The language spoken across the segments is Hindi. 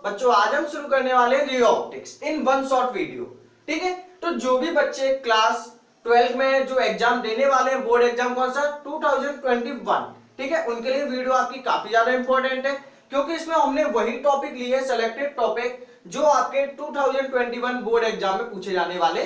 बच्चों आज हम शुरू करने वाले हैं ray optics in one short video. ठीक है, तो जो भी बच्चे क्लास 12 में जो एग्जाम देने वाले हैं, बोर्ड एग्जाम कौन सा 2021, ठीक है, उनके लिए वीडियो आपकी काफी ज्यादा इंपॉर्टेंट है, क्योंकि इसमें हमने वही टॉपिक लिए हैं, सेलेक्टेड टॉपिक जो आपके 2021 बोर्ड एग्जाम में पूछे जाने वाले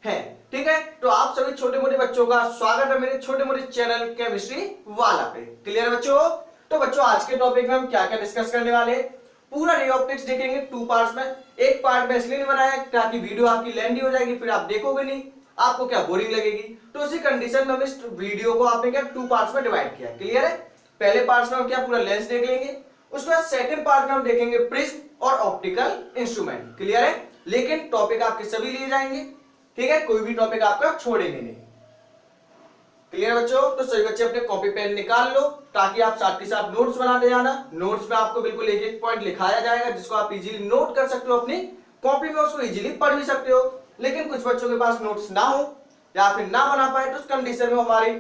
हैं। ठीक है, तो आप सभी छोटे मोटे बच्चों का स्वागत है मेरे छोटे मोटे चैनल केमिस्ट्री वाला पे। क्लियर बच्चों? तो बच्चों आज के टॉपिक में हम क्या क्या डिस्कस करने वाले हैं, पूरा रे ऑप्टिक्स देखेंगे 2 पार्ट्स में। एक पार्ट में इसलिए नहीं बनाया ताकि वीडियो आपकी लेंथी हो जाएगी, फिर आप देखोगे नहीं, आपको क्या बोरिंग लगेगी, तो उसी कंडीशन में हम इस वीडियो को आपने क्या 2 पार्ट्स में डिवाइड किया। क्लियर है? पहले पार्ट्स में हम क्या पूरा लेंस देख लेंगे, उसके बाद सेकंड पार्ट में हम देखेंगे प्रिज्म और ऑप्टिकल इंस्ट्रूमेंट। क्लियर है? लेकिन टॉपिक आपके सभी लिए जाएंगे, ठीक है, कोई भी टॉपिक आपका छोड़ेंगे नहीं। क्लियर बच्चों? तो सभी बच्चे अपने कॉपी पेन निकाल लो ताकि आप साथ के साथ नोट्स बनाते जाना। नोट्स में आपको बिल्कुल एक एक पॉइंट लिखाया जाएगा जिसको आप इजीली नोट कर सकते हो, अपनी कॉपी में उसको इजीली पढ़ भी सकते हो। लेकिन कुछ बच्चों के पास नोट्स ना हो या फिर ना बना पाए तो उस कंडीशन में हमारी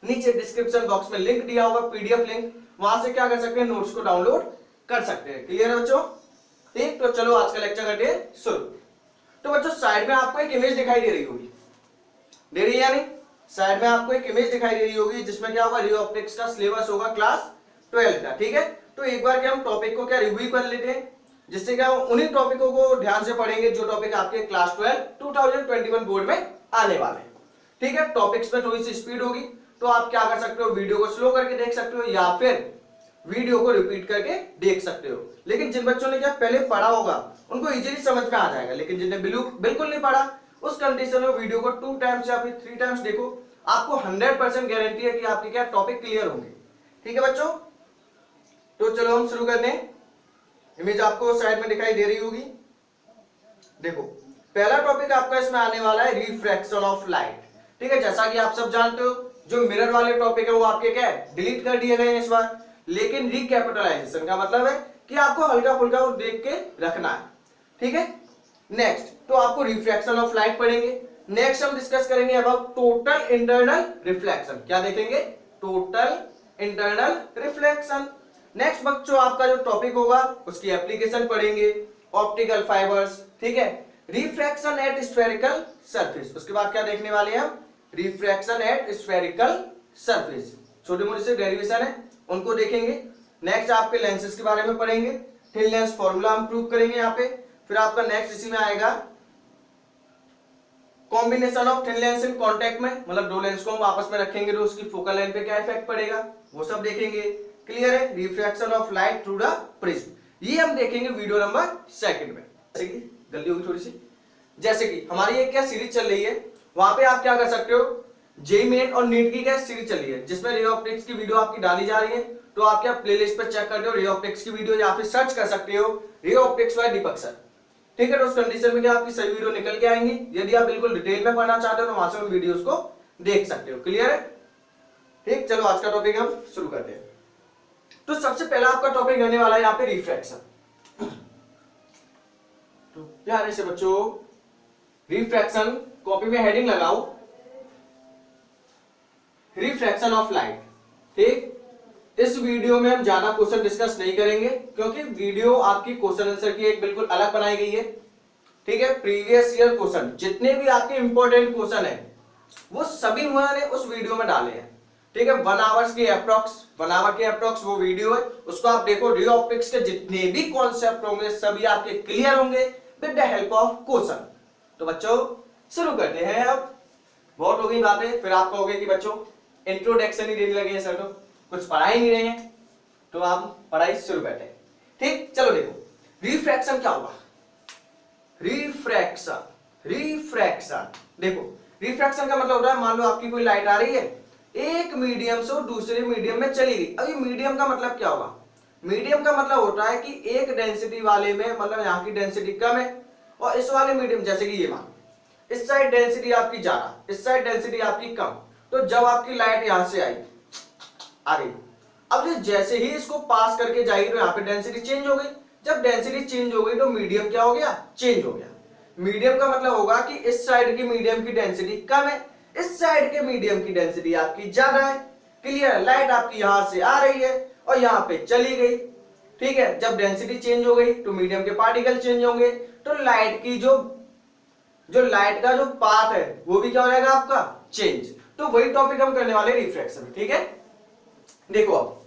नीचे डिस्क्रिप्शन बॉक्स में लिंक दिया होगा, पीडीएफ लिंक, वहां से क्या कर सकते हैं, नोट्स को डाउनलोड कर सकते हैं। क्लियर है बच्चों? ठीक, तो चलो आज का लेक्चर करते हैं शुरू। तो बच्चों साइड में आपको एक इमेज दिखाई दे रही होगी, दे रही है या नहीं? साइड में आपको एक इमेज दिखाई दे रही होगी जिसमें क्या होगा, रे ऑप्टिक्स का सिलेबस होगा क्लास 12 का। ठीक है, तो एक बार क्या हम टॉपिक को क्या रिव्यू कर लेते हैं, जिससे क्या उन्हीं टॉपिकों को ध्यान से पढ़ेंगे जो टॉपिक आपके क्लास 12 2021 बोर्ड में आने वाले हैं। ठीक है, टॉपिक्स में थोड़ी सी स्पीड होगी तो आप क्या कर सकते हो, वीडियो को स्लो करके देख सकते हो या फिर वीडियो को रिपीट करके देख सकते हो। लेकिन जिन बच्चों ने क्या पहले पढ़ा होगा उनको इजीली समझ में आ जाएगा, लेकिन जिन्हें बिल्कुल नहीं पढ़ा उस कंडीशन में वीडियो को 2 टाइम्स या फिर 3 टाइम्स देखो, आपको 100% गारंटी है कि आपके क्या टॉपिक क्लियर होंगे। ठीक है बच्चों, तो चलो हम शुरू करते हैं। इमेज आपको साइड में दिखाई दे रही होगी, देखो पहला टॉपिक आपका इसमें आने वाला है रिफ्रैक्शन ऑफ लाइट। ठीक है, जैसा कि आप सब जानते हो जो मिरर वाले टॉपिक है वो आपके क्या है डिलीट कर दिए गए हैं इस बार, लेकिन रिकैपिटलाइजेशन का मतलब है कि आपको हल्का फुल्का वो देख के रखना है। ठीक है, नेक्स्ट तो आपको रिफ्रैक्शन ऑफ लाइट पढ़ेंगे। नेक्स्ट हम डिस्कस करेंगे अबाउट टोटल इंटरनल रिफ्लेक्शन। क्या देखेंगे? Total internal reflection. नेक्स्ट बच्चों आपका जो टॉपिक होगा उसकी एप्लीकेशन पढ़ेंगे, ऑप्टिकल फाइबर्स। ठीक है, रिफ्रैक्शन एट स्फेरिकल सरफेस। उसके बाद क्या देखने वाले हैं हम, रिफ्रैक्शन एट स्फेरिकल सरफेस, छोटे मोटे से डेरिवेशन है उनको देखेंगे। नेक्स्ट आपके लेंसेज के बारे में पढ़ेंगे, थिन लेंस फॉर्मूला हम प्रूव करेंगे यहाँ पे। फिर आपका नेक्स्ट इसी में आएगा combination of thin lens in contact में, मतलब दो लेंस को हम आपस में रखेंगे तो उसकी फोकल लेंथ पे क्या इफेक्ट पड़ेगा वो सब देखेंगे। क्लियर है? Refraction of light through the prism, ये हम देखेंगे वीडियो नंबर 2 में। जैसे कि जल्दी होगी थोड़ी सी, जैसे कि हमारी एक क्या सीरीज चल रही है, वहां पे आप क्या कर सकते हो, जेईई मेन और नीट की क्या सीरीज चल रही है जिसमें रे ऑप्टिक्स की वीडियो आपकी डाली जा रही है, तो आप क्या प्लेलिस्ट पर चेक करते हो रे ऑप्टिक्स की वीडियो या फिर सर्च कर सकते हो रे ऑप्टिक्स बाय दीपक सर। ठीक है, तो उस कंडीशन में क्या आपकी सही वीडियो निकल के आएंगी। यदि आप बिल्कुल डिटेल में पढ़ना चाहते हो तो वहां से उन वीडियोस को देख सकते हो। क्लियर है? ठीक, चलो आज का टॉपिक हम शुरू करते हैं। तो सबसे पहला आपका टॉपिक रहने वाला है यहाँ पे रिफ्रैक्शन। तो प्यारे से बच्चों रिफ्रैक्शन, कॉपी में हेडिंग लगाओ रिफ्रैक्शन ऑफ लाइट। ठीक, इस वीडियो में हम ज्यादा क्वेश्चन डिस्कस नहीं करेंगे क्योंकि वीडियो आपकी क्वेश्चन आंसर की एक बिल्कुल अलग बनाई गई है। ठीक है, प्रीवियस ईयर क्वेश्चन जितने भी आपके इंपॉर्टेंट क्वेश्चन है वो सभी मैंने उस वीडियो में डाले हैं। ठीक है, 1 आवर की अप्रॉक्स वो वीडियो है, उसको आप देखो। रे ऑप्टिक्स के जितने भी कॉन्सेप्ट होंगे सभी आपके क्लियर होंगे with the help of question. तो बच्चों शुरू करते हैं। अब बहुत हो गई बातें, फिर आप कहोगे कि बच्चों इंट्रोडक्शन ही देने लगे हैं सर, तो कुछ पढ़ा ही नहीं रहे हैं, तो आप पढ़ाई शुरू करते हैं। ठीक, चलो देखो रिफ्रैक्शन क्या होगा। रिफ्रैक्शन देखो, रिफ्रैक्शन का मतलब होता है मान लो आपकी कोई लाइट आ रही है, एक मीडियम से दूसरे मीडियम में चली गई। अभी मीडियम का मतलब क्या होगा, मीडियम का मतलब होता है कि एक डेंसिटी वाले में, मतलब यहाँ की डेंसिटी कम है और इस वाले मीडियम, जैसे कि ये मान इस साइड डेंसिटी आपकी ज्यादा, इस साइड डेंसिटी आपकी कम, तो जब आपकी लाइट यहां से आई आ गई, अब जैसे ही इसको पास करके जाएगी तो यहाँ पे डेंसिटी चेंज हो गई। जब डेंसिटी चेंज हो गई तो मीडियम क्या हो गया, चेंज हो गया। मीडियम का मतलब होगा कि इस साइड की मीडियम की डेंसिटी कम है, इस साइड के मीडियम की डेंसिटी आपकी ज्यादा है। क्लियर? लाइट आपकी यहां से आ रही है और यहां पे चली गई। ठीक है, जब डेंसिटी चेंज हो गई तो मीडियम के पार्टिकल चेंज होंगे, तो लाइट की जो लाइट का जो पाथ है वो भी क्या हो जाएगा आपका चेंज। तो वही टॉपिक हम करने वाले रिफ्रैक्शन, ठीक है। देखो अब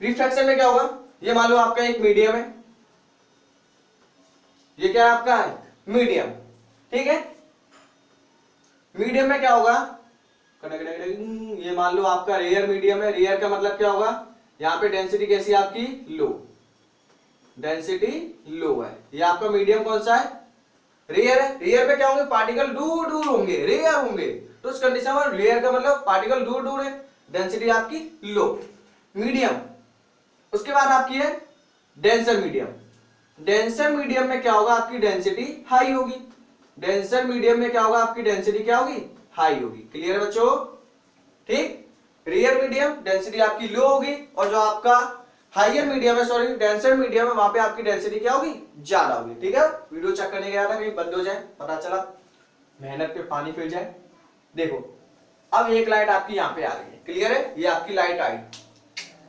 रिफ्रैक्शन में क्या होगा, ये मान लो आपका एक मीडियम है, ये क्या है आपका है मीडियम, ठीक है। मीडियम में क्या होगा, ये मान लो आपका रेयर मीडियम है। रेयर का मतलब क्या होगा, यहां पे डेंसिटी कैसी है आपकी लो, डेंसिटी लो है। ये आपका मीडियम कौन सा है, रेयर है। रेयर में क्या होंगे, पार्टिकल दूर दूर होंगे, रेयर होंगे, तो उस कंडीशन में रेयर का मतलब पार्टिकल दूर दूर है, डेंसिटी आपकी लो। मीडियम, उसके बाद आपकी है डेंसर मीडियम। डेंसर मीडियम में क्या होगा, आपकी डेंसिटी हाई होगी। डेंसर मीडियम में क्या होगा, आपकी डेंसिटी क्या होगी हाई होगी। क्लियर है बच्चों, ठीक। रेयर मीडियम डेंसिटी आपकी लो होगी, और जो आपका हाइयर मीडियम है, सॉरी डेंसर मीडियम है, वहां पे आपकी डेंसिटी क्या होगी ज्यादा होगी, ठीक है। वीडियो चेक करने गया था, कहीं बंद हो जाए, पता चला मेहनत पे पानी फिर जाए। देखो अब एक लाइट आपकी यहां पे आ रही है, क्लियर है, ये आपकी लाइट आई।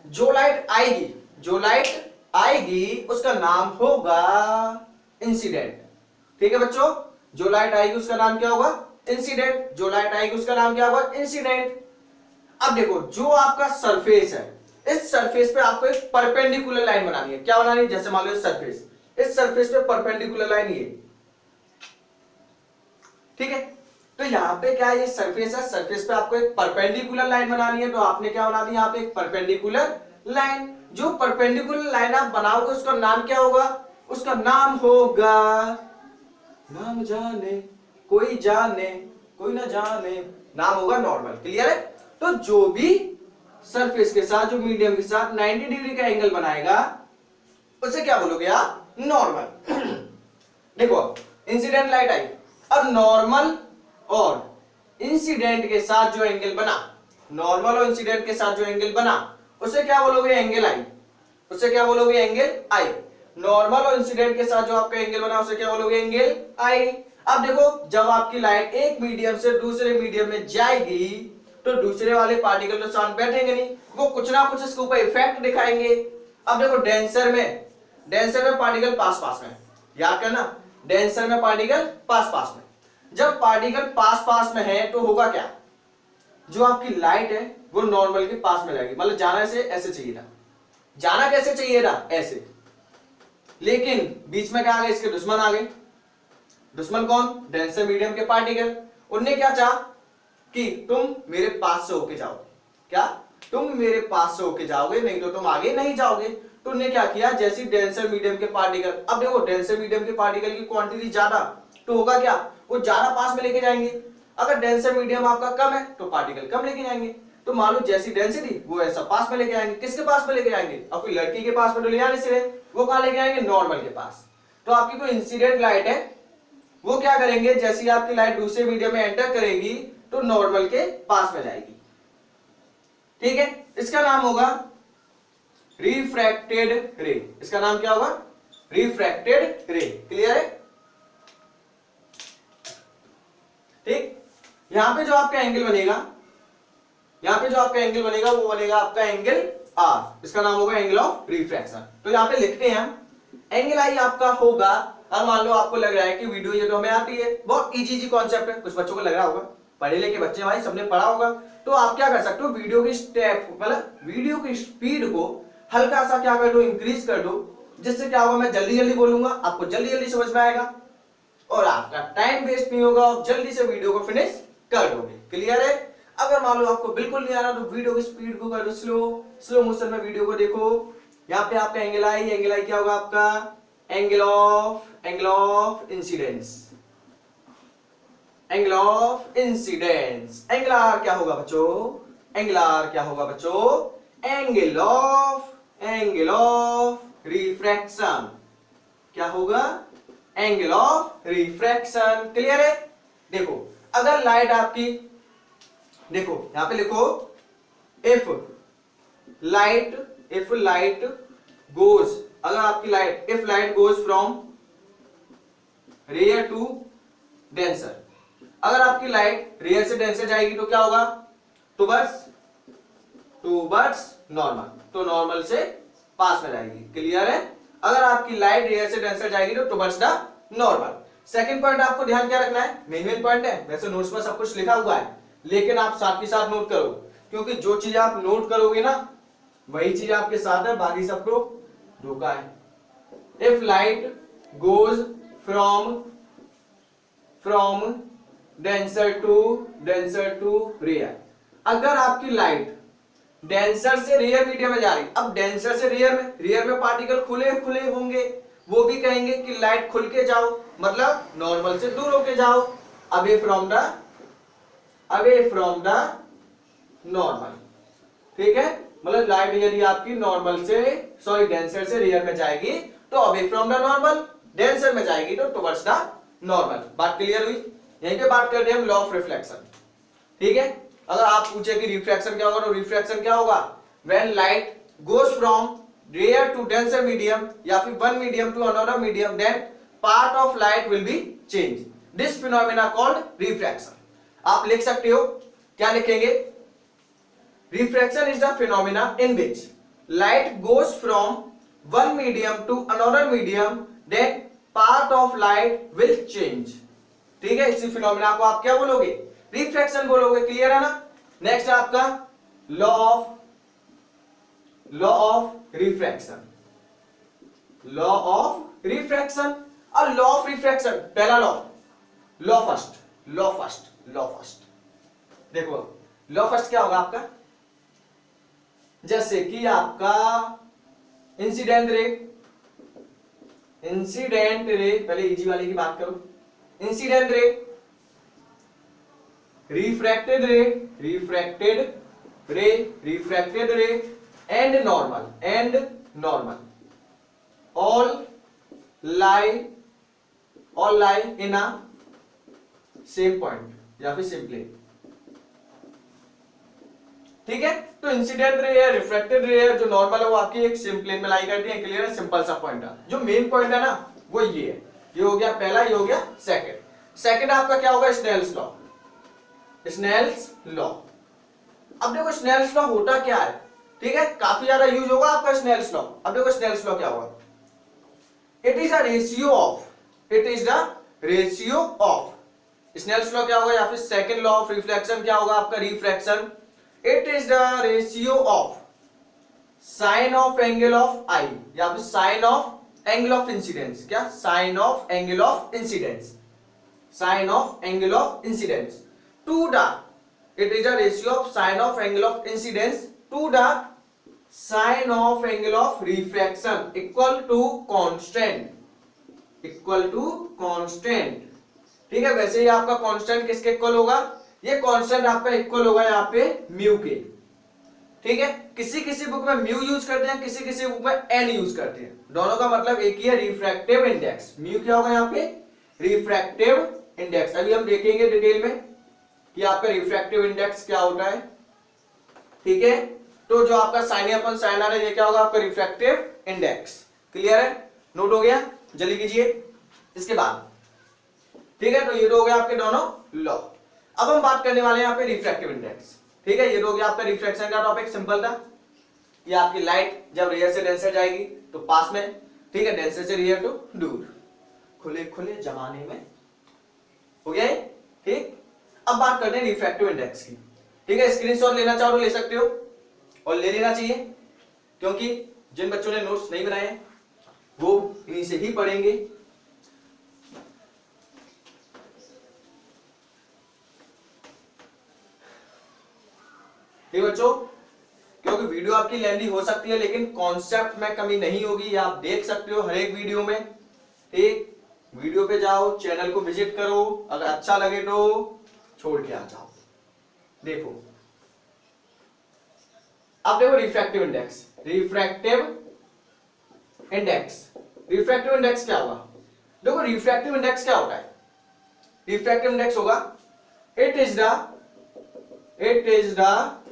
जो लाइट आएगी, जो लाइट आएगी उसका नाम होगा इंसिडेंट, ठीक है बच्चों। जो लाइट आएगी उसका नाम क्या होगा इंसिडेंट, जो लाइट आएगी उसका नाम क्या होगा इंसिडेंट। अब देखो जो आपका सरफेस है, इस सरफेस पे आपको एक परपेंडिकुलर लाइन बनानी है। क्या बनानी है, जैसे मान लो इस सरफेस पे परपेंडिकुलर लाइन ये, ठीक है। तो यहां पे क्या है, ये सरफेस है, सरफेस पे आपको एक परपेंडिकुलर लाइन बनानी है, तो आपने क्या बना दिया, यहाँ पे एक परपेंडिकुलर लाइन। जो परपेंडिकुलर लाइन आप बनाओगे उसका नाम क्या होगा, उसका नाम होगा, नाम जाने कोई जाने कोई ना जाने, नाम होगा नॉर्मल। क्लियर है। तो जो भी सरफेस के साथ, जो मीडियम के साथ 90 डिग्री का एंगल बनाएगा उसे क्या बोलोगे आप, नॉर्मल। देखो इंसिडेंट लाइट आई, अब नॉर्मल और इंसिडेंट के साथ जो एंगल बना, नॉर्मल और इंसिडेंट के साथ जो एंगल बना उसे क्या बोलोगे, एंगल आई। उसे क्या बोलोगे, एंगल आई। नॉर्मल और इंसिडेंट के साथ जो आपका एंगल बना उसे क्या बोलोगे, एंगल आई। अब देखो जब आपकी लाइट एक मीडियम से दूसरे मीडियम में जाएगी तो दूसरे वाले पार्टिकल तो साथ बैठेंगे नहीं, वो कुछ ना कुछ इसके ऊपर इफेक्ट दिखाएंगे। अब देखो डेंसर में पार्टिकल पास पास में, याद करना, डेंसर में पार्टिकल पास पास में। जब पार्टिकल पास पास में है तो होगा क्या, जो आपकी लाइट है वो नॉर्मल के पास में जाएगी, मतलब जाना ऐसे चाहिए था, जाना कैसे चाहिए था, ऐसे। लेकिन बीच में क्या आ गए, इसके दुश्मन आ गए। दुश्मन कौन, डेंसर मीडियम के पार्टिकल। उनने क्या चाहा कि तुम मेरे पास से होके जाओ, क्या तुम मेरे पास से होके जाओगे, नहीं तो तुम आगे नहीं जाओगे। तो उन्होंने क्या किया, जैसे डेंसर मीडियम के पार्टिकल, अब देखो डेंसर मीडियम के पार्टिकल की क्वांटिटी ज्यादा, तो होगा क्या, वो ज्यादा पास में लेके जाएंगे। अगर डेंसर मीडियम आपका कम है तो पार्टिकल कम लेके जाएंगे। तो मान लो जैसी डेंसिटी वो ऐसा पास में लेके आएंगे। किसके पास में लेके जाएंगे, अब कोई लड़की के पास में तो ले जाने से, वो कहां लेके आएंगे, नॉर्मल के पास। तो आपकी कोई इंसिडेंट लाइट है वो क्या करेंगे, जैसी आपकी लाइट दूसरे मीडियम में एंटर करेगी तो नॉर्मल के पास में जाएगी, ठीक है। इसका नाम होगा रिफ्रैक्टेड रे। इसका नाम क्या होगा, रिफ्रैक्टेड रे। क्लियर है, ठीक। यहां पे जो आपका एंगल बनेगा, यहां पे जो आपका एंगल बनेगा वो बनेगा आपका एंगल आर। इसका नाम होगा एंगल ऑफ रिफ्रैक्शन। तो यहां पे लिखते हैं एंगल आई आपका होगा। अब मान लो आपको लग रहा है कि वीडियो ये तो हमें आती है, बहुत इजी कॉन्सेप्ट है, कुछ बच्चों को लग रहा होगा, पढ़े लिखे बच्चे भाई सबने पढ़ा होगा। तो आप क्या कर सकते हो, वीडियो की स्टेप मतलब वीडियो की स्पीड को हल्का सा क्या कर दो, इंक्रीज कर दो, जिससे क्या होगा, मैं जल्दी जल्दी बोलूंगा, आपको जल्दी जल्दी समझ में आएगा और आपका टाइम वेस्ट नहीं होगा और जल्दी से वीडियो को फिनिश कर दोगे। क्लियर है। अगर मान लो आपको बिल्कुल नहीं आ रहा तो वीडियो की स्पीड को कर दो स्लो मोशन में वीडियो को देखो। यहाँ पे आपका एंगल आई क्या होगा आपका, angle of incidence. Angle of incidence. Angle r क्या होगा बच्चों, एंगल आर क्या होगा बच्चों, एंगल ऑफ रिफ्रैक्शन। क्या होगा, एंगल ऑफ रिफ्रैक्शन। क्लियर है। देखो अगर लाइट आपकी, देखो यहां पे लिखो इफ लाइट गोज, अगर आपकी light, if light goes from rare to denser, अगर आपकी लाइट रेयर से डेंसर जाएगी तो क्या होगा, टुवर्ड्स नॉर्मल, तो नॉर्मल से पास में जाएगी। क्लियर है? अगर आपकी लाइट रेयर से डेंसर जाएगी तो towards the normal. Second point आपको ध्यान क्या रखना है, मेन पॉइंट है, वैसे नोट्स में सब कुछ लिखा हुआ है लेकिन आप साथ ही साथ नोट करो, क्योंकि जो चीज आप नोट करोगे ना वही चीज आपके साथ है, बाकी सबको धोखा है। If light goes from denser to rare, अगर आपकी लाइट डेंसर से रेयर मीडियम में जा रही, अब डेंसर से रेयर में पार्टिकल खुले खुले होंगे, वो भी कहेंगे कि लाइट खुल के जाओ, मतलब नॉर्मल से दूर होके जाओ, अवे फ्रॉम द नॉर्मल। ठीक है, मतलब लाइट यदि आपकी नॉर्मल से डेंसर से रेयर में जाएगी तो away from the normal, denser में जाएगी तो टुवर्ड्स द नॉर्मल। बात क्लियर हुई? यहीं पे बात करते हैं हम लॉ ऑफ रिफ्लेक्शन। ठीक है, अगर आप पूछे कि रिफ्रैक्शन क्या होगा तो रिफ्रैक्शन क्या होगा, when light goes from rare to denser medium या फिर one medium to another medium, then part of light will be change, this phenomena called refraction. आप लिख सकते हो, क्या लिखेंगे, refraction is the phenomena in which light goes from one medium to another medium, then part of light will change. ठीक है, इसी फिनोमेना को आप क्या बोलोगे, रिफ्रैक्शन बोलोगे। क्लियर है ना? नेक्स्ट आपका law of refraction. Law of refraction और लॉ ऑफ रिफ्रैक्शन, पहला लॉ फर्स्ट देखो, लॉ फर्स्ट क्या होगा आपका, जैसे कि आपका इंसिडेंट रे, पहले इजी वाले की बात करो, इंसिडेंट रे, रिफ्रैक्टेड रे and normal all lie in a same point या फिर सेम प्लेन। ठीक है, तो इंसिडेंट रे है, रिफ्रैक्टेड रे है, जो नॉर्मल है वो आपकी एक सेम प्लेन में लाई करती है। क्लियर है? सिंपल सा पॉइंट है। जो मेन पॉइंट है ना वो ये है, ये हो गया पहला, ये हो गया सेकंड आपका क्या होगा, स्नेल्स लॉ। अब देखो स्नेल्स लॉ होता क्या है, ठीक है, काफी ज्यादा यूज होगा आपका स्नेल्स लॉ। अब देखो स्नेल्स लॉ क्या होगा, it is the ratio of Snell's law क्या होगा, या फिर सेकंड लॉ ऑफ रिफ्लेक्शन क्या होगा आपका, refraction, it is the ratio of sine of angle of I या फिर sine of angle of incidence, क्या, sine of angle of incidence to the, it is a ratio of sin of angle of incidence to the sin of angle of refraction equal to constant। ठीक है, वैसे ही आपका कांस्टेंट किसके इक्वल होगा, ये कांस्टेंट आपका इक्वल होगा यहाँ पे म्यू के। ठीक है, किसी बुक में म्यू यूज करते हैं, किसी बुक में एन यूज करते हैं, दोनों का मतलब एक ही है, रिफ्रैक्टिव इंडेक्स। म्यू क्या होगा यहाँ पे, रिफ्रैक्टिव इंडेक्स। अभी हम देखेंगे डिटेल में कि आपका रिफ्रैक्टिव इंडेक्स क्या होता है। ठीक है, तो जो आपका साइन अपन साइन आ रहा है ये क्या होगा आपका रिफ्रैक्टिव इंडेक्स। क्लियर है? नोट हो गया? जल्दी कीजिए। इसके बाद ठीक है, तो ये तो हो गया आपके दोनों लॉ। अब हम बात करने वाले हैं यहाँ पे रिफ्रैक्टिव इंडेक्स। ठीक है, ये तो हो गया आपका रिफ्रैक्शन का टॉपिक, सिंपल था कि आपकी लाइट जब रेयर से डेंसर जाएगी तो पास में, ठीक है, डेंसर से रेयर टू दूर, खुले जमाने में हो गया। ठीक, अब बात करते हैं रिफ्रैक्टिव इंडेक्स की। ठीक है, स्क्रीनशॉट लेना चाहो तो ले सकते हो और ले लेना चाहिए, क्योंकि जिन बच्चों ने नोट्स नहीं बनाए हैं वो इन्हीं से ही पढ़ेंगे। ठीक बच्चों, क्योंकि वीडियो आपकी लेंथी हो सकती है लेकिन कॉन्सेप्ट में कमी नहीं होगी, ये आप देख सकते हो हर एक वीडियो में। ठीक, वीडियो पे जाओ, चैनल को विजिट करो, अगर अच्छा लगे तो छोड़ के आ जाओ। देखो, अब देखो रिफ्रैक्टिव इंडेक्स क्या होगा। देखो रिफ्रैक्टिव इंडेक्स क्या होता है, रिफ्रैक्टिव इंडेक्स होगा it is the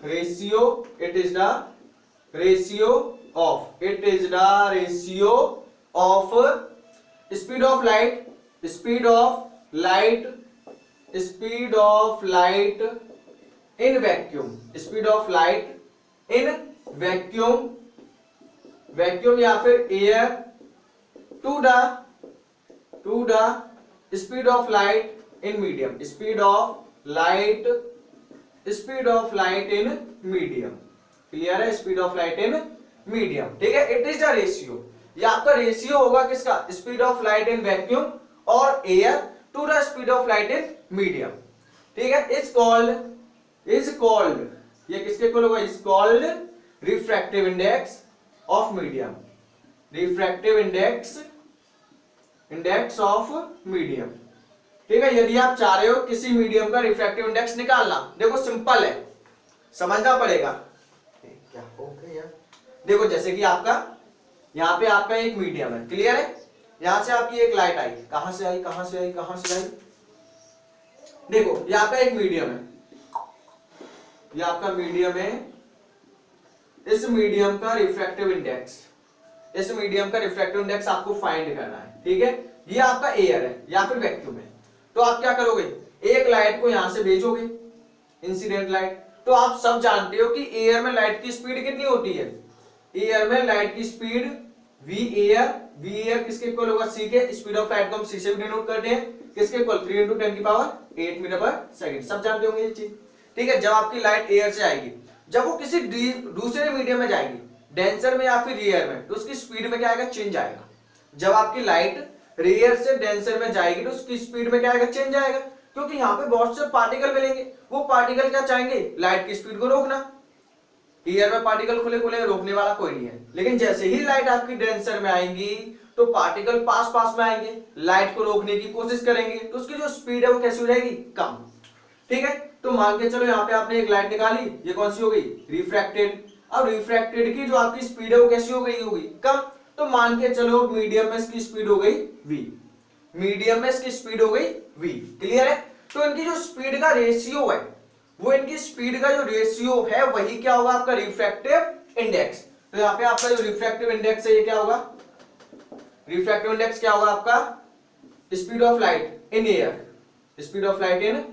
ratio of speed of light in vacuum या फिर air to the speed of light in medium, speed of light in medium. Clear है? Speed of light in medium, ठीक है। इट इज द रेशियो, ये आपका रेशियो होगा किसका? Speed of light in vacuum और air to the speed of light in medium, ठीक है। इज कॉल्ड ये किसके इक्वल होगा? Is called refractive index of medium, refractive index of medium, ठीक है। यदि आप चाह रहे हो किसी मीडियम का रिफ्रैक्टिव इंडेक्स निकालना, देखो सिंपल है, समझना पड़ेगा। क्या हो गया? देखो जैसे कि आपका यहाँ पे आपका एक मीडियम है, क्लियर है। यहां से आपकी एक लाइट आई, कहां से आई? देखो ये आपका एक मीडियम है, ये आपका मीडियम है। इस मीडियम का रिफ्रैक्टिव इंडेक्स आपको फाइंड करना है, ठीक है। ये आपका एयर है या फिर वैक्यूम है। तो आप क्या करोगे? एक लाइट को यहां से भेजोगे, इंसिडेंट लाइट। तो आप सब जानते हो कि एयर में लाइट की स्पीड कितनी होती है? एयर में लाइट की स्पीड वी एयर किसके इक्वल होगा? सी के। स्पीड ऑफ लाइट को हम सी से भी डिनोट करते हैं, किसके इक्वल? 3 × 10⁸ मीटर पर सेकंड। सब जानते होंगे ये चीज, ठीक है। जब आपकी लाइट एयर से आएगी, जब वो किसी दूसरे मीडियम में जाएगी, डेंसर में या फिर रेयर में, तो उसकी स्पीड में क्या आएगा? चेंज आएगा। जब आपकी लाइट रेयर से डेंसर में जाएगी तो उसकी स्पीड में क्या आएगा? चेंज आएगा, क्योंकि यहाँ पे बहुत से पार्टिकल मिलेंगे। वो पार्टिकल क्या चाहेंगे? लाइट की स्पीड को रोकना। एयर में पार्टिकल खुले खुले रोकने वाला कोई नहीं है, लेकिन जैसे ही लाइट आपकी डेंसर में आएंगी तो पार्टिकल पास में आएंगे, लाइट को रोकने की कोशिश करेंगे, तो उसकी जो स्पीड है वो कैसी हो जाएगी? कम, ठीक है। तो मान के चलो यहाँ पे आपने एक लाइट निकाली, ये कौन सी हो गई? रिफ्रैक्टेड। अब रिफ्रैक्टेड की जो आपकी स्पीड है वो कैसी हो गई? होगी कम। तो मान के चलो मीडियम में इसकी स्पीड हो गई v, मीडियम में इसकी स्पीड हो गई v, क्लियर है। तो इनकी जो स्पीड का रेशियो है, वो इनकी स्पीड का जो रेशियो है वही क्या होगा? आपका रिफ्रैक्टिव इंडेक्स। तो यहाँ पे आपका जो रिफ्रैक्टिव इंडेक्स है ये क्या होगा? रिफ्रैक्टिव इंडेक्स क्या होगा आपका? Speed of light in air, speed of light in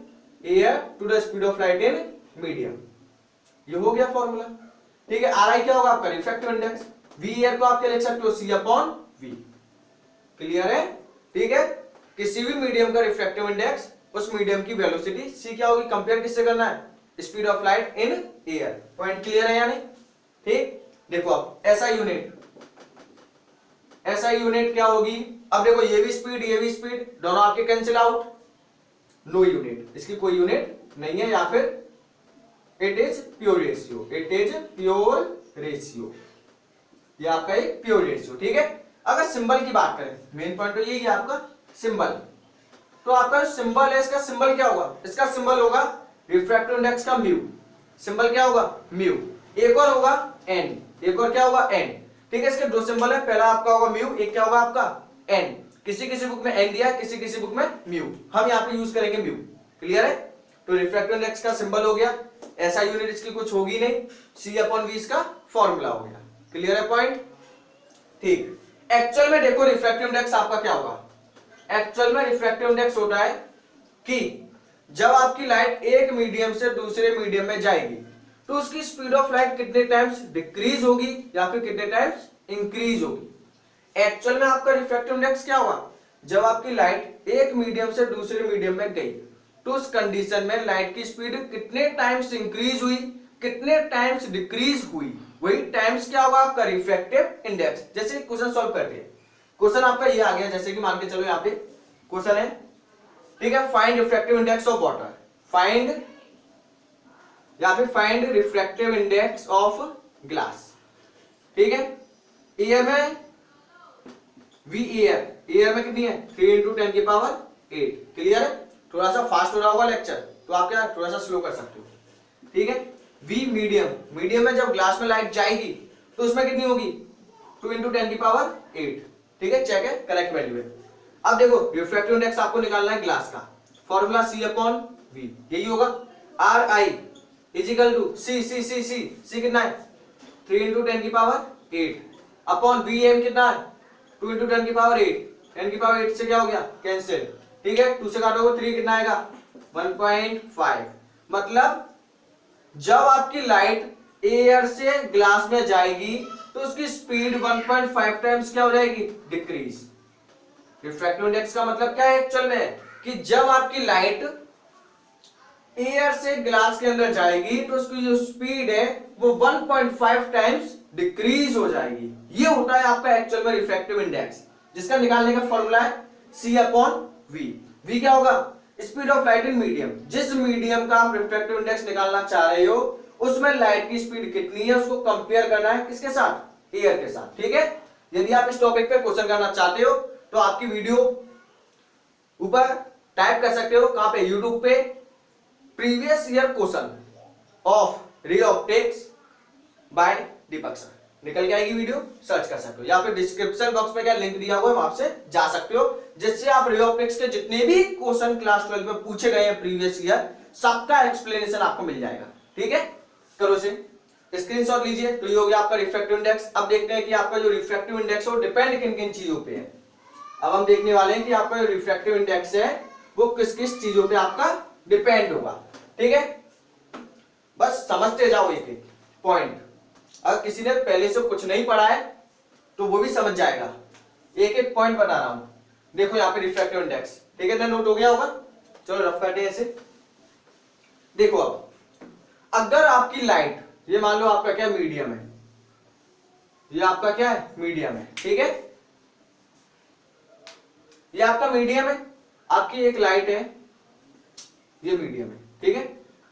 air to the speed of light in medium. ये हो गया फॉर्मूला, ठीक है। आर आई क्या होगा आपका? Refractive index. वी एयर को आप क्या लिख सकते हो? C/V, क्लियर है, ठीक है। किसी भी मीडियम का रिफ्रैक्टिव इंडेक्स, उस मीडियम की वेलोसिटी c क्या होगी? कंपेयर किससे करना है? Speed of light in air. Point clear है यानी, ठीक। देखो अब SI यूनिट क्या होगी? अब देखो ये भी स्पीड दोनों आपके कैंसिल आउट, नो यूनिट, इसकी कोई यूनिट नहीं है, या फिर इट इज प्योर रेशियो, ये आपका एक प्योर रेशियो, ठीक है। अगर सिंबल की बात करें, मेन पॉइंट तो यही है आपका सिंबल। तो आपका जो सिंबल है, इसका सिंबल क्या होगा? इसका सिंबल होगा रिफ्रैक्टिव इंडेक्स का म्यू। सिंबल क्या होगा? म्यू। एक और होगा एन, एक और क्या होगा? एन, ठीक है। इसके दो सिंबल है, पहला आपका होगा म्यू, एक क्या होगा आपका? एन। किसी किसी बुक में एन दिया है, किसी बुक में म्यू, हम यहाँ पे यूज करेंगे म्यू, क्लियर है। तो रिफ्रैक्टिव इंडेक्स का सिंबल हो गया, SI यूनिट इसकी कुछ होगी नहीं, C/V इसका फॉर्मूला हो गया, क्लियर है पॉइंट, ठीक। एक्चुअल में देखो रिफ्रैक्टिव इंडेक्स आपका क्या होगा? एक्चुअल में रिफ्रैक्टिव इंडेक्स होता है कि जब आपकी लाइट एक मीडियम से दूसरे मीडियम में जाएगी तो उसकी स्पीड ऑफ लाइट कितने टाइम्स डिक्रीज होगी या फिर कितने टाइम्स इंक्रीज होगी। एक्चुअल में आपका रिफ्रैक्टिव इंडेक्स क्या होगा? जब आपकी लाइट एक मीडियम से दूसरे मीडियम में गई तो उस कंडीशन में लाइट की स्पीड कितने टाइम्स इंक्रीज हुई, कितने टाइम्स डिक्रीज हुई, वही टाइम्स क्या होगा आपका? Refractive index. जैसे क्वेश्चन सॉल्व करते हैं, क्वेश्चन आपका ये आ गया, जैसे कि मान के चलो यहाँ पे क्वेश्चन है, ठीक है, find refractive index of water, find या फिर find refractive index of glass, ठीक है। एयर में एयर में कितनी है? 3 × 10⁸, क्लियर है। थोड़ा सा फास्ट हो रहा होगा लेक्चर, तो आप क्या थोड़ा सा स्लो कर सकते हो, ठीक है। वी मीडियम में जब ग्लास में लाइट जाएगी तो उसमें कितनी होगी? 2 × 10⁸, ठीक है, चेक है, करेक्ट वैल्यू है। अब देखो रिफ्रैक्टिव इंडेक्स आपको निकालना है ग्लास का, फॉर्मूला C/V, यही होगा। RI = C कितना है? 3 × 10⁸, अपॉन VM कितना है? 2 × 10⁸, से क्या हो गया? कैंसिल, ठीक है। 2 से काटोगे 3 कितना आएगा? 1.5। मतलब जब आपकी लाइट एयर से ग्लास में जाएगी तो उसकी स्पीड 1.5 टाइम्स क्या हो जाएगी, डिक्रीज। रिफ्रैक्टिव इंडेक्स का मतलब क्या है एक्चुअल में, कि जब आपकी लाइट एयर से ग्लास के अंदर जाएगी तो उसकी जो स्पीड है वो 1.5 टाइम्स डिक्रीज हो जाएगी। ये होता है आपका एक्चुअल में रिफ्रैक्टिव इंडेक्स, जिसका निकालने का फॉर्मूला है C/V। V क्या होगा, speed of light in medium. जिस मीडियम का आप रिफ्रैक्टिव इंडेक्स निकालना चाह रहे हो उसमें लाइट की स्पीड कितनी है उसको कंपेयर करना है किसके साथ, एयर के साथ। ठीक है, यदि आप इस टॉपिक पे क्वेश्चन करना चाहते हो तो आपकी वीडियो ऊपर टाइप कर सकते हो, कहां पे, यूट्यूब पे, previous year question of ray optics by Deepak sir, निकल के आएगी वीडियो, सर्च कर सकते हो, या फिर डिस्क्रिप्शन बॉक्स में क्या लिंक दिया हुआ है वहां से जा सकते हो, जिससे आप रे ऑप्टिक्स के जितने भी क्वेश्चन क्लास 12 में पूछे गए हैं प्रीवियस ईयर सबका एक्सप्लेनेशन आपको मिल जाएगा। ठीक है, करो इसे स्क्रीनशॉट लीजिए। तो ये हो गया आपका रिफ्रैक्टिव इंडेक्स। अब देखते हैं कि आपका जो रिफ्रैक्टिव इंडेक्स है वो डिपेंड किन किन चीजों पे है। अब हम देखने वाले हैं कि आपका जो रिफ्रैक्टिव इंडेक्स है वो किस किस चीजों पे आपका डिपेंड होगा। ठीक है, बस समझते जाओ एक एक पॉइंट। अगर किसी ने पहले से कुछ नहीं पढ़ा है तो वो भी समझ जाएगा, एक एक पॉइंट बता रहा हूं। देखो यहाँ पे रिफ्रैक्टिव इंडेक्स, ठीक है, नोट हो गया होगा। चलो रफ करते हैं ऐसे। देखो अब अगर आपकी लाइट, ये मान लो आपका क्या मीडियम है, ये आपका क्या है मीडियम है, ठीक है, ये आपका मीडियम है, आपकी एक लाइट है, ये मीडियम है, ठीक है।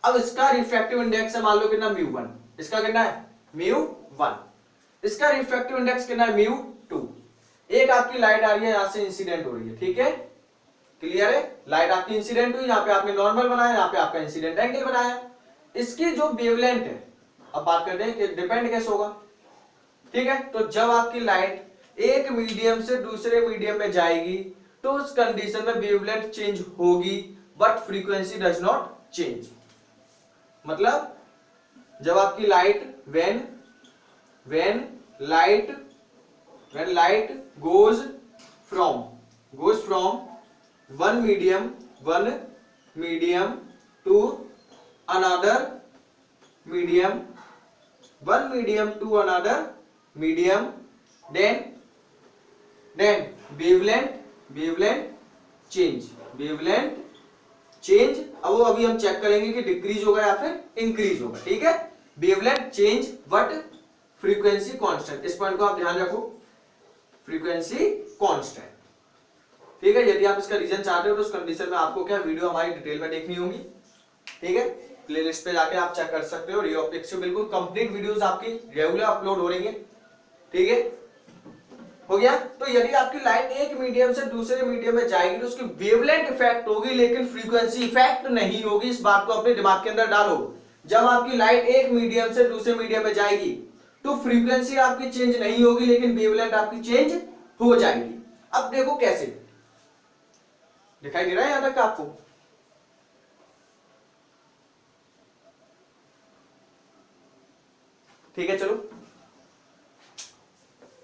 अब इसका रिफ्रैक्टिव इंडेक्स है मान लो कितना, μ1, इसका कितना है μ1, इसका रिफ्रैक्टिव इंडेक्स कितना है μ2। एक आपकी लाइट आ रही है यहां से इंसिडेंट हो रही है, ठीक है, क्लियर है, लाइट आपकी इंसिडेंट हुई, यहां पे आपने नॉर्मल बनाया, यहां पे आपका इंसिडेंट एंगल बनाया। इसकी जो वेवलेंथ है, अब बात करते हैं कि डिपेंड कैसे होगा, ठीक है। तो जब आपकी लाइट एक मीडियम से दूसरे मीडियम में जाएगी तो उस कंडीशन में वेवलेंथ चेंज होगी but frequency does not change. मतलब जब आपकी light when light goes from one medium to another medium, one medium to another medium, then wavelength change। अब वो अभी हम चेक करेंगे कि डिक्रीज होगा या फिर इंक्रीज होगा, ठीक है। Wavelength change but frequency constant, इस पॉइंट को आप ध्यान रखो, फ्रीक्वेंसी कांस्टेंट, ठीक है। यदि आप इसका रीजन चाहते हो तो उस कंडीशन में आपको क्या वीडियो हमारी डिटेल में देखनी होगी, ठीक है। प्लेलिस्ट पे जाके आप चेक कर सकते हो, रे ऑप्टिक्स से बिल्कुल कंप्लीट वीडियोस आपकी रेगुलर अपलोड हो रही है, ठीक है, हो गया। तो यदि आपकी लाइट एक मीडियम से दूसरे मीडियम में जाएगी तो उसकी वेवलेंथ इफेक्ट होगी लेकिन फ्रीक्वेंसी इफेक्ट नहीं होगी। इस बात को अपने दिमाग के अंदर डालो। जब आपकी लाइट एक मीडियम से दूसरे मीडियम में जाएगी तो फ्रीक्वेंसी आपकी चेंज नहीं होगी लेकिन वेवलेंथ आपकी चेंज हो जाएगी। अब देखो कैसे, दिखाई दे रहा है यहां तक आपको, ठीक है। चलो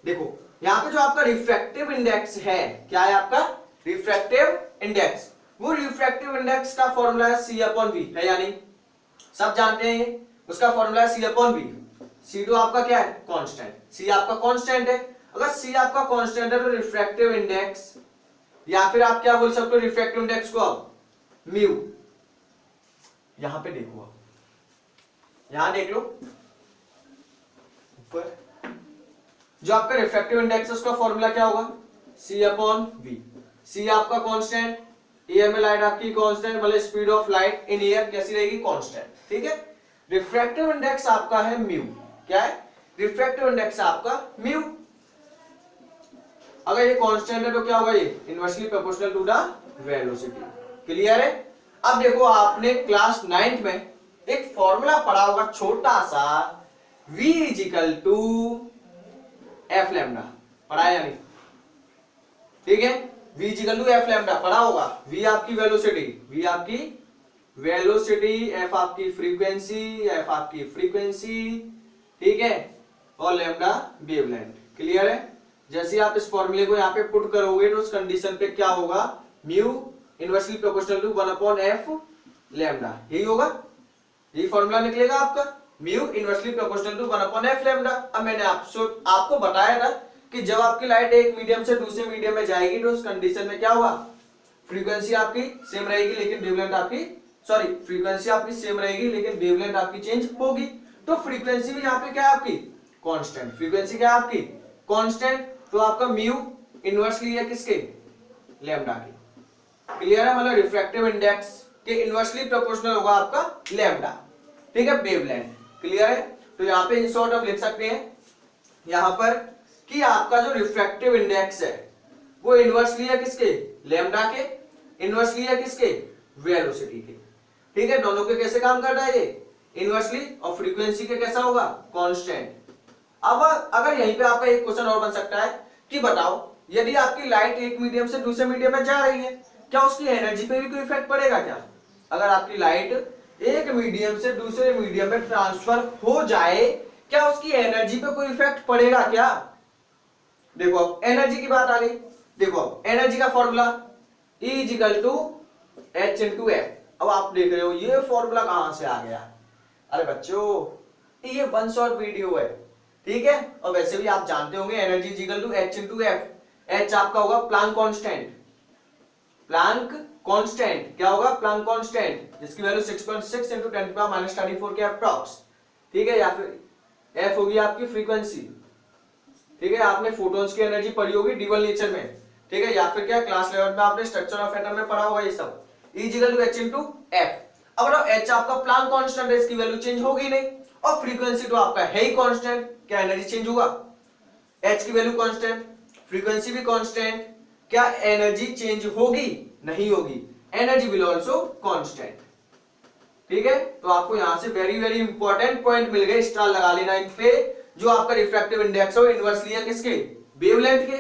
देखो यहां पे जो आपका रिफ्रैक्टिव इंडेक्स है, क्या है आपका रिफ्रैक्टिव इंडेक्स, वो रिफ्रैक्टिव इंडेक्स का फॉर्मूला है C/V, है या नहीं, सब जानते हैं ये, उसका फॉर्मूला है C/V। C2 आपका क्या है कांस्टेंट, C आपका कांस्टेंट है। अगर C आपका कांस्टेंट है तो रिफ्रैक्टिव इंडेक्स, या फिर आप क्या बोल सकते हो रिफ्रैक्टिव इंडेक्स को अब म्यू। यहां पे देखो, अब यहां देख लो ऊपर, जो आपका रिफ्रैक्टिव इंडेक्स है उसका फॉर्मूला क्या होगा C/V। C आपका कांस्टेंट, एयर में लाइट आपकी कांस्टेंट, मतलब speed of light in air कैसी रहेगी कांस्टेंट, ठीक है। रिफ्रैक्टिव इंडेक्स आपका है म्यू, क्या है रिफ्रैक्टिव इंडेक्स आपका म्यू। अगर ये कांस्टेंट है तो क्या होगा, ये inversely proportional to the velocity, clear है। अब देखो आपने क्लास 9th में एक फॉर्मूला पढ़ा होगा छोटा सा, V = F लैम्डा, पढ़ा है या नहीं, ठीक है, V = F लैम्डा पढ़ा होगा। V आपकी वेलोसिटी, V आपकी वेलोसिटी, F आपकी फ्रीक्वेंसी, ठीक है, और लैम्डा वेवलेंथ, क्लियर है। जैसे आप इस फॉर्मूले को यहाँ पे पुट करोगे तो उस कंडीशन पे क्या होगा, mu inversely proportional to 1/f lambda, यही होगा, यही फॉर्मूला निकलेगा आपका, mu inversely proportional to 1/f lambda. अब मैंने आपको बताया था कि जब आपकी लाइट एक मीडियम से दूसरे मीडियम में जाएगी तो उस कंडीशन में क्या होगा, फ्रीक्वेंसी आपकी सेम रहेगी लेकिन वेवलेंथ आपकी फ्रीक्वेंसी आपकी सेम रहेगी लेकिन वेवलेंथ आपकी चेंज होगी। तो फ्रीक्वेंसी भी यहाँ पे क्या है आपकी कांस्टेंट, फ्रीक्वेंसी क्या है आपकी कांस्टेंट। तो आपका म्यू इनवर्सली है किसके, लैम्डा की। क्लियर है, मतलब रिफ्रैक्टिव इंडेक्स के इनवर्सली प्रोपोर्शनल होगा आपका लैम्डा, ठीक है, वेवलेंथ। क्लियर है, तो यहाँ पे इन शॉर्ट आप लिख सकते हैं यहाँ पर कि आपका जो रिफ्रैक्टिव इंडेक्स है वो इनवर्सली है किसके, लैम्डा के, इनवर्सली है किसके, वेलोसिटी के। ठीक है, दोनों के कैसे काम कर रहा है ये, इनवर्सली, और फ्रीक्वेंसी के कैसा होगा, कांस्टेंट। अब अगर यहीं पे आपका एक क्वेश्चन और बन सकता है कि बताओ यदि आपकी लाइट एक मीडियम से दूसरे मीडियम में जा रही है, क्या उसकी एनर्जी पे भी कोई इफेक्ट पड़ेगा क्या? अगर आपकी लाइट एक मीडियम से दूसरे मीडियम में ट्रांसफर हो जाए, क्या उसकी एनर्जी पे कोई इफेक्ट पड़ेगा क्या? देखो अब एनर्जी की बात आ गई। देखो अब एनर्जी का formula E equal to H into F। अब आप देख रहे हो ये फॉर्मूला कहां से आ गया? अरे बच्चों ये वन शॉट वीडियो है, ठीक है, और वैसे भी आप जानते होंगे energy equal to H into F। H आपका होगा प्लांक कांस्टेंट, प्लांक कांस्टेंट क्या होगा, प्लांक कांस्टेंट, जिसकी वैल्यू 6.6 इंटू 10⁻34 के अप्रॉक्स, ठीक है, या फिर F होगी आपकी फ्रीक्वेंसी, ठीक है, आपने फोटॉन्स की एनर्जी पढ़ी होगी डीवल नेचर में, ठीक है, या फिर क्या क्लास लेवल में आपने स्ट्रक्चर ऑफ एटम में पढ़ा होगा ये सब। E equal to H into F। अब बताओ H आपका प्लांक कांस्टेंट है, इसकी वैल्यू चेंज होगी नहीं, और फ्रीक्वेंसी तो आपका है ही कांस्टेंट, क्या एनर्जी चेंज होगा? H की वैल्यू कांस्टेंट, फ्रीक्वेंसी भी कांस्टेंट, क्या एनर्जी चेंज होगी? नहीं होगी, एनर्जी विल आल्सो कांस्टेंट। ठीक है, तो आपको यहां से वेरी वेरी इंपॉर्टेंट पॉइंट मिल गए, स्टार लगा लेना इन पे। जो आपका रिफ्रैक्टिव इंडेक्स हो इनवर्सली है किसके, वेवलेंथ के,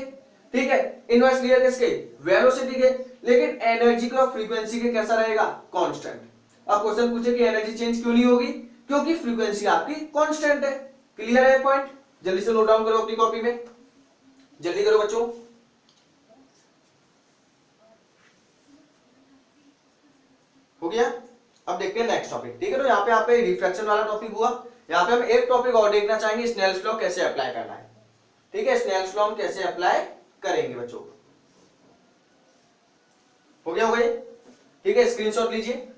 ठीक है, इनवर्सली है किसके, वेलोसिटी के, लेकिन एनर्जी का फ्रीक्वेंसी के कैसा रहेगा, कांस्टेंट। अब क्वेश्चन पूछे कि एनर्जी चेंज क्यों नहीं होगी, क्योंकि फ्रीक्वेंसी आपकी कांस्टेंट है। क्लियर है पॉइंट? जल्दी से नोट डाउन करो अपनी कॉपी में, जल्दी करो बच्चों। हो गया? अब देखते हैं नेक्स्ट टॉपिक, ठीक है। तो यहाँ पे आप रिफ्रैक्शन वाला टॉपिक हुआ, यहाँ पे हम एक टॉपिक और देखना चाहेंगे, स्नेल्स लॉ कैसे अप्लाई करना है, ठीक है, स्नेल्स लॉ हम कैसे अप्लाई करेंगे बच्चों। हो गया ठीक है, स्क्रीनशॉट लीजिए,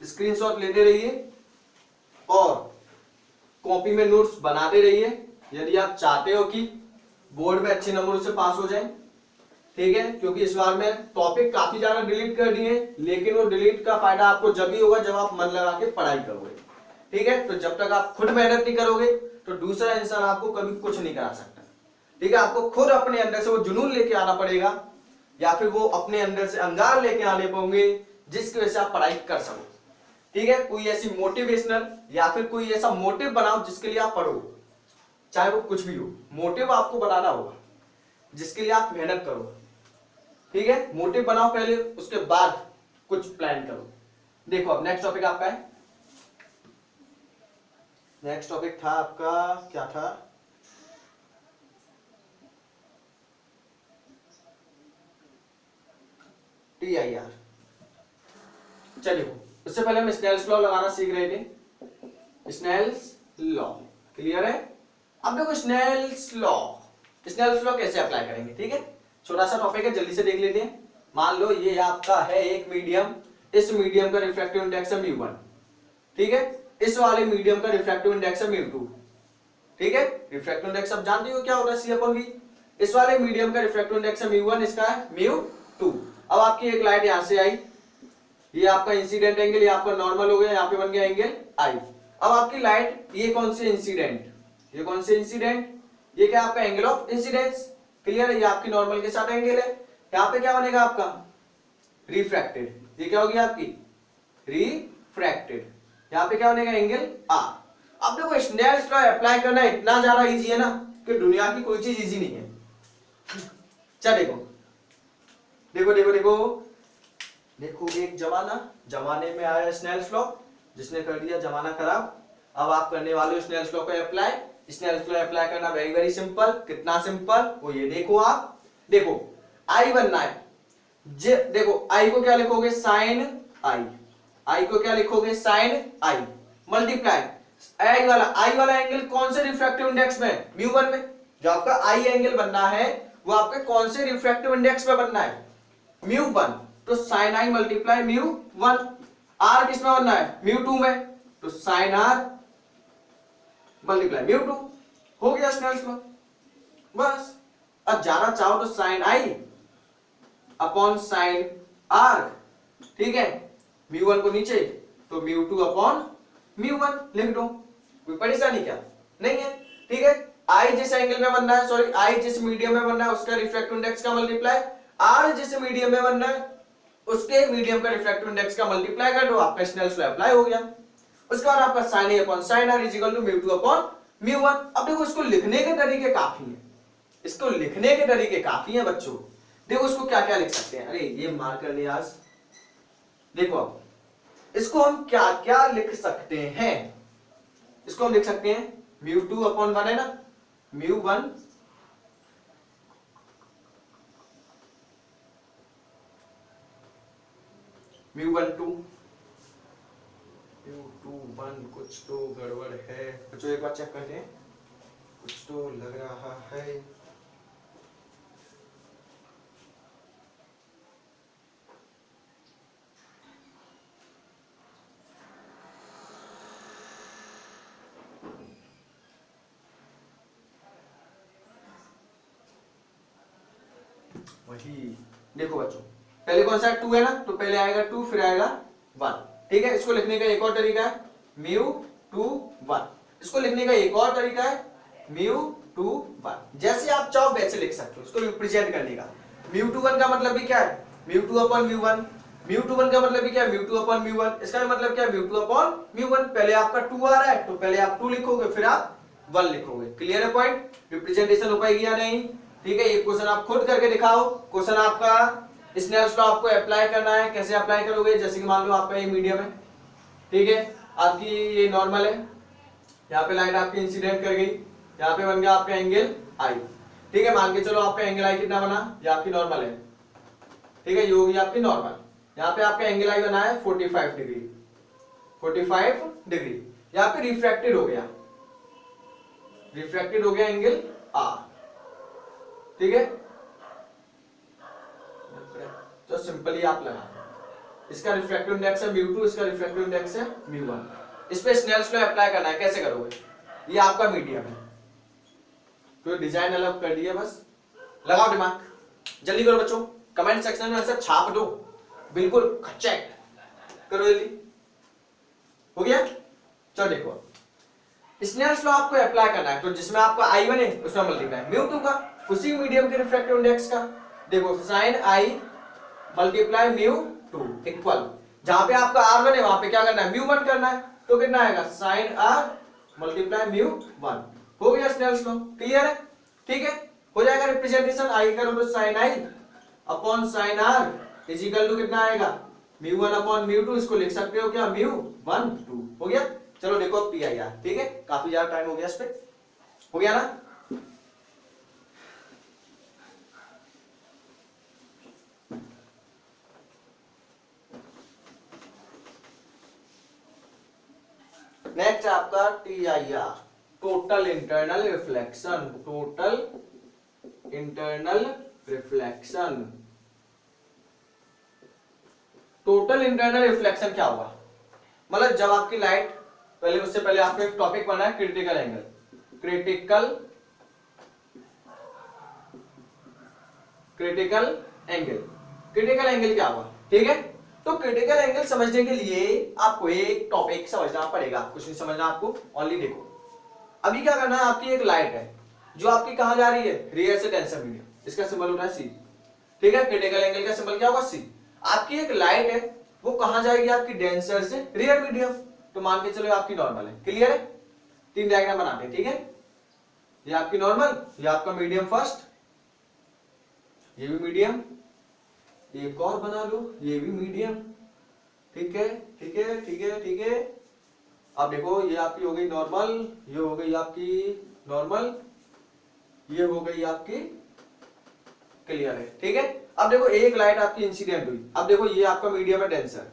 स्क्रीनशॉट लेते रहिए और कॉपी में नोट्स बनाते रहिए यदि आप चाहते हो कि बोर्ड में अच्छे नंबरों से पास हो जाए, ठीक है, क्योंकि इस बार में टॉपिक काफी ज्यादा डिलीट कर दिए, लेकिन वो डिलीट का फायदा आपको जब ही होगा जब आप मन लगा के पढ़ाई करोगे, ठीक है। तो जब तक आप खुद मेहनत नहीं करोगे तो दूसरा इंसान आपको कभी कुछ नहीं करा सकता, ठीक है। आपको खुद अपने अंदर से वो जुनून लेके आना पड़ेगा, या फिर वो अपने अंदर से अंगार लेके आने होंगे जिसकी वजह से आप पढ़ाई कर सको, ठीक है। कोई ऐसी मोटिवेशनल या फिर कोई ऐसा मोटिव बनाओ जिसके लिए आप पढ़ो, चाहे वो कुछ भी हो, मोटिव आपको बनाना होगा जिसके लिए आप मेहनत करो, ठीक है। मोटिव बनाओ पहले, उसके बाद कुछ प्लान करो। देखो अब नेक्स्ट टॉपिक आपका है, नेक्स्ट टॉपिक था आपका, क्या था, TIR। चलिए उससे पहले हम स्नेल्स लॉ लगाना सीख रहे थे, स्नेल्स लॉ, क्लियर है। अब देखो स्नेल्स लॉ कैसे अप्लाई करेंगे, ठीक है, छोटा सा टॉपिक है, जल्दी से देख लेते हैं। मान लो ये आपका है एक मीडियम, इस मीडियम का रिफ्रैक्टिव इंडेक्स है μ1, ठीक है, इस वाले मीडियम का रिफ्रैक्टिव इंडेक्स है μ2, ठीक है। रिफ्रैक्टिव इंडेक्स आप जानते हो क्या होता है, C/V। इस वाले मीडियम का रिफ्रैक्टिव इंडेक्स है μ1, इसका है μ2। अब आपकी एक लाइट यहां से आई, ये आपका इंसिडेंट एंगल, ये आपका नॉर्मल हो गया, यहाँ पे बन गया एंगल I। अब आपकी लाइट, ये कौन से इंसिडेंट, ये कौन से इंसिडेंट, ये क्या आपका एंगल ऑफ इंसिडेंस, क्लियर है, ये आपकी नॉर्मल के साथ एंगल है। यहाँ पे क्या बनेगा आपका रिफ्रैक्टेड, ये क्या होगी आपकी रिफ्रैक्टेड, यहाँ पे क्या बनेगा एंगल R। अब देखो स्नेल्स लॉ अप्लाई करना इतना ज्यादा इजी है ना कि दुनिया की कोई चीज इजी नहीं है। चल देखो देखो देखो देखो देखो, एक जमाने में आया स्नेल्स लॉ, जिसने कर दिया जमाना खराब। अब आप करने वाले हो स्नेल्स लॉ को अप्लाई। स्नेल्स लॉ अप्लाई करना वेरी वेरी सिंपल, कितना सिंपल वो ये देखो, आप देखो I बनना है, देखो I को क्या लिखोगे, साइन I, आई को क्या लिखोगे, साइन आई मल्टीप्लाई आई वाला एंगल कौन से रिफ्रैक्टिव इंडेक्स में, μ1 में। जो आपका आई एंगल बनना है वो आपके कौन से रिफ्रैक्टिव इंडेक्स में बनना है, μ1। तो साइन आई मल्टीप्लाई μ1। आर किस में बनना है, μ2 में, तो साइन आर मल्टीप्लाई μ2 हो गया स्नेल्स लॉ बस। अब जाना चाहो तो sine i upon sine r, ठीक है, μ1 को नीचे तो μ2 अपॉन μ1 लिख दो। कोई परेशानी क्या, नहीं है, ठीक है। आई जिस एंगल में बनना है, सॉरी आई जिस मीडियम में बनना है उसका रिफ्रैक्टिव इंडेक्स का मल्टीप्लाई, आर जिस मीडियम में बनना है उसके मीडियम का रिफ्रैक्टिव इंडेक्स का मल्टीप्लाई कर दो, आपका स्नेल्स लॉ अप्लाई हो गया। उसके बाद आपका sine A upon sine are is equal to μ2 upon μ1। अब देखो इसको लिखने के तरीके काफी है, इसको लिखने के तरीके काफी है बच्चों। देखो इसको क्या क्या लिख सकते हैं, अरे ये मार्क कर लिया आज। देखो अब इसको हम क्या क्या लिख सकते हैं, इसको हम लिख सकते हैं μ2 अपॉन 1 है ना, μ1 μ1 1 कुछ तो गड़बड़ है बच्चों, एक बार चेक करते हैं, कुछ तो लग रहा है। वही देखो बच्चों, पहले कौन सा 2 है ना, तो पहले आएगा 2 फिर आएगा 1, ठीक है। इसको लिखने का एक और तरीका है μ2 1, इसको लिखने का एक और तरीका है μ2 1। जैसे आप चाहो वैसे लिख सकते हो इसको रिप्रेजेंट करने का। μ2 1 का मतलब भी क्या है, μ2 अपॉन μ1, μ2 1 का मतलब भी क्या है, μ2 अपॉन μ1। इसका मतलब क्या है, μ2 अपॉन μ1। पहले आपका 2 आ रहा है तो पहले आप 2 लिखोगे फिर आप 1 लिखोगे। क्लियर है पॉइंट, रिप्रेजेंटेशन हो पाएगी या नहीं, ठीक है। ये क्वेश्चन आप खुद करके दिखाओ। क्वेश्चन आपका स्नेल्स लॉ आपको अप्लाई करना है, कैसे अप्लाई करोगे, जैसे कि मान लो आपका ये मीडियम है, ठीक है, आपकी ये नॉर्मल है, यहाँ पे लाइट आपकी इंसिडेंट कर गई, यहाँ पे बन गया आपका एंगल आई, ठीक है। मान के चलो आपका एंगल आई कितना बना, ये आपकी नॉर्मल है, ठीक है, ये होगी आपकी नॉर्मल। यहाँ पे आपका एंगल आई बना है 45 डिग्री, 45 डिग्री। यहाँ पे रिफ्रैक्टेड हो गया, रिफ्रैक्टेड हो गया एंगल आर, ठीक है। तो सिंपली आप लगा, इसका रिफ्रैक्टिव इंडेक्स है μ2, इसका रिफ्रैक्टिव इंडेक्स है μ1। इस पे स्नेल्स लॉ अप्लाई करना है, कैसे करोगे, ये आपका मीडियम है, तो डिजाइन अलग कर दिया, बस लगाओ दिमाग, जल्दी करो बच्चों, कमेंट सेक्शन में आंसर छाप दो, बिल्कुल चेक करो जल्दी। हो गया, चलो देखो स्नेल्स लॉ आपको अप्लाई करना है, तो जिसमें आपका आई बने उसमें मल्टीप्लाई μ2 का उसी मीडियम के रिफ्रैक्टिव इंडेक्स का। देखो साइन आई मल्टीप्लाई μ2 इक्वल, जहां पे आपका आर बने वहां पे क्या करना है, μ1 करना है, तो कितना आएगा साइन आर मल्टीप्लाई μ1। हो गया स्नेल्स लॉ, क्लियर है, ठीक है। हो जाएगा रिप्रेजेंटेशन, आई करो तो sine i upon sine are is equal to कितना आएगा, μ1 अपॉन μ2, इसको लिख सकते हो क्या, μ1 2। हो गया, चलो देखो पी आई आर, ठीक है, काफी ज्यादा टाइम हो गया इस पे, हो गया ना। नेक्स्ट आपका TIR, total internal reflection, total internal reflection. Total internal reflection क्या होगा, मतलब जब आपकी लाइट, पहले उससे पहले आपको एक टॉपिक पढ़ना है, क्रिटिकल एंगल। क्रिटिकल एंगल क्या होगा, ठीक है। तो क्रिटिकल एंगल समझने के लिए आपको एक टॉपिक समझना पड़ेगा, कुछ नहीं समझना आपको, ओनली देखो। अभी क्या करना है, आपकी एक लाइट है जो आपकी कहां जा रही है, रियर से डेंसर मीडियम, इसका सिंबल होता है सी, ठीक है। क्रिटिकल एंगल का सिंबल क्या होगा, सी। आपकी एक लाइट है वो कहां जाएगी, आपकी डेंसर से रियर मीडियम, तो मान के चलो आपकी नॉर्मल है, क्लियर है। 3 डायग्राम बनाते हैं, ठीक है। ये आपकी नॉर्मल, ये आपका मीडियम फर्स्ट, ये भी मीडियम, एक और बना लो, ये भी मीडियम, ठीक है, ठीक है, ठीक है, ठीक है। अब देखो ये आपकी हो गई नॉर्मल, ये हो गई आपकी नॉर्मल, ये हो गई आपकी क्लियर है, ठीक है। अब देखो एक लाइट आपकी इंसिडेंट हुई, अब देखो ये आपका मीडियम है डेंसर,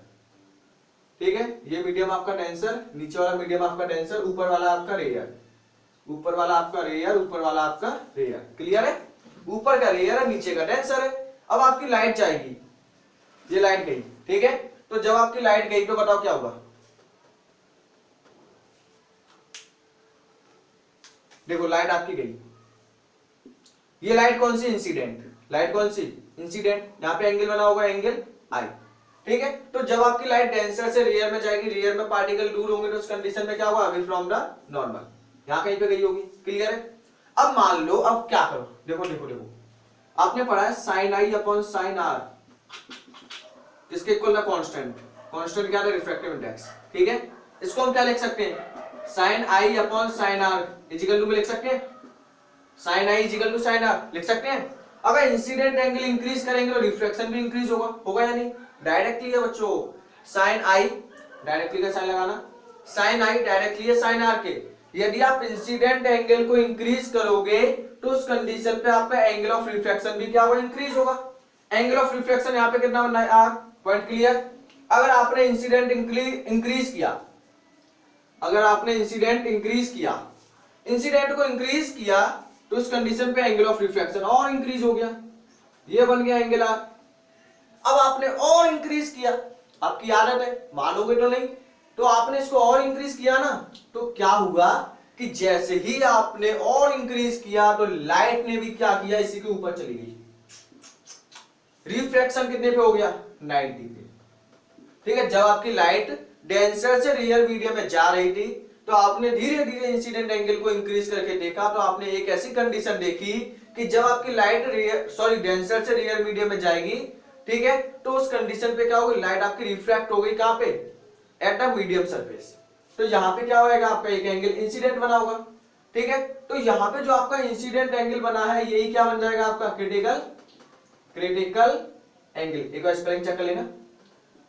ठीक है, ये मीडियम आपका डेंसर, नीचे वाला मीडियम आपका डेंसर, ऊपर वाला आपका रेयर, ऊपर वाला आपका रेयर, ऊपर वाला आपका रेयर। क्लियर है, ऊपर का रेयर है, नीचे का डेंसर है। अब आपकी लाइट जाएगी, ये लाइट गई, ठीक है, तो जब आपकी लाइट गई तो बताओ क्या होगा। देखो लाइट आपकी गई, ये लाइट कौन सी, इंसिडेंट, लाइट कौन सी, इंसिडेंट, यहाँ पे एंगल बना होगा एंगल आई, ठीक है। तो जब आपकी लाइट डेंसर से रेयर में जाएगी, रेयर में पार्टिकल दूर होंगे, तो उस कंडीशन में क्या होगा, अवे फ्रॉम द नॉर्मल, यहाँ कहीं पे गई होगी। क्लियर है। अब मान लो, अब क्या करो, देखो देखो देखो, आपने पढ़ा है sine i upon sine r, किसके इक्वल था, कांस्टेंट, कांस्टेंट क्या था, रिफ्रैक्टिव इंडेक्स, ठीक है। इसको हम क्या लिख सकते हैं, sine i upon sine r equal to में लिख सकते हैं, sine i equal to sine r लिख सकते हैं। अगर इंसिडेंट एंगल इंक्रीज करेंगे तो रिफ्लेक्शन भी इंक्रीज होगा, होगा या नहीं। डायरेक्टली है बच्चों, साइन आई, डायरेक्टली का साइन लगाना, साइन आई डायरेक्टली है साइन आर के। यदि आप इंसिडेंट एंगल को इंक्रीज करोगे तो उस कंडीशन पे आपका एंगल ऑफ रिफ्लेक्शन भी क्या होगा, इंक्रीज होगा। एंगल ऑफ रिफ्लेक्शन यहाँ पे कितना बनना है, आर। Point clear. अगर आपने इंसिडेंट इंक्रीज किया, अगर आपने इंसिडेंट इंक्रीज किया, इंसिडेंट को इंक्रीज किया तो उस कंडीशन पे एंगल ऑफ रिफ्लेक्शन और इंक्रीज हो गया, ये बन गया एंगल आर। अब आपने और इंक्रीज किया, आपकी आदत है, मानोगे तो नहीं, तो आपने इसको और इंक्रीज किया ना, तो क्या हुआ कि जैसे ही आपने और इंक्रीज किया तो लाइट ने भी क्या किया, इसी के ऊपर चली गई। रिफ्रैक्शन कितने पे हो गया, 90 पे, ठीक है। जब आपकी लाइट डेंसर से रियर मीडियम में जा रही थी तो आपने धीरे धीरे इंसिडेंट एंगल को इंक्रीज करके देखा, तो आपने एक ऐसी कंडीशन देखी कि जब आपकी लाइट डेंसर से रियर मीडियम में जाएगी, ठीक है, तो उस कंडीशन पे क्या होगी, लाइट आपकी रिफ्रैक्ट हो गई, कहां पे, एट अ मीडियम सरफेस। तो यहां पे क्या होगा, आपका एक एंगल इंसिडेंट बना होगा, ठीक है। तो यहां पे जो आपका इंसिडेंट एंगल बना है, यही क्या बन जाएगा आपका, क्रिटिकल एंगल। एक बार स्पेलिंग चेक कर लेना,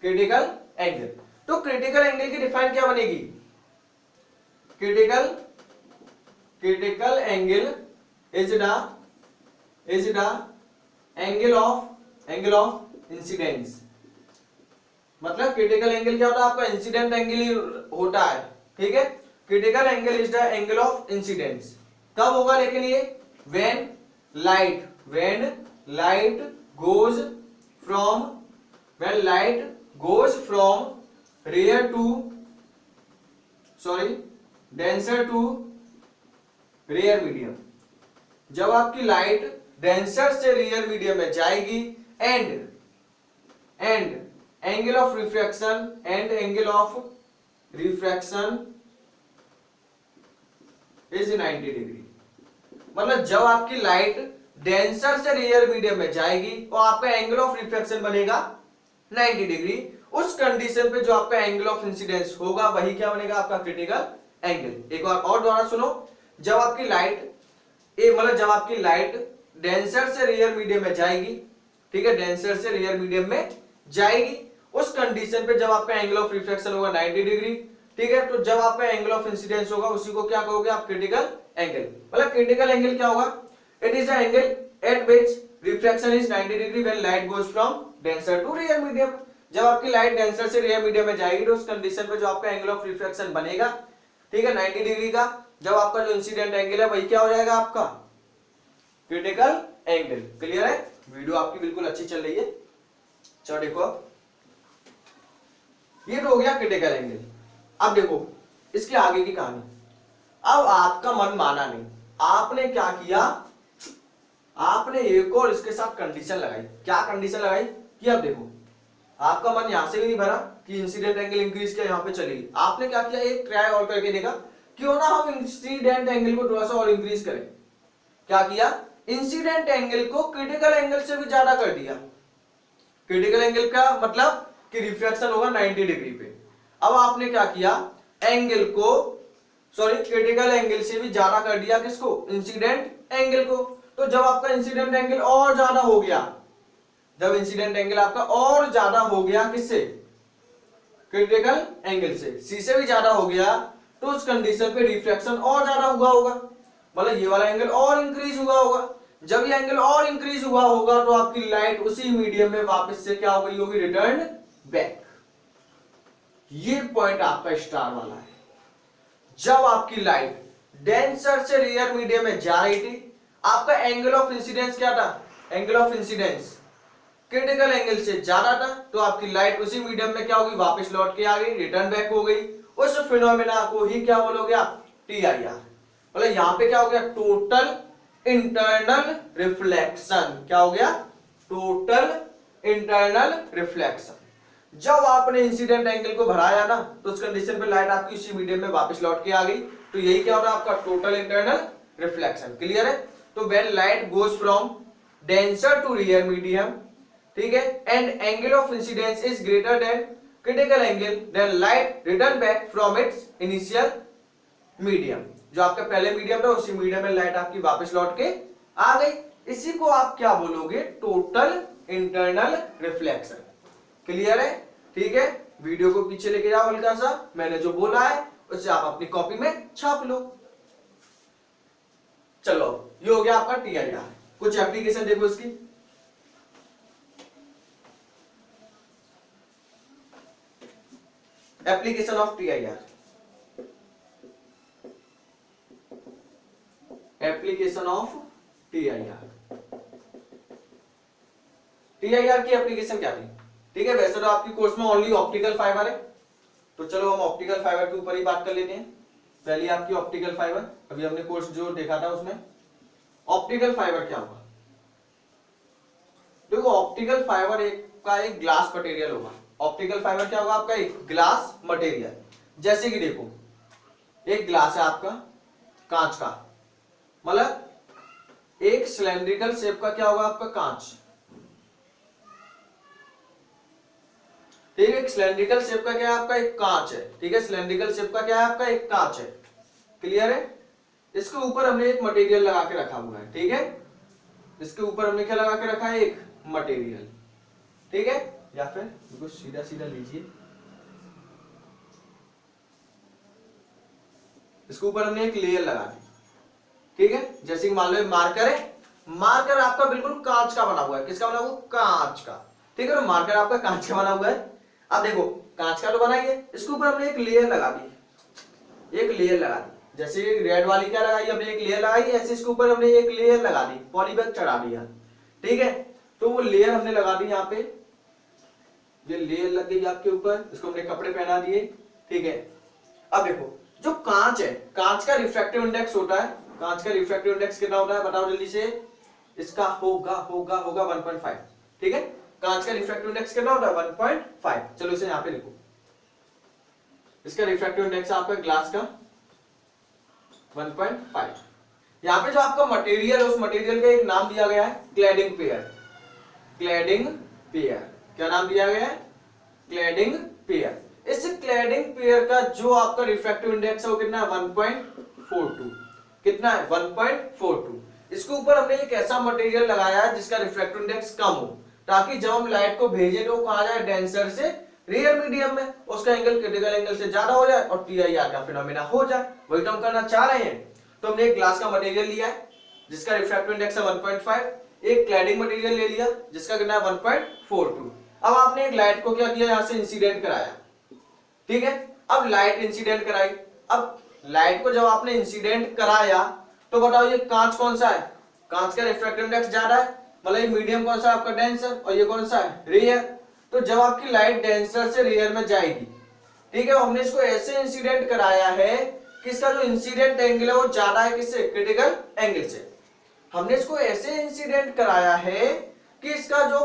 क्रिटिकल एंगल। तो क्रिटिकल एंगल की डिफाइन क्या बनेगी, critical angle is the angle of incidence. मतलब क्रिटिकल एंगल क्या होता है, आपका इंसिडेंट एंगल ही होता है, ठीक है। Critical angle is the angle of incidence. कब होगा लेकिन ये, when light goes from rare to denser to rare medium. जब आपकी लाइट डेंसर से रेयर मीडियम में जाएगी and angle of refraction is 90 degree. मतलब जब आपकी लाइट डेंसर से रेयर मीडियम में जाएगी तो आपका एंगल ऑफ रिफ्लेक्शन बनेगा 90 डिग्री। उस कंडीशन पे जो आपका एंगल ऑफ इंसिडेंस होगा वही क्या बनेगा, आपका क्रिटिकल एंगल। एक बार और दोबारा सुनो, जब आपकी लाइट डेंसर से रेयर मीडियम में जाएगी, ठीक है, डेंसर से रेयर मीडियम में जाएगी, उस कंडीशन पे जब आपका एंगल ऑफ रिफ्लेक्शन होगा 90 डिग्री, ठीक है। तो जब आपका एंगल ऑफ इंसिडेंस होगा उसी को क्या कहोगे आप, क्रिटिकल एंगल। मतलब क्रिटिकल एंगल क्या होगा, it is the angle at which reflection is 90 degree when light goes from denser to rare medium. जब आपकी लाइट डेंसर से रेयर मीडियम में जाएगी तो उस कंडीशन पे जो आपका एंगल ऑफ रिफ्लेक्शन बनेगा, ठीक है, 90 डिग्री का, जब आपका जो इंसिडेंट एंगल है वही क्या हो जाएगा, आपका क्रिटिकल एंगल। क्लियर है, वीडियो आपकी बिल्कुल अच्छी चल रही है। चलो देखो, ये तो हो गया क्रिटिकल एंगल। अब देखो इसके आगे की कहानी। अब आपका मन माना नहीं, आपने क्या किया, आपने एक और इसके साथ कंडीशन लगाई। क्या कंडीशन लगाई कि अब देखो आपका मन यहां से भी नहीं भरा कि इंसिडेंट एंगल इंक्रीज किया, यहां पे चली। आपने क्या किया, एक ट्राई और करके देखा, क्यों ना हम इंसिडेंट एंगल को थोड़ा सा और इंक्रीज करें। क्या किया, इंसिडेंट एंगल को क्रिटिकल एंगल से भी ज्यादा कर दिया। क्रिटिकल एंगल का मतलब कि रिफ्लेक्शन होगा 90 डिग्री पे। अब आपने क्या किया, एंगल को क्रिटिकल एंगल से भी ज्यादा कर दिया, किसको, इंसिडेंट एंगल को। तो जब आपका इंसिडेंट एंगल और ज्यादा हो गया, जब इंसिडेंट एंगल आपका और ज्यादा हो गया, किससे, क्रिटिकल एंगल से, सी से भी ज्यादा हो गया, तो उस कंडीशन पे रिफ्लेक्शन और ज्यादा हुआ होगा। मतलब ये वाला एंगल और इंक्रीज हुआ होगा। जब ये एंगल और इंक्रीज हुआ होगा तो आपकी लाइट उसी मीडियम में वापस से क्या हो गई होगी, रिटर्न बैक। ये पॉइंट आपका स्टार वाला है। जब आपकी लाइट डेंसर से रियर मीडियम में जा रही थी, आपका एंगल ऑफ इंसिडेंस क्या था, angle of incidence critical angle से ज्यादा था, तो आपकी लाइट उसी मीडियम में क्या होगी, वापस लौट के आ गई, रिटर्न बैक हो गई। उस फिनोमेना को ही क्या बोलोगे आप, TIR। मतलब यहां पे क्या हो गया, टोटल इंटरनल रिफ्लेक्शन। क्या हो गया, टोटल इंटरनल रिफ्लेक्शन। जब आपने इंसिडेंट एंगल को बढ़ाया ना, तो उस कंडीशन पे लाइट आपकी इसी मीडियम में वापस लौट के आ गई, तो यही क्या हो रहा है आपका, टोटल इंटरनल रिफ्लेक्शन। क्लियर है। तो when light goes from denser to rare medium, ठीक है, and angle of incidence is greater than critical angle, then light return back from its initial medium. जो आपका पहले मीडियम था, उसी मीडियम में लाइट आपकी वापस लौट के आ गई। इसी को आप क्या बोलोगे, टोटल इंटरनल रिफ्लेक्शन। क्लियर है। ठीक है, वीडियो को पीछे लेके जाओ हल्का सा, मैंने जो बोला है उसे आप अपनी कॉपी में छाप लो। चलो, ये हो गया आपका TIR। कुछ एप्लीकेशन देखो इसकी। Application of TIR, application of TIR। TIR की एप्लीकेशन क्या थी, ठीक है। वैसे तो आपकी कोर्स में ओनली ऑप्टिकल फाइबर है, तो चलो हम ऑप्टिकल फाइबर के ऊपर ही बात कर लेते हैं। पहली आपकी ऑप्टिकल फाइबर, अभी हमने कोर्स जो देखा था उसमें ऑप्टिकल फाइबर क्या होगा। देखो, ऑप्टिकल फाइबर एक ग्लास मटेरियल होगा। ऑप्टिकल फाइबर क्या होगा आपका, एक ग्लास मटेरियल। जैसे कि देखो, एक ग्लास है आपका कांच का, मतलब एक सिलेंड्रिकल शेप का क्या होगा आपका कांच, ठीक है। सिलेंड्रिकल शेप का क्या है आपका, एक कांच है, ठीक है। सिलेंड्रिकल शेप का क्या है आपका, एक कांच है। क्लियर है। इसके ऊपर हमने एक मटेरियल लगा के रखा हुआ है, ठीक है। इसके ऊपर हमने क्या लगा के रखा है, एक मटेरियल, ठीक है। या फिर बिल्कुल सीधा सीधा लीजिए, इसके ऊपर हमने एक लेयर लगा दी, ठीक है। जैसे कि मान लो मार्कर है, मार्कर आपका बिल्कुल कांच का बना हुआ है। किसका बना हुआ, कांच का, ठीक है। तो मार्कर आपका कांच का बना हुआ है। अब देखो, कांच का तो बना ही है, इसके ऊपर हमने एक लेयर लगा दी, एक लेयर लगा दी। जैसे रेड वाली क्या लगाई, हमने एक लेयर लगाई, ऐसे इसके ऊपर हमने एक लेयर लगा दी, पॉलीबैग चढ़ा दिया, ठीक है। तो वो लेयर हमने लगा दी, यहाँ पे ये लेयर लग गई आपके ऊपर, इसको हमने कपड़े पहना दिए, ठीक है। अब देखो, जो कांच है, कांच का रिफ्रैक्टिव इंडेक्स होता है, कांच का रिफ्रैक्टिव इंडेक्स कितना होता है बताओ जल्दी से, इसका होगा 1.5, ठीक है। कांच का रिफ्रैक्टिव इंडेक्स कितना होता है, 1.5। चलो इसे यहां पे लिखो, इसका रिफ्रैक्टिव इंडेक्स आपका ग्लास का 1.5। यहां पे जो आपका मटेरियल है, उस मटेरियल का एक नाम दिया गया है क्लैडिंग पेयर। क्लैडिंग पेयर, क्या नाम दिया गया है, क्लैडिंग पेयर। इस क्लैडिंग पेयर का जो आपका रिफ्रैक्टिव इंडेक्स है वो कितना है, 1.42। कितना है, 1.42। इसके ऊपर हमने एक ऐसा मटेरियल लगाया है जिसका रिफ्रैक्टिव इंडेक्स कम हो, ताकि जब हम लाइट को भेजें तो कहा जाए डेंसर से रियर मीडियम में, उसका एंगल क्रिटिकल एंगल से ज्यादा हो जाए और TIR का फिनोमेना हो जाए। वही तो हम करना चाह रहे हैं। तो हमने एक ग्लास का मटेरियल लिया है जिसका रिफ्रैक्टिव इंडेक्स है 1.5, एक क्लैडिंग मटेरियल ले लिया जिसका कितना है 1.42। अब आपने एक लाइट को क्या किया, यहां से इंसिडेंट कराया, ठीक है। अब लाइट इंसिडेंट कराई, अब लाइट को जब आपने इंसिडेंट कराया तो बताओ ये कांच कौन सा है, कांच का रिफ्रैक्टिव इंडेक्स ज्यादा है, मतलब ये मीडियम कौन सा है आपका, डेंसर, और ये कौन सा है, रियर। तो जब आपकी लाइट डेंसर से रियर में जाएगी, ठीक है, हमने इसको ऐसे इंसिडेंट कराया है कि इसका जो इंसिडेंट एंगल है वो ज्यादा है किससे, क्रिटिकल एंगल से। हमने इसको ऐसे इंसिडेंट कराया है कि इसका जो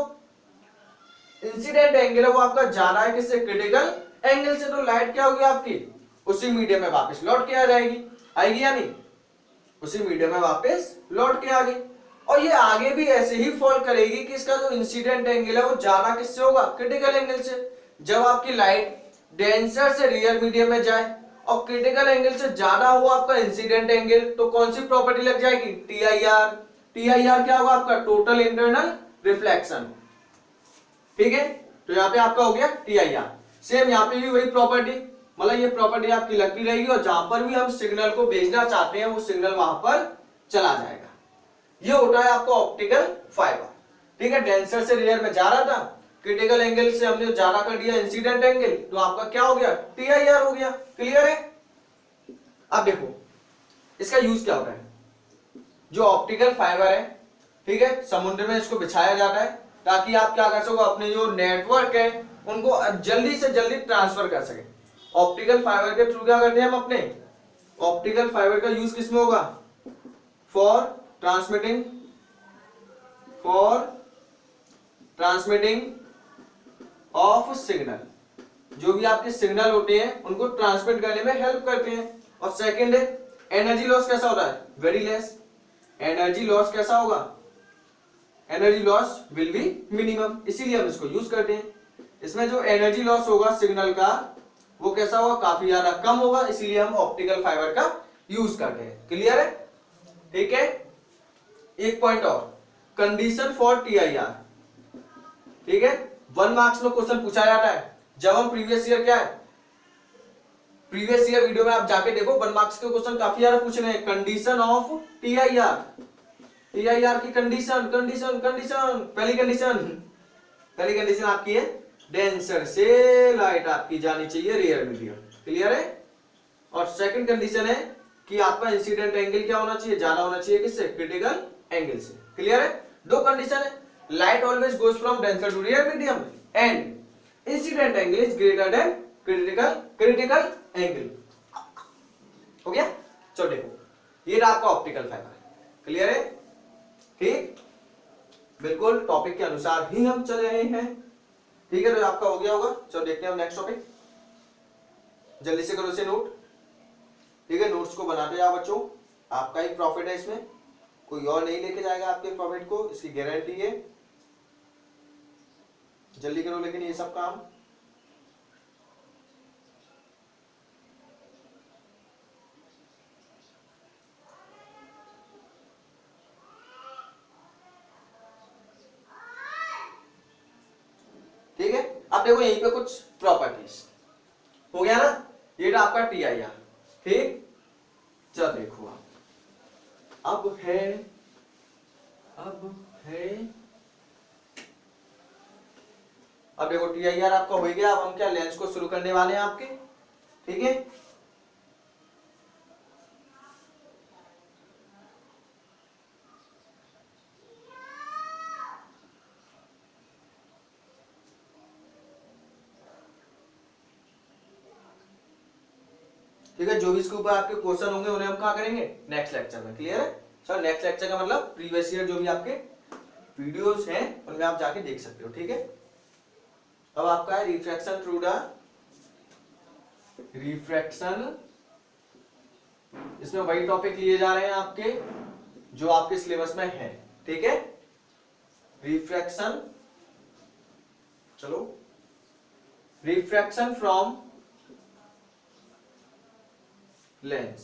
इंसिडेंट एंगल है वो आपका ज्यादा है किससे, क्रिटिकल एंगल से। तो लाइट क्या होगी आपकी, उसी मीडियम में वापस लौट के आ जाएगी, आएगी या नहीं, उसी मीडियम में वापस लौट के आ गई। और ये आगे भी ऐसे ही फॉल करेगी कि इसका जो इंसिडेंट एंगल है वो ज्यादा किससे होगा, क्रिटिकल एंगल से। जब आपकी लाइट डेंसर से रियर मीडियम में जाए और क्रिटिकल एंगल से ज्यादा हो आपका इंसिडेंट एंगल, तो कौन सी प्रॉपर्टी लग जाएगी, TIR। TIR क्या होगा आपका, टोटल इंटरनल रिफ्लेक्शन, ठीक है। तो यहाँ पे आपका हो गया TIR। सेम यहाँ पे भी वही प्रॉपर्टी, मतलब ये प्रॉपर्टी आपकी लगती रहेगी, और जहां पर भी हम सिग्नल को भेजना चाहते हैं वो सिग्नल वहां पर चला जाएगा। ये होता है आपका ऑप्टिकल फाइबर, ठीक है। डेंसर से रियर में जा रहा था, क्रिटिकल एंगल से हमने ज्यादा कर दिया इंसिडेंट एंगल, तो आपका क्या हो गया, TIR हो गया। क्लियर है? अब देखो इसका यूज क्या होता है। जो ऑप्टिकल फाइबर है, ठीक है, समुद्र में इसको बिछाया जाता है ताकि आप क्या कर सको, अपने जो नेटवर्क है उनको जल्दी से जल्दी ट्रांसफर कर सके। ऑप्टिकल फाइबर के थ्रू क्या करते हैं हम अपने, ऑप्टिकल फाइबर का यूज किसमें होगा, फॉर ट्रांसमिटिंग ऑफ सिग्नल। जो भी आपके सिग्नल होते हैं उनको ट्रांसमिट करने में हेल्प करते हैं। और सेकंड है एनर्जी लॉस कैसा होता है, वेरी लेस। एनर्जी लॉस कैसा होगा, energy loss will be minimum, इसीलिए हम इसको यूज करते हैं। इसमें जो एनर्जी लॉस होगा सिग्नल का वो कैसा होगा, काफी ज्यादा कम होगा, इसीलिए हम ऑप्टिकल फाइबर का यूज करते हैं। क्लियर है? ठीक है, एक पॉइंट और, कंडीशन फॉर TIR। ठीक है, 1 मार्क्स में क्वेश्चन पूछा जाता है। जब हम प्रीवियस ईयर क्या है, प्रीवियस ईयर वीडियो में आप जाके देखो, 1 मार्क्स के क्वेश्चन काफी ज्यादा पूछ रहे हैं। कंडीशन ऑफ TIR, TIR की कंडीशन कंडीशन कंडीशन पहली कंडीशन आपकी है डेंसर से लाइट आपकी जानी चाहिए रेयर मीडियम। क्लियर है? और सेकंड कंडीशन है कि आपका इंसिडेंट एंगल क्या होना चाहिए, ज्यादा होना चाहिए किससे, क्रिटिकल एंगल से। क्लियर है? दो कंडीशन है, light always goes from denser to rare medium and incident angle is greater than critical angle. हो गया? चलो देखो ये रहा आपका ऑप्टिकल फाइबर। क्लियर है? ठीक, बिल्कुल टॉपिक के अनुसार ही हम चल रहे हैं। ठीक है, तो आपका हो गया होगा। चलो देखते हैं हम नेक्स्ट टॉपिक, जल्दी से करो इसे नोट। ठीक है, नोट्स को बनाते जाओ बच्चों, आपका ही प्रॉफिट है इसमें, कोई और नहीं लेके जाएगा आपके प्रॉफिट को, इसकी गारंटी है। जल्दी करो लेकिन ये सब काम। ठीक है, अब देखो यहीं पे कुछ प्रॉपर्टीज हो गया ना, ये था आपका TIR। ठीक, चल देखो अब है अब देखो TIR आपका हो गया। अब हम क्या लेंस को शुरू करने वाले हैं आपके। ठीक है, ठीक है, जो भी इसके ऊपर आपके क्वेश्चन होंगे उन्हें हम कहाँ करेंगे, नेक्स्ट लेक्चर में। क्लियर है? सर नेक्स्ट लेक्चर का मतलब प्रीवियस ईयर जो भी आपके वीडियोस हैं उनमें आप जाके देख सकते हो। ठीक है, अब आपका है रिफ्रैक्शन थ्रू द रिफ्रैक्शन। इसमें वही टॉपिक लिए जा रहे हैं आपके जो आपके सिलेबस में है। ठीक है, रिफ्रैक्शन, चलो रिफ्रैक्शन फ्रॉम लेंस।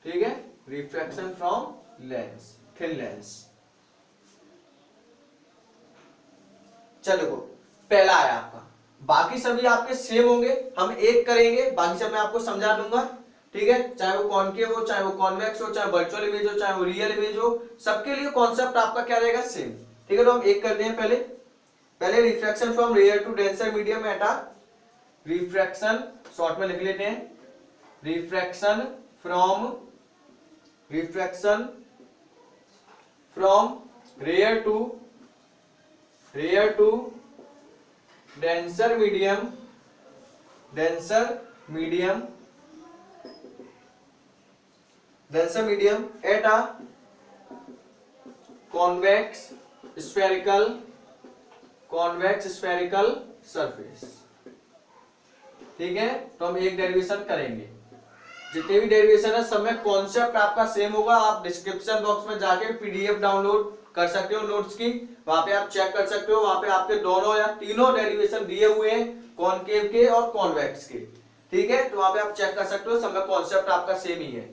ठीक है, refraction from lens, thin lens. चलो देखो पहला आया आपका, बाकी सभी आपके सेम होंगे, हम एक करेंगे, बाकी सब मैं आपको समझा दूंगा। ठीक है, चाहे वो कॉनकेव हो, चाहे वो कॉन्वेक्स हो, चाहे वर्चुअल इमेज हो, चाहे वो रियल इमेज हो, सबके लिए कॉन्सेप्ट आपका क्या रहेगा, सेम। ठीक है, तो हम एक करते हैं। पहले refraction from rare to denser medium at a refraction, short में लिख लेते हैं, refraction from rare to denser medium at a convex spherical surface. ठीक है, तो हम एक डेरिवेशन करेंगे। जितने भी डेरिवेशन है सब में कॉन्सेप्ट आपका सेम होगा। आप डिस्क्रिप्शन बॉक्स में जाके PDF डाउनलोड कर सकते हो नोट्स की, वहां पे आप चेक कर सकते हो। वहां पे आपके दोनों या तीनों डेरिवेशन दिए हुए हैं, कॉनकेव के और कॉन्वेक्स के। ठीक है, तो वहां पे आप चेक कर सकते हो, सब में कॉन्सेप्ट आपका सेम ही है।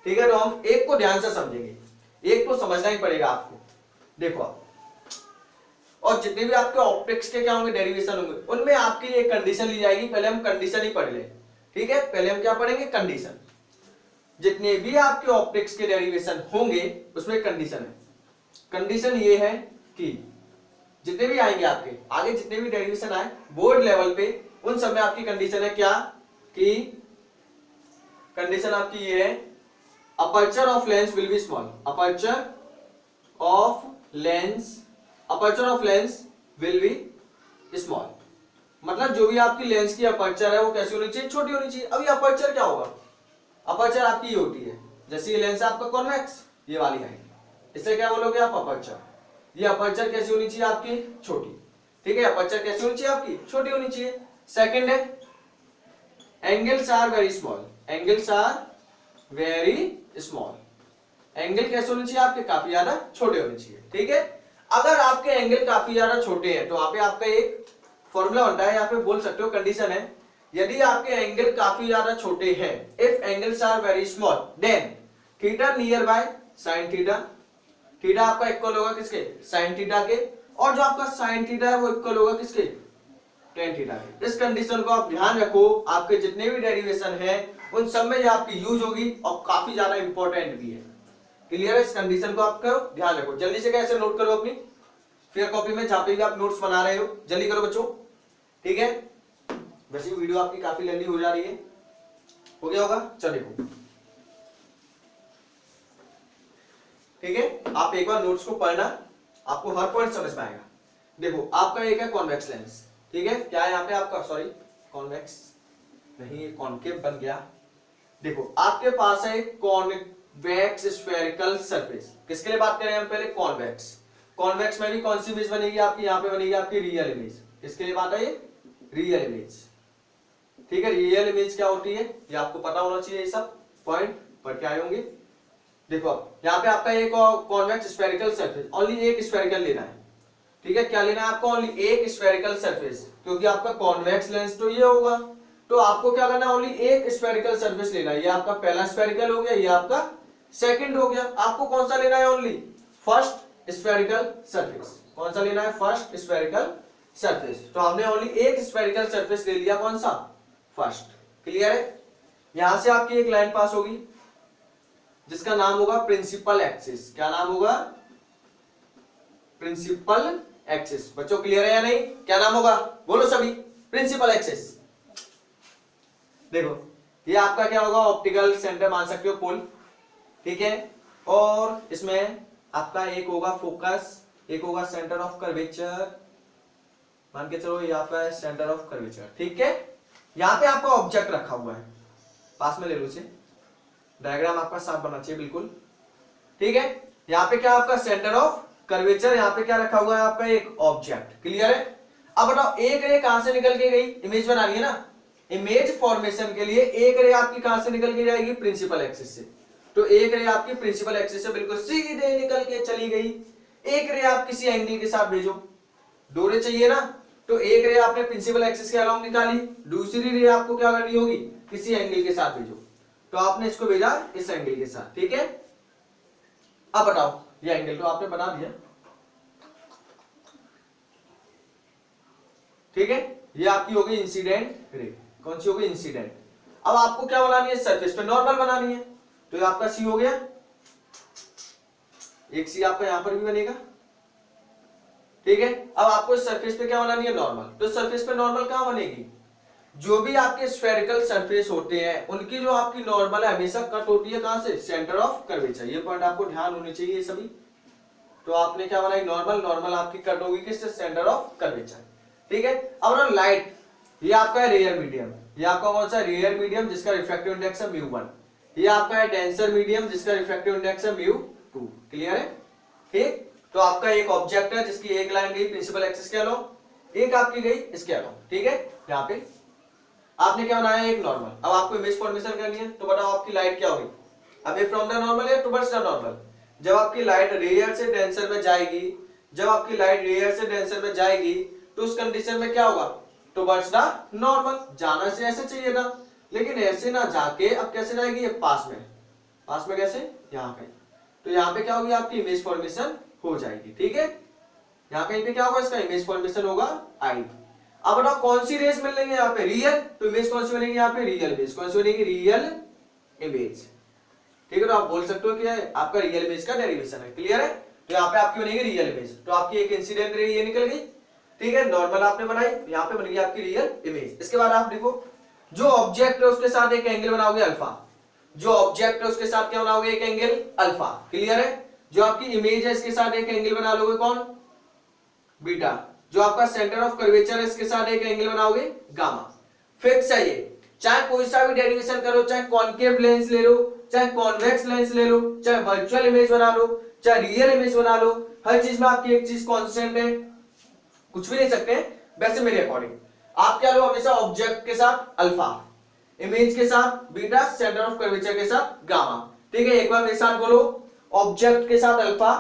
ठीक है, तो हम एक को ध्यान से समझेंगे, एक तो समझना ही पड़ेगा आपको। देखो आप, और जितने भी आपके ऑप्टिक्स के क्या होंगे, डेरिवेशन होंगे, उनमें आपकी एक कंडीशन ली जाएगी। पहले हम कंडीशन ही पढ़ लें। ठीक है, पहले हम क्या पढ़ेंगे, कंडीशन। जितने भी आपके ऑप्टिक्स के डेरिवेशन होंगे उसमें कंडीशन है। कंडीशन ये है कि जितने भी आएंगे आपके आगे, जितने भी डेरिवेशन आए बोर्ड लेवल पे, उन सब में आपकी कंडीशन है क्या, कि कंडीशन आपकी ये है, aperture of lens will be small, aperture of lens, aperture of lens will be small, मतलब जो भी आपकी लेंस की अपर्चर है वो कैसी होनी चाहिए, छोटी होनी चाहिए। अभी अपर्चर क्या होगा, अपर्चर आपकी ये होती है, जैसे ये लेंस है आपका कॉन्वेक्स, ये वाली है, इससे क्या बोलोगे आप, अपर्चर। ये अपर्चर कैसी होनी चाहिए आपकी, छोटी, ठीक है, अपर्चर कैसी होनी चाहिए आपकी, छोटी होनी चाहिए। सेकंड है angles are very small, angles are very small, angle कैसे होने चाहिए आपके, काफी ज्यादा छोटे होने चाहिए, ठीक है। अगर आपके एंगल काफी ज्यादा छोटे हैं तो वहां पे आपका एक फॉर्मूला होता है, या फिर बोल सकते हो कंडीशन है, यदि आपके एंगल काफी ज्यादा छोटे हैं, if angles are very small then theta near by sine theta, theta आपका इक्वल होगा किसके, साइन थीटा के, और जो आपका साइन थीटा है वो इक्वल होगा किसके, टेन थीटा के। इस कंडीशन को आप ध्यान रखो, आपके जितने भी डेरिवेशन है उन सब में ये आपकी यूज होगी और काफी ज्यादा इंपॉर्टेंट भी है। क्लियर है, इस कंडीशन को आप करो, ध्यान रखो। जल्दी से कैसे नोट करो अपनी फेयर कॉपी में, जहां पे भी आप नोट्स बना रहे हो, जल्दी करो बच्चों, ठीक है। वैसे वीडियो आपकी काफी लंबी हो जा रही है, हो गया होगा, चलो ठीक है। आप एक बार नोट्स को पढ़ना, आपको हर पॉइंट समझ में आएगा। देखो आपका एक है कॉन्वेक्स लेंस, ठीक है, क्या है यहाँ पे आपका, सॉरी कॉन्वेक्स नहीं, कॉन्केव बन गया। देखो आपके पास है कॉन्वेक्स स्फेरिकल सरफेस, किसके लिए बात करें हम पहले, कॉन्वेक्स। कॉन्वेक्स में भी कौन सी इमेज बनेगी आपकी, यहाँ पे बनेगी आपकी रियल इमेज, किसके लिए बात है ये, रियल इमेज, ठीक है। रियल इमेज क्या होती है ये आपको पता होना चाहिए, ये सब पॉइंट पढ़ के आए होंगे। देखो यहाँ पे आपका एक कॉन्वेक्स स्फेरिकल सरफेस, ओनली एक स्फेरिकल लेना है, ठीक है। क्या लेना है आपको, ओनली एक स्फेरिकल सरफेस, क्योंकि आपका कॉन्वेक्स लेंस तो ये होगा, तो आपको क्या करना है, ओनली एक स्फेरिकल सरफेस लेना है। ये आपका पहला स्फेरिकल हो गया, ये आपका सेकंड हो गया। आपको कौन सा लेना है, ओनली फर्स्ट स्फेरिकल सरफेस, कौन सा लेना है, फर्स्ट स्फेरिकल सरफेस। तो हमने ओनली एक स्फेरिकल सरफेस ले लिया, कौन सा, फर्स्ट। क्लियर है, यहां से आपकी एक लाइन पास होगी जिसका नाम होगा प्रिंसिपल एक्सिस, क्या नाम होगा, प्रिंसिपल एक्सिस। बच्चों क्लियर है या नहीं, क्या नाम होगा, बोलो सभी, प्रिंसिपल एक्सिस। देखो ये आपका क्या होगा, ऑप्टिकल सेंटर मान सकते हो, पुल, ठीक है। और इसमें आपका एक होगा फोकस, एक होगा सेंटर ऑफ कर्वेचर, मान के चलो ये आपका है सेंटर ऑफ कर्वेचर, ठीक है। यहाँ पे आपका ऑब्जेक्ट रखा हुआ है, पास में ले लो इसे, डायग्राम आपका साफ बनना चाहिए बिल्कुल, ठीक है। यहाँ पे क्या आपका सेंटर ऑफ कर्वेचर, यहाँ पे क्या रखा हुआ है आपका एक ऑब्जेक्ट। क्लियर है, अब बताओ एक रे कहां से निकल के गई, इमेज बनानी है ना, इमेज फॉर्मेशन के लिए एक रे आपकी कहां से निकल के जाएगी, प्रिंसिपल एक्सिस से। तो एक रे आपकी प्रिंसिपल एक्सिस से बिल्कुल सीधे निकल के चली गई। एक रे आप किसी एंगल के साथ भेजो, दो रे चाहिए ना, तो एक रे आपने प्रिंसिपल एक्सिस के अलाउंग निकाली, दूसरी रे आपको क्या करनी होगी, किसी एंगल के साथ भेजो, तो आपने इसको भेजा इस एंगल के साथ, ठीक है। अब बताओ ये एंगल तो आपने बना दिया, ठीक है। ये आपकी होगी इंसिडेंट रे, कौन सी होगी, इंसिडेंट। अब आपको क्या बनानी है, सरफेस पे नॉर्मल बनानी है, तो ये आपका सी हो गया, एक सी आपका यहां पर भी बनेगा, ठीक है। अब आपको इस सरफेस पे क्या बनानी है, नॉर्मल। तो सरफेस पे नॉर्मल कहां बनेगी, जो भी आपके स्फेरिकल सरफेस होते हैं उनकी जो आपकी नॉर्मल है हमेशा कट होती है कहां से, सेंटर ऑफ कर्वेचर। ये पॉइंट आपको ध्यान होने चाहिए सभी। तो आपने क्या बनाई, नॉर्मल, नॉर्मल आपकी कट होगी किससे, सेंटर ऑफ कर्वेचर, ठीक है। अब ना लाइट, ये आपका है रेयर मीडियम, ये आपका कौन सा, रेयर मीडियम जिसका रिफ्रैक्टिव इंडेक्स है μ1, ये आपका है डेंसर मीडियम जिसका रिफ्रैक्टिव इंडेक्स है μ2। क्लियर है, ठीक। तो आपका एक ऑब्जेक्ट है जिसकी एक लाइन गई प्रिंसिपल एक्सिस के अलोंग, एक आपकी गई इसके अलोंग, ठीक है। यहाँ पे आपने क्या बनाया, एक नॉर्मल। अब आपको इमेज फॉर्मेशन करनी है, तो बताओ आपकी लाइट क्या होगी, अबे फ्रॉम द नॉर्मल है टुवर्ड्स द नॉर्मल। जब आपकी लाइट रेयर से डेंसर में जाएगी, जब आपकी लाइट रेयर से डेंसर में जाएगी तो उस कंडीशन में क्या होगा, टुवर्ड्स द नॉर्मल। जाना से ऐसे चाहिए था, लेकिन ऐसे ना जाके अब कैसे जाएगी, ये पास में, पास में कैसे, यहाँ पे। तो यहाँ पे क्या होगी, आपकी इमेज फॉर्मेशन हो जाएगी, ठीक है। यहाँ कहीं पे क्या होगा, इसका इमेज फॉर्मेशन होगा आई। अब बताओ कौन सी रेस मिल रही है यहाँ पे, रियल, तो इमेज कौन सी बनेगी यहाँ पे, रियल इमेज। कौन सी बनेगी, रियल इमेज, ठीक है। तो आप बोल सकते हो कि आपका रियल इमेज का डेरिवेशन है। क्लियर है, तो यहाँ पे आपकी बनेगी रियल इमेज। तो आपकी एक इंसिडेंट रे ये निकल गई, ठीक है, नॉर्मल आपने बनाई, यहाँ पे बन गई आपकी रियल इमेज। इसके बाद आप देखो जो ऑब्जेक्ट है उसके साथ एक एंगल बनाओगे अल्फा, जो ऑब्जेक्ट है उसके साथ क्या बनाओगे, एक एंगल अल्फा, क्लियर है। जो आपकी इमेज है इसके साथ एक एंगल बना लोगे कौन, बीटा। जो आपका सेंटर ऑफ कर्वेचर है इसके साथ एक एंगल बनाओगे गामा। फिक्स है ये, चाहे कोई सा भी डेरिवेशन करो, चाहे कॉनकेव लेंस ले लो, चाहे कॉन्वेक्स लेंस ले लो, चाहे वर्चुअल इमेज बना लो, चाहे रियल इमेज बना लो, हर चीज में आपकी एक चीज कांस्टेंट है, कुछ भी नहीं सकते। वैसे मेरे अकॉर्डिंग आप क्या लो, हमेशा ऑब्जेक्ट के साथ अल्फा, इमेज के साथ बीटा, सेंटर ऑफ कर्वेचर के साथ गामा। ठीक है, एक बार मेरे साथ बोलो, ऑब्जेक्ट के साथ अल्फा,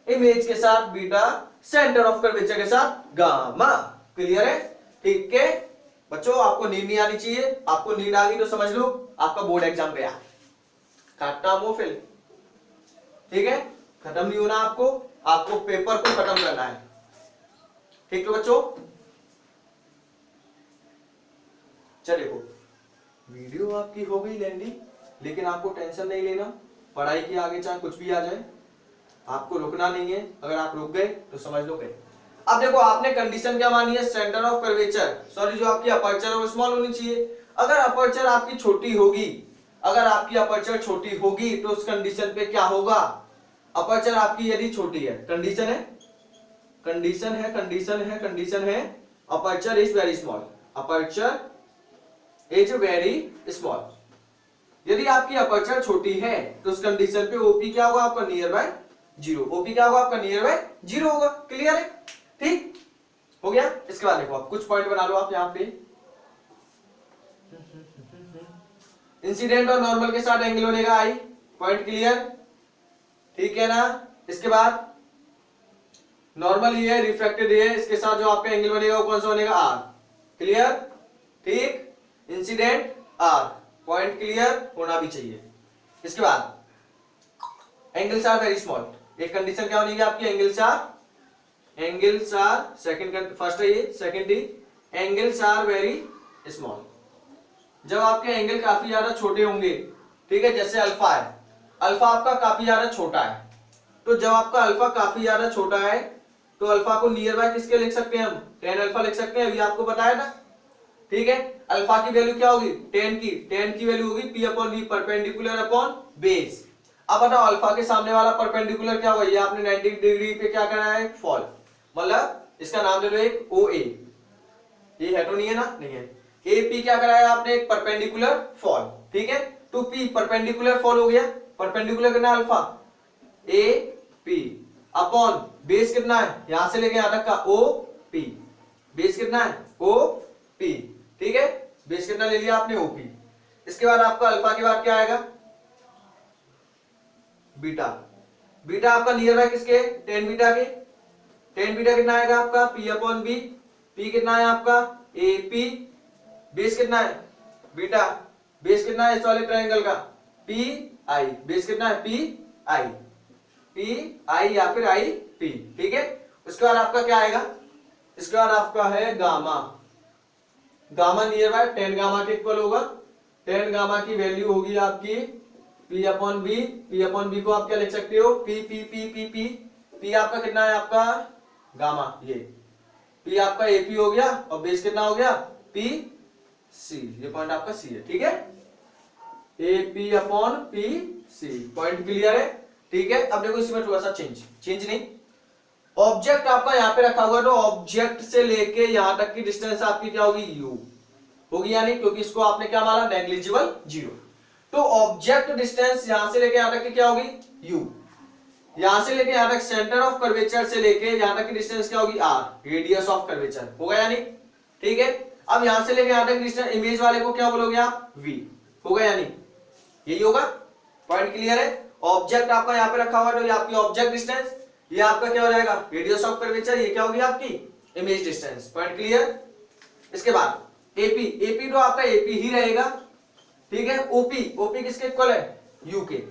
इमेज के साथ बीटा, सेंटर ऑफ कर्वेचर के साथ गामा। क्लियर है? ठीक है बच्चों, आपको नींद नहीं आनी चाहिए, आपको नींद आ गई तो समझ लो आपका बोर्ड एग्जाम गया, काटना मुंह फिल। ठीक है, खत्म नहीं होना आपको, आपको पेपर को खत्म करना है। ठीक है बच्चों, चलिए देखो वीडियो आपकी हो गई लेंदी, लेकिन आपको टेंशन नहीं लेना, पढ़ाई के आगे चाहे कुछ भी आ जाए आपको रुकना नहीं है। अगर आप रुक गए तो समझ लो गए। अब देखो आपने कंडीशन क्या मानी है, सेंटर ऑफ कर्वेचर, सॉरी जो आपकी अपर्चर है वो स्मॉल होनी चाहिए। अगर अपर्चर आपकी छोटी होगी, अगर आपकी अपर्चर छोटी होगी तो उस कंडीशन पे क्या होगा, अपर्चर आपकी यदि छोटी है, कंडीशन है, कंडीशन है, कंडीशन है, कंडीशन है, aperture is very small, aperture is very small. यदि आपकी अपर्चर छोटी है तो उस कंडीशन पे ओपी क्या होगा आपका, नियर बाय जीरो। ओपी क्या होगा आपका, नियर बाय जीरो होगा। क्लियर है? ठीक हो गया। इसके बाद देखो आप कुछ पॉइंट बना लो आप यहां पे, इंसिडेंट और नॉर्मल के साथ एंगल बनेगा आई, पॉइंट क्लियर, ठीक है ना। इसके बाद नॉर्मल ये है, रिफ्रैक्टेड ये है, इसके साथ जो आपका एंगल बनेगा वो कौन सा बनेगा, आर, क्लियर, ठीक। इंसिडेंट आर, पॉइंट क्लियर होना भी चाहिए। इसके बाद एंगल्स आर वेरी स्मॉल, एक कंडीशन क्या बनेगी आपकी, एंगल्स आर सेकंड, फर्स्ट है ये, सेकंड ही एंगल्स आर वेरी स्मॉल। जब आपके एंगल काफी ज्यादा छोटे होंगे, ठीक है, जैसे अल्फा है, अल्फा आपका काफी ज्यादा छोटा है, तो जब आपका अल्फा काफी ज्यादा छोटा है तो अल्फा को नियर बाय किसके लिख सकते हैं हम, टेन अल्फा लिख सकते हैं, अभी आपको बताया ना। ठीक है, अल्फा की वैल्यू क्या होगी, टेन की वैल्यू होगी P upon V, perpendicular upon base. अब बताओ अल्फा के सामने वाला परपेंडिकुलर क्या होगा, ये आपने 90 डिग्री पे क्या करना है, फॉल, मतलब इसका नाम ले लो एक ओ ए, ये है तो नहीं है ना, नहीं है। ए पी क्या कराया आपने, एक परपेंडिकुलर फॉल, ठीक है, टू पी परपेंडिकुलर फॉल हो गया, परपेंडिकुलर कितना alpha, A P upon base कितना है, यहां से लेके यहां तक का ओ पी, बेस कितना है ओ पी, ठीक है, बेस कितना ले लिया आपने, ओपी। इसके बाद आपका अल्फा के बाद क्या आएगा, बीटा, बीटा आपका नियर बाय किसके, टेन बीटा के, टेन बीटा कितना आएगा आपका, पी अपॉन बी, पी कितना है आपका ए पी, बेस कितना है बीटा, बेस कितना है इस वाले ट्रायंगल का, पी आई, बेस कितना है पी आई, पी आई या फिर आई पी, ठीक है। उसके बाद आपका क्या आएगा, इसके बाद आपका है gamma, gamma near by tan gamma के इक्वल होगा, टेन गामा की वैल्यू होगी आपकी P upon B, P upon B को आप क्या लिख सकते हो, P P P P P, P आपका कितना है आपका गामा, ये P आपका AP हो गया और बेस कितना हो गया P C, ये पॉइंट आपका C है, ठीक है, AP upon P C, point clear है, ठीक है। अब देखो इसमें थोड़ा सा चेंज नहीं, ऑब्जेक्ट आपका यहाँ पे रखा हुआ है तो ऑब्जेक्ट से लेके यहां तक की डिस्टेंस आपकी क्या होगी, u होगी, यानी क्योंकि इसको आपने क्या माना, नेग्लिजिबल जीरो, तो ऑब्जेक्ट डिस्टेंस यहां से लेके यहां तक की क्या होगी, u, यहां से लेके यहां तक सेंटर ऑफ कर्वेचर से लेके यहां तक की डिस्टेंस क्या होगी, r, रेडियस ऑफ कर्वेचर होगा, यानी ठीक है। अब यहां से लेके यहां तक डिस्टेंस इमेज वाले को क्या बोलोगे आप, v होगा, यानी यही होगा, पॉइंट क्लियर है। ऑब्जेक्ट आपका यहाँ पे रखा हुआ है तो ये आपकी ऑब्जेक्ट डिस्टेंस, ये आपका क्या हो जाएगा, रेडियस ऑफ कर्वेचर, ये क्या होगी आपकी इमेज डिस्टेंस, पॉइंट क्लियर। इसके बाद एपी, एपी तो आपका एपी ही रहेगा, ठीक है। ओपी, ओपी किसके इक्वल है, यू के,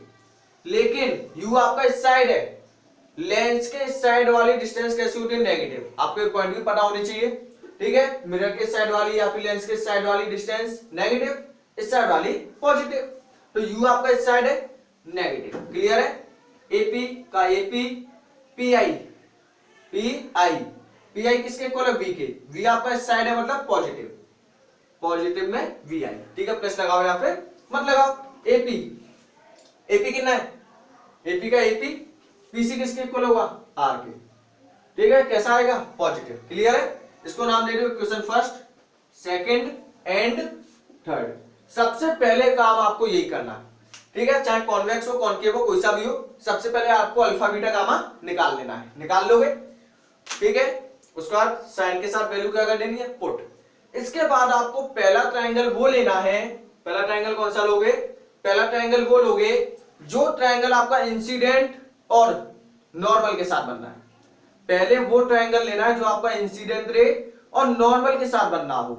लेकिन यू आपका इस साइड है, लेंस के इस साइड वाली डिस्टेंस कैसी होती है, नेगेटिव, आपको एक पॉइंट भी पता होनी चाहिए, ठीक है। मिरर के साइड वाली या फिर लेंस के साइड वाली डिस्टेंस नेगेटिव, इस साइड वाली पॉजिटिव, तो यू आपका इस साइड है नेगेटिव, क्लियर है। एपी का AP P I, P I, P I किसके इक्वल है, वी के, वी आपका इस साइड है मतलब पॉजिटिव, पॉजिटिव में वी आई, ठीक है, प्लस लगाओ या फिर मत लगाओ। एपी, एपी कितना है, एपी का एपी, पीसी किसके इक्वल होगा, आर के, ठीक है, कैसा आएगा, पॉजिटिव, क्लियर है। इसको नाम दे दो equation first, second and third. सबसे पहले काम आपको यही करना है, ठीक है, चाहे कॉन्वेक्स हो कॉन्केव हो कोई सा भी हो, सबसे पहले आपको अल्फा बीटा गामा निकाल लेना है, निकाल लोगे, ठीक है। उसके बाद साइन के साथ वैल्यू क्या कर देनी है, पुट। इसके बाद आपको पहला ट्रायंगल वो लेना है, पहला ट्रायंगल कौन सा लोगे, पहला ट्रायंगल वो लोगे जो ट्रायंगल आपका इंसिडेंट और नॉर्मल के साथ बनना है। पहले वो ट्रायंगल लेना है जो आपका इंसिडेंट रे और नॉर्मल के साथ बनना हो,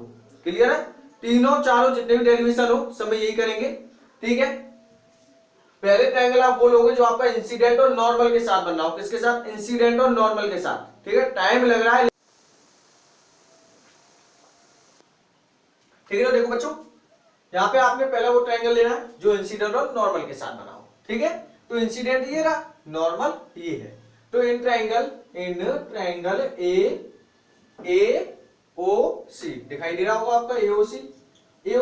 क्लियर है। तीनों चारों जितने भी डेरिवेशन हो सब में यही करेंगे, ठीक है। पहले ट्रायंगल आप वो लोगे जो आपका इंसिडेंट और नॉर्मल के साथ बनना हो, किसके साथ, इंसिडेंट और नॉर्मल के साथ, ठीक है। टाइम लग रहा है, ठीक है। तो देखो बच्चों, यहाँ पे आपने पहला वो ट्रायंगल लेना है जो इंसिडेंट और नॉर्मल के साथ बना हो, ठीक है। तो इंसिडेंट ये रहा, नॉर्मल ये है। तो इन ट्रायंगल ए ओ सी दिखाई दे रहा होगा आपका, ए ओ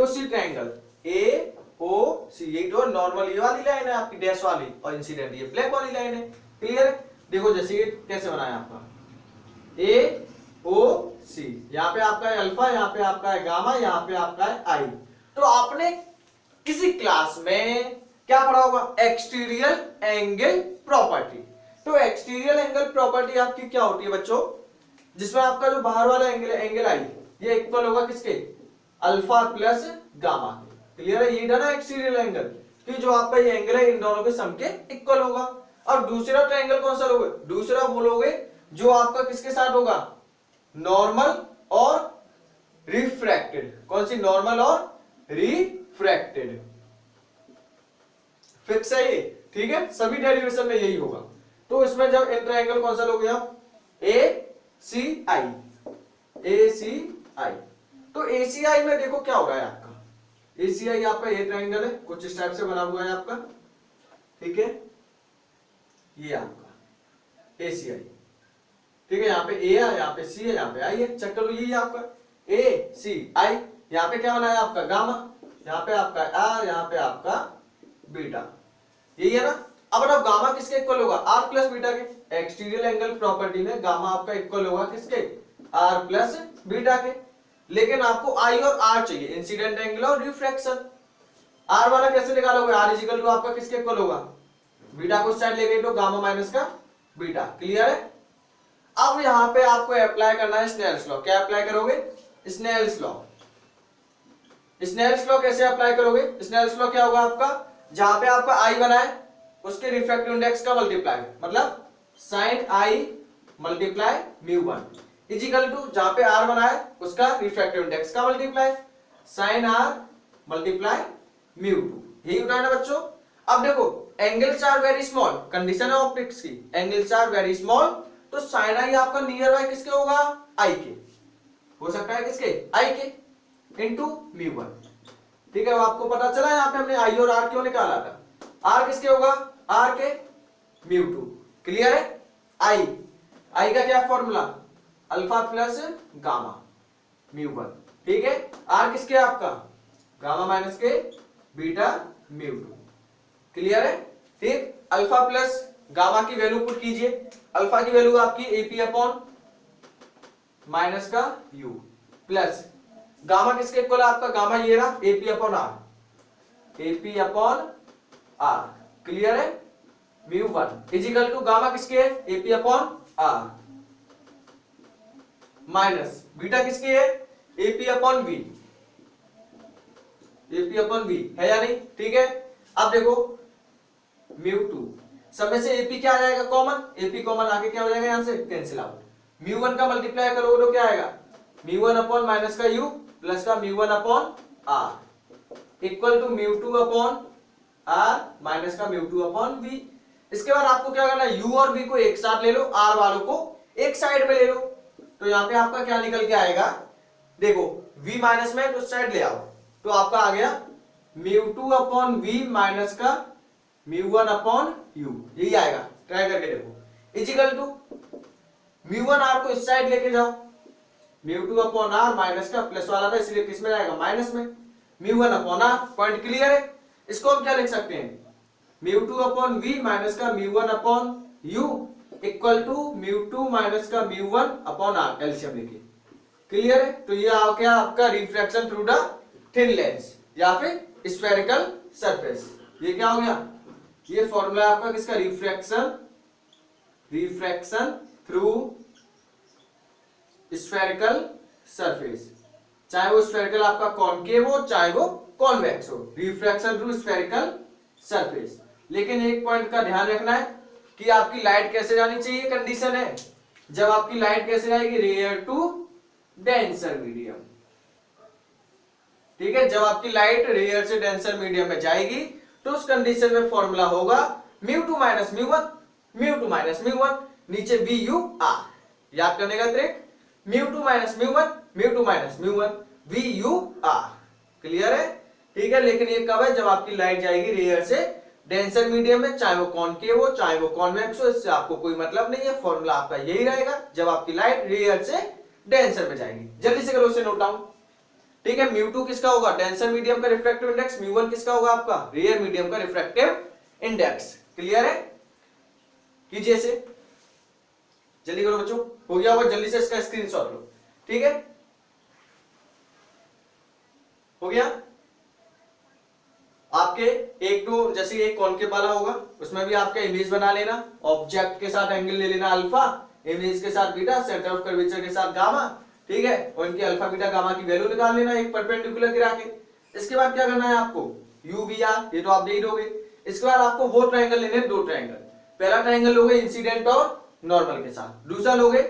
सी ट्रायंगल ए ओ सी, ये तो नॉर्मल ये वाली लाइन है आपकी डैश वाली, और इंसिडेंट ये ब्लैक वाली लाइन है, क्लियर है। देखो जैसे ये कैसे बनाया आपका ए ओ सी, यहाँ पे आपका है अल्फा, यहाँ पे आपका है गामा, यहाँ पे आपका है आई। तो आपने किसी क्लास में क्या पढ़ा होगा, एक्सटीरियर एंगल प्रॉपर्टी। तो एक्सटीरियर एंगल प्रॉपर्टी आपकी क्या होती है बच्चों, जिसमें आपका जो बाहर वाला एंगल है, एंगल आई, ये इक्वल होगा किसके, अल्फा प्लस गामा, क्लियर है। ये ना एक्सटीरियर एंगल कि जो आपका ये एंगल है इन दोनों के सम के इक्वल होगा। और दूसरा ट्रायंगल कौन सा लोगे, दूसरा वो लोगे जो आपका किसके साथ होगा, नॉर्मल और रिफ्रैक्टेड। कौन सी, नॉर्मल और रिफ्रैक्टेड, फिक्स है ये, ठीक है, सभी डेरिवेशन में यही होगा। तो इसमें जब इन ट्रायंगल कौन सा लोगे आप, ए सी आई, ए सी आई। तो ए सी आई में देखो क्या हो रहा है आपका, ए सी आई आपका ये ट्रायंगल है, कुछ इस टाइप से बना हुआ है आपका, ठीक है, ये आपका ए सी आई, ठीक है। यहाँ पे ए है, यहाँ पे सी है, यहाँ पे आई है, चेक करो, यही आपका ए सी आई। यहाँ पे क्या बनाया आपका गामा, यहाँ पे आपका आर, यहाँ पे आपका बीटा, यही है ना। अब बताओ गामा किसके इक्वल होगा, आर प्लस बीटा के। एक्सटीरियर एंगल प्रॉपर्टी में गामा आपका इक्वल होगा किसके, आर प्लस बीटा के। लेकिन आपको आई और आर चाहिए, इंसिडेंट एंगल और रिफ्रैक्शन। आर वाला कैसे निकालोगे, आर इजिकल टू आपका किसके इक्वल होगा, बीटा को साइड ले गए तो गामा माइनस का बीटा, क्लियर है। अब यहां पे आपको अप्लाई करना है स्नेल्स लॉ। क्या अप्लाई करोगे, स्नेल्स लॉ। स्नेल्स लॉ कैसे अप्लाई करोगे, स्नेल्स लॉ क्या होगा आपका, जहां पे आपका आई बना है उसके रिफ्रैक्टिव इंडेक्स का मल्टीप्लाई, मतलब sine i multiply mu one equal to जहां पे आर बना है उसका रिफ्रैक्टिव इंडेक्स का multiply sine r multiply mu two, यही होता है ना बच्चों। अब देखो angles are very small, condition है ऑप्टिक्स की, एंगल्स आर वेरी स्मॉल, तो साइन आई आपका नियर बाय किसके होगा, आई के, हो सकता है किसके, आई के इनटू म्यू वन, ठीक है। आपको पता चला यहाँ पे हमने आई और आर क्यों निकाला था, आर किसके होगा, आर के म्यू टू, क्लियर है। आई का क्या formula, alpha plus gamma mu one, ठीक है। आर किसके आपका, गामा माइनस के बीटा म्यू टू, क्लियर है, ठीक। अल्फा प्लस गामा की वैल्यू पुट कीजिए, अल्फा की वैल्यू आपकी एपी अपॉन माइनस का यू प्लस गामा किसके इक्वल है आपका, गामा ये रहा AP upon R, AP upon R, clear है। Mu one equal to gamma किसके है, AP upon are minus beta किसकी है, AP upon V, AP upon V है या नहीं, ठीक है। अब देखो म्यू टू सब में से एपी क्या आ जाएगा कॉमन, एपी कॉमन आके क्या हो जाएगा, यहां से कैंसिल आउट। म्यू वन का मल्टीप्लाई करोगे तो क्या आएगा, म्यू वन अपॉन माइनस का यू प्लस का mu one upon r equal to mu two upon are minus का म्यू टू अपॉन वी। इसके बाद आपको क्या करना है, यू और वी को एक साथ ले लो, आर वालों को एक साइड में ले लो, तो यहाँ पे आपका क्या निकल के आएगा, देखो v माइनस में तो साइड ले आओ, तो आपका आ गया mu two upon v minus का म्यू वन अपॉन यू, यही आएगा, ट्राई करके देखो। इजिकल टू μ1r को इस साइड लेके जाओ, μ2/r माइनस का प्लस वाला था इसलिए किस में जाएगा, माइनस में, μ1/r। पॉइंट क्लियर है। इसको हम क्या लिख सकते हैं, μ2/v माइनस का μ1/u इक्वल टू μ2 माइनस का μ1/r, एलसीएम लेके। क्लियर है। तो ये आ गया आपका refraction through the thin lens या फिर स्फेरिकल सरफेस। ये क्या हो गया, ये फॉर्मूला आपका किसका, रिफ्रैक्शन थ्रू स्फेरिकल सरफेस, चाहे वो स्फेरिकल आपका कॉनकेव हो चाहे वो कॉन्वेक्स हो, रिफ्रैक्शन थ्रू स्फेरिकल सरफेस। लेकिन एक पॉइंट का ध्यान रखना है कि आपकी लाइट कैसे जानी चाहिए, कंडीशन है जब आपकी लाइट कैसे जाएगी, रेयर टू डेंसर मीडियम। ठीक है, जब आपकी लाइट रेयर से डेंसर मीडियम में जाएगी तो उस कंडीशन में फॉर्मूला होगा μ2 माइनस μ1, μ2 माइनस μ1, नीचे VUR। याद करने का trick, μ2 minus μ1, μ2 minus μ1, VUR। Clear है। ठीक है, लेकिन ये कब है, जब आपकी लाइट जाएगी रेयर से डेंसर मीडियम में, चाहे वो कॉनकेव हो चाहे वो कॉन्वेक्स हो, इससे आपको कोई मतलब नहीं है। फॉर्मूला आपका यही रहेगा जब आपकी लाइट रेयर से डेंसर में जाएगी। जल्दी से करो इसे नोट डाउन। ठीक है, μ2 किसका होगा, डेंसर मीडियम का रिफ्रैक्टिव इंडेक्स, μ1 किसका होगा आपका, रेयर मीडियम का रिफ्रैक्टिव इंडेक्स। क्लियर है। कीजिए इसे, जल्दी करो बच्चों, हो गया होगा, जल्दी से इसका स्क्रीनशॉट लो। ठीक है, हो गया। आपके एक दो जैसे एक कॉनकेव वाला होगा उसमें भी आपका इमेज बना लेना, ऑब्जेक्ट के साथ एंगल ले लेना अल्फा, इमेज के साथ बीटा, सेंटर ऑफ कर्वेचर के साथ गामा। ठीक है, और इनकी अल्फा बीटा गामा की वैल्यू निकाल लेना एक परपेंडिकुलर गिरा के। इसके बाद क्या करना है आपको, यू वी आर, ये तो आप दे दोगे। इसके बाद आपको वो ट्रायंगल लेने, दो ट्रायंगल। पहला ट्रायंगल लोगे इंसिडेंट और नॉर्मल के साथ, दूसरा लोगे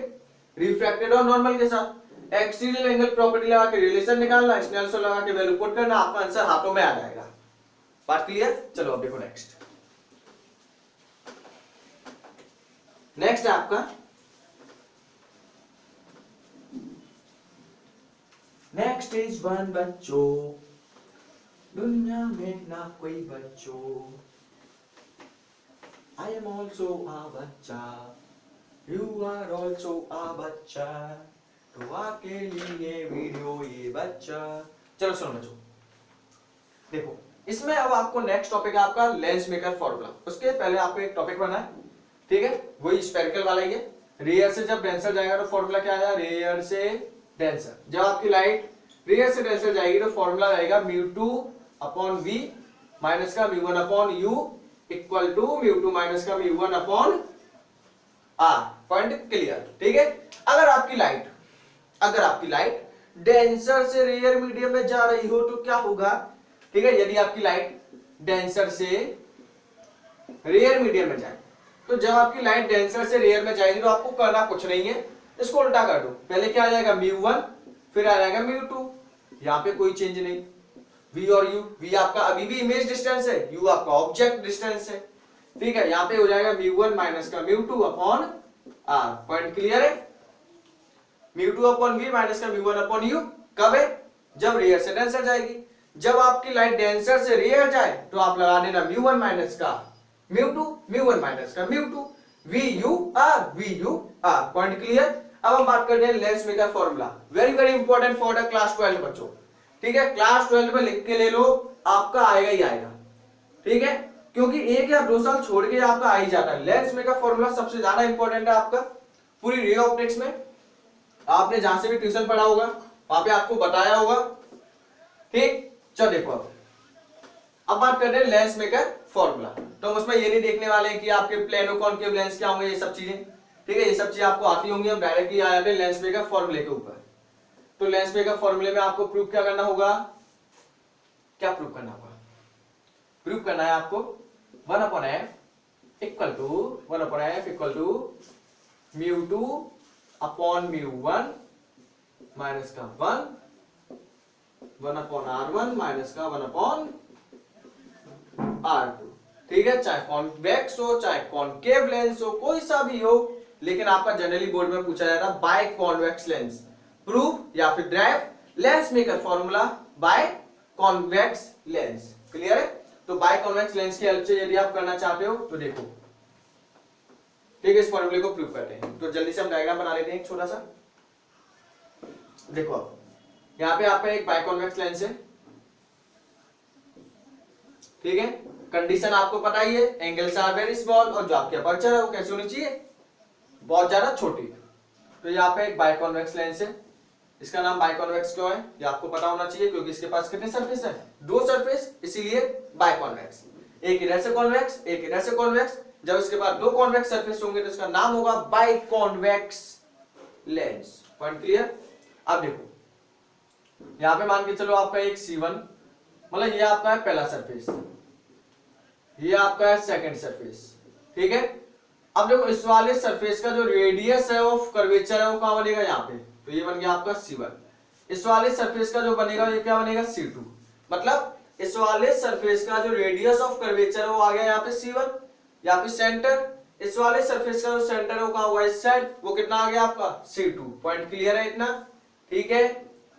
रिफ्रैक्टेड और नॉर्मल के साथ। एक्सटीरियर एंगल प्रॉपर्टी लगा के रिलेशन निकालना, स्नेल लगा के वैल्यू पुट करना, आपका आंसर हाथों में आ जाएगा। बात क्लियर। चलो अब देखो नेक्स्ट। नेक्स्ट है आपका नेक्स्ट इज वन बच्चों, दुनिया में ना कोई बच्चों, आई एम ऑल्सो आ बच्चा, यू आर ऑल्सो आ बच्चा, तो आपके लिए वीडियो ये बच्चा। चलो सुनो बच्चों, देखो इसमें अब आपको नेक्स्ट टॉपिक है आपका लेंस मेकर फॉर्मूला। उसके पहले आपको एक टॉपिक बना है, ठीक है, वही स्फेरिकल वाला ही है। रेयर से जब डेंसर जाएगा तो फॉर्मूला क्या आया, रेयर से डेंसर। जब आपकी लाइट रेयर से डेंसर जाएगी तो फॉर्मूला आएगा μ2/v माइनस का μ1/u इक्वल टू μ2 माइनस का μ1/r। Point clear. ठीक है, अगर आपकी लाइट डेंसर से रेयर मीडियम में जा रही हो तो क्या होगा। ठीक है, यदि आपकी लाइट डेंसर से रेयर मीडियम में जाए, तो जब आपकी लाइट डेंसर से रेयर में जाएगी तो आपको करना कुछ नहीं है, इसको उल्टा कर दो। पहले क्या आ जाएगा μ1, फिर आ जाएगा μ2, यहां पे कोई चेंज नहीं। v और u, v आपका अभी भी इमेज डिस्टेंस है, u आपका ऑब्जेक्ट डिस्टेंस है। ठीक है, यहां पे हो जाएगा μ1 माइनस का μ2/r। पॉइंट क्लियर है। μ2/v माइनस का μ1/u कब है, जब रेयर से डेंसर जाएगी। जब आपकी लाइट डेंसर से रेयर जाए तो आप लगा देना μ1 माइनस का μ2, μ1 माइनस का μ2, VUR। Point clear. अब हम बात करते हैं lens maker formula, very important for the class 12 बच्चों। ठीक है, क्लास 12 में लिख के ले लो, आपका आएगा ही आएगा। ठीक है, क्योंकि 1 या 2 साल छोड़ के आपका आ ही जाता है। लेंस मेकर फॉर्मूला सबसे ज्यादा इंपॉर्टेंट है आपका पूरी रे ऑप्टिक्स में। आपने जहां से भी ट्यूशन पढ़ा होगा वहां पे आपको बताया होगा। ठीक, चलो देखो अब बात करते हैं लेंस मेकर फॉर्मूला। तो हम उसमें ये नहीं देखने वाले हैं कि आपके प्लेनो कॉनकेव लेंस क्या होंगे, ये सब चीजें। ठीक है, ये सब चीजें आपको आती होंगी। हम डायरेक्टली आ जाते हैं लेंस मेकर फॉर्मूले के ऊपर। तो लेंस मेकर फॉर्मूले में आपको प्रूफ क्या करना होगा, क्या प्रूफ करना होगा, प्रूफ करना है आपको 1/f इक्वल टू μ2/μ1 माइनस का 1/r1 माइनस का 1/r2। ठीक है, चाहे कॉन्वेक्स हो चाहे कॉनकेव लेंस हो, कोई सा भी हो, लेकिन आपका जनरली बोर्ड में पूछा जाता है बाय कॉन्वेक्स लेंस प्रूफ या फिर drive lens maker formula by convex lens. Clear है। तो बाय कॉन्वेक्स लेंस की हेल्प से यदि आप करना चाहते हो तो देखो, ठीक है, इस फॉर्मूले को प्रूव करते हैं। तो जल्दी से हम डायग्राम बना लेते हैं एक छोटा सा। देखो अब यहाँ पे आपका एक बाइकॉन्वेक्स लेंस है, ठीक है। कंडीशन आपको पता ही है, एंगल्स आर वेरी स्मॉल, और जो आपकी अपर्चर है वो कैसी होनी चाहिए, बहुत ज्यादा छोटी। तो यहाँ पे एक बाइकॉन्वेक्स लेंस है, इसका नाम बाइकॉन्वेक्स क्यों है ये आपको पता होना चाहिए, क्योंकि इसके पास कितने सरफेस है, 2 सरफेस, इसीलिए बाइकॉन्वेक्स। एक इधर से कॉन्वेक्स, एक इधर से कॉन्वेक्स। जब इसके पास 2 कॉन्वेक्स सरफेस होंगे तो इसका नाम होगा बाइकॉन्वेक्स लेंस। Point clear. अब देखो यहां पे मान के चलो आपका एक C1, मतलब ये आपका है पहला सरफेस, ये आपका है सेकंड सरफेस, ठीक है। अब देखो इस वाले सरफेस का जो रेडियस है ऑफ कर्वेचर है वो कहां बनेगा, यहाँ पे, तो ये बन गया आपका C1। इस वाले सरफेस का जो बनेगा ये क्या बनेगा, C2। मतलब इस वाले सरफेस का जो रेडियस ऑफ कर्वेचर है वो आ गया यहाँ पे C1, यहाँ पे सेंटर। इस वाले सरफेस का जो सेंटर है वो कहां हुआ, इस साइड, वो कितना आ गया आपका C2। पॉइंट क्लियर है इतना, ठीक है,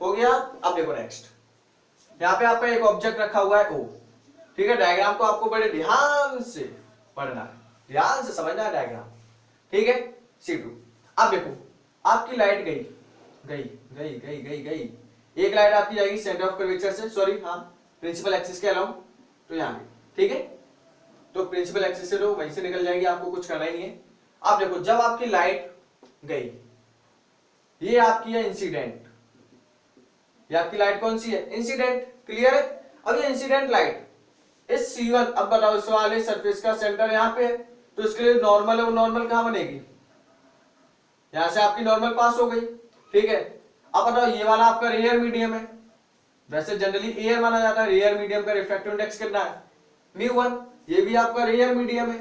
हो गया। अब देखो नेक्स्ट, यहाँ पे आपका एक ऑब्जेक्ट रखा हुआ है O, ठीक है। डायग्राम को आपको बड़े ध्यान से पढ़ना है, ध्यान से समझना है डायग्राम, ठीक है। C2। अब देखो आपकी लाइट गई गई गई गई गई गई, एक लाइट आपकी जाएगी सेंटर ऑफ कर्वेचर से, सॉरी हाँ प्रिंसिपल एक्सिस के अलाउंग, तो यहाँ पे, ठीक है। तो प्रिंसिपल एक्सिस से तो वहीं से निकल जाएगी, आपको कुछ करना ही नहीं है। अब देखो जब आपकी लाइट गई, ये आपकी है इंसिडेंट, ये आपकी लाइट कौन सी है, इंसिडेंट, क्लियर है। अब ये इंसिडेंट लाइट इस C1, अब बताओ इस वाले सरफेस का सेंटर यहाँ पे है, तो इसके लिए नॉर्मल है, वो नॉर्मल कहां बनेगी, यहां से आपकी नॉर्मल पास हो गई, ठीक है। अब बताओ ये वाला आपका रेयर मीडियम है, वैसे जनरली एयर माना जाता है, रेयर मीडियम का रिफ्रैक्टिव इंडेक्स कितना है, μ1। ये भी आपका रेयर मीडियम है,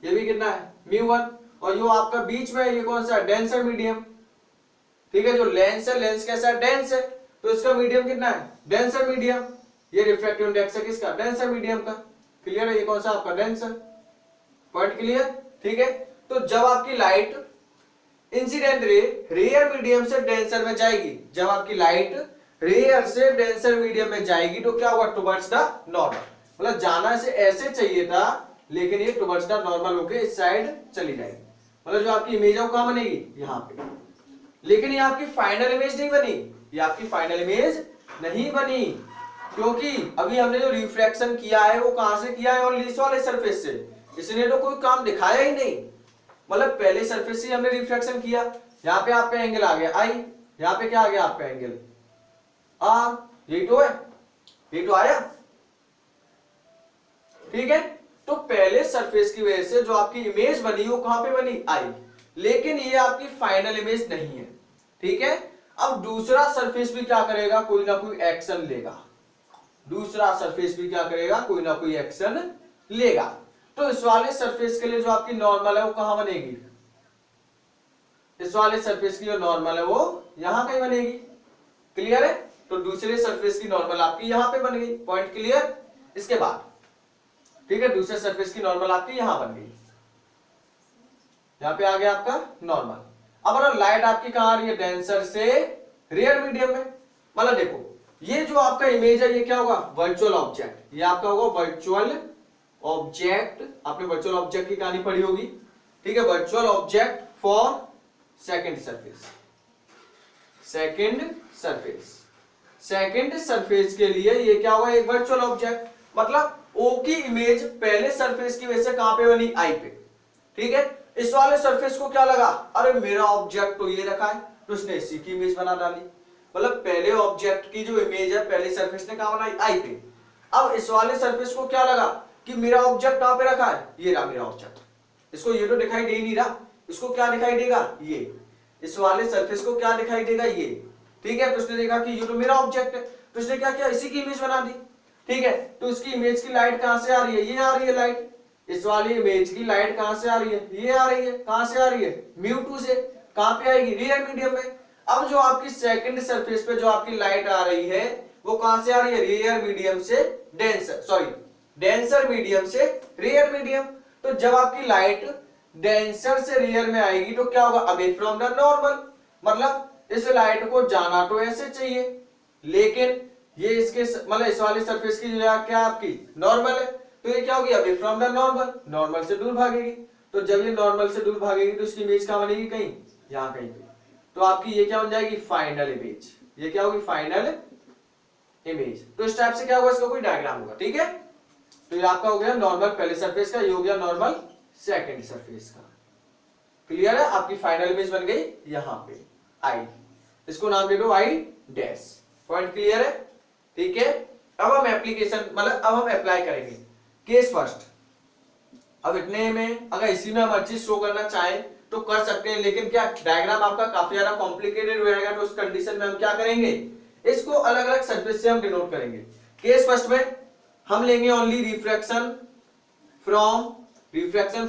ये भी कितना है, μ1। और जो आपका बीच में ये कौन सा है, डेंसर मीडियम, ठीक है। जो लेंस है, लेंस कैसा है, डेंस है, तो इसका मीडियम कितना है, डेंसर मीडियम। ये रिफ्रैक्टिव इंडेक्स है किसका, डेंसर मीडियम का, क्लियर है। ये कौन सा आपका, डेंसर। पॉइंट क्लियर, ठीक है। तो जब आपकी light incident ray rare medium से डेंसर में जाएगी, जब आपकी लाइट रेयर से डेंसर मीडियम में जाएगी तो क्या होगा, टुवर्ड्स द नॉर्मल, मतलब जाना से ऐसे चाहिए था लेकिन ये टुवर्ड्स द नॉर्मल होके इस साइड चली जाएगी, मतलब जो आपकी इमेज है वो कहां बनेगी, यहाँ पे। लेकिन ये आपकी फाइनल इमेज नहीं बनी, ये आपकी फाइनल इमेज नहीं बनी, क्योंकि अभी हमने जो रिफ्रैक्शन किया है वो कहां से किया है, और इस वाले सरफेस से, इसने तो कोई काम दिखाया ही नहीं, मतलब पहले सरफेस से हमने रिफ्रैक्शन किया। यहाँ पे आपका एंगल आ गया I, यहाँ पे क्या आ गया आपका एंगल R, ये तो है, ये तो आया, ठीक है। तो पहले सरफेस की वजह से जो आपकी इमेज बनी वो कहां पे बनी, I, लेकिन ये आपकी फाइनल इमेज नहीं है, ठीक है। अब दूसरा सरफेस भी क्या करेगा, कोई ना कोई एक्शन लेगा, दूसरा सरफेस भी क्या करेगा, कोई ना कोई एक्शन लेगा। तो इस वाले सरफेस के लिए जो आपकी नॉर्मल है वो कहां बनेगी, इस वाले सरफेस की जो नॉर्मल है वो यहां कहीं बनेगी, क्लियर है। तो दूसरे सरफेस की नॉर्मल आपकी यहां पे बन गई, पॉइंट क्लियर। इसके बाद ठीक है, दूसरे सरफेस की नॉर्मल आपकी यहां बन गई, यहां पे आ गया आपका नॉर्मल। अब अगर लाइट आपकी कहां आ रही है, डेंसर से रेयर मीडियम में, मतलब देखो ये जो आपका इमेज है ये क्या होगा, वर्चुअल ऑब्जेक्ट, ये आपका होगा वर्चुअल ऑब्जेक्ट। आपने वर्चुअल ऑब्जेक्ट की कहानी पढ़ी होगी, ठीक है। Virtual object for second surface, second surface, second surface के लिए ये क्या होगा, एक वर्चुअल ऑब्जेक्ट, मतलब O की इमेज पहले सरफेस की वजह से कहां पे बनी, I पे, ठीक है। इस वाले सरफेस को क्या लगा, अरे मेरा ऑब्जेक्ट तो ये रखा है, तो उसने इसी की इमेज बना डाली, मतलब पहले ऑब्जेक्ट की जो इमेज है पहले सरफेस ने कहां बनाई, I पे। अब इस वाले सरफेस को क्या लगा कि मेरा ऑब्जेक्ट कहां पे रखा है, ये रहा मेरा ऑब्जेक्ट, इसको ये तो दिखाई दे नहीं रहा, इसको क्या दिखाई देगा, ये, इस वाले सरफेस को क्या दिखाई देगा, ये, ठीक है। तो उसने देखा कि ये तो मेरा ऑब्जेक्ट है, तो उसने क्या किया, इसी की इमेज बना दी, ठीक है। तो इसकी इमेज की लाइट कहां से आ रही है, ये आ रही है लाइट, इस वाली इमेज की लाइट कहां से आ रही है, ये आ रही है, कहां से आ रही है, μ2 से, कहां पे आएगी, रियर मीडियम में। अब जो आपकी सेकंड सरफेस पे जो आपकी लाइट आ रही है वो कहां से आ रही है, रियर मीडियम से डेंसर, सॉरी डेंसर मीडियम से रियर मीडियम। तो जब आपकी लाइट डेंसर से रियर में आएगी तो क्या होगा, अवे फ्रॉम द नॉर्मल, मतलब इस लाइट को जाना तो ऐसे चाहिए, लेकिन ये इसके मतलब इस वाले सरफेस की जो क्या आपकी नॉर्मल है, तो ये क्या होगी, away from the normal, normal से दूर भागेगी। तो जब ये नॉर्मल से दूर भागेगी तो इसकी इमेज कहाँ बनेगी, कहीं यहाँ कहीं पे। तो आपकी ये क्या बन जाएगी, फाइनल इमेज। ये क्या होगी, फाइनल इमेज। तो इस टाइप से क्या होगा, इसका कोई डायग्राम होगा। ठीक है, तो ये आपका हो गया नॉर्मल पहले सरफेस का, ये हो गया नॉर्मल सेकंड सरफेस का। क्लियर है, आपकी फाइनल इमेज बन गई यहां पे आई, इसको नाम दे दो आई डैश। पॉइंट क्लियर है। ठीक है, अब हम एप्लीकेशन मतलब अब हम अप्लाई करेंगे केस फर्स्ट। अब इतने में अगर इसी में हम हर चीज शो करना चाहें तो कर सकते हैं, लेकिन क्या डायग्राम आपका काफी ज्यादा कॉम्प्लिकेटेड हो जाएगा। तो उस कंडीशन में हम क्या करेंगे, इसको अलग अलग सरफेस से हम डिनोट करेंगे। केस फर्स्ट में हम लेंगे only refraction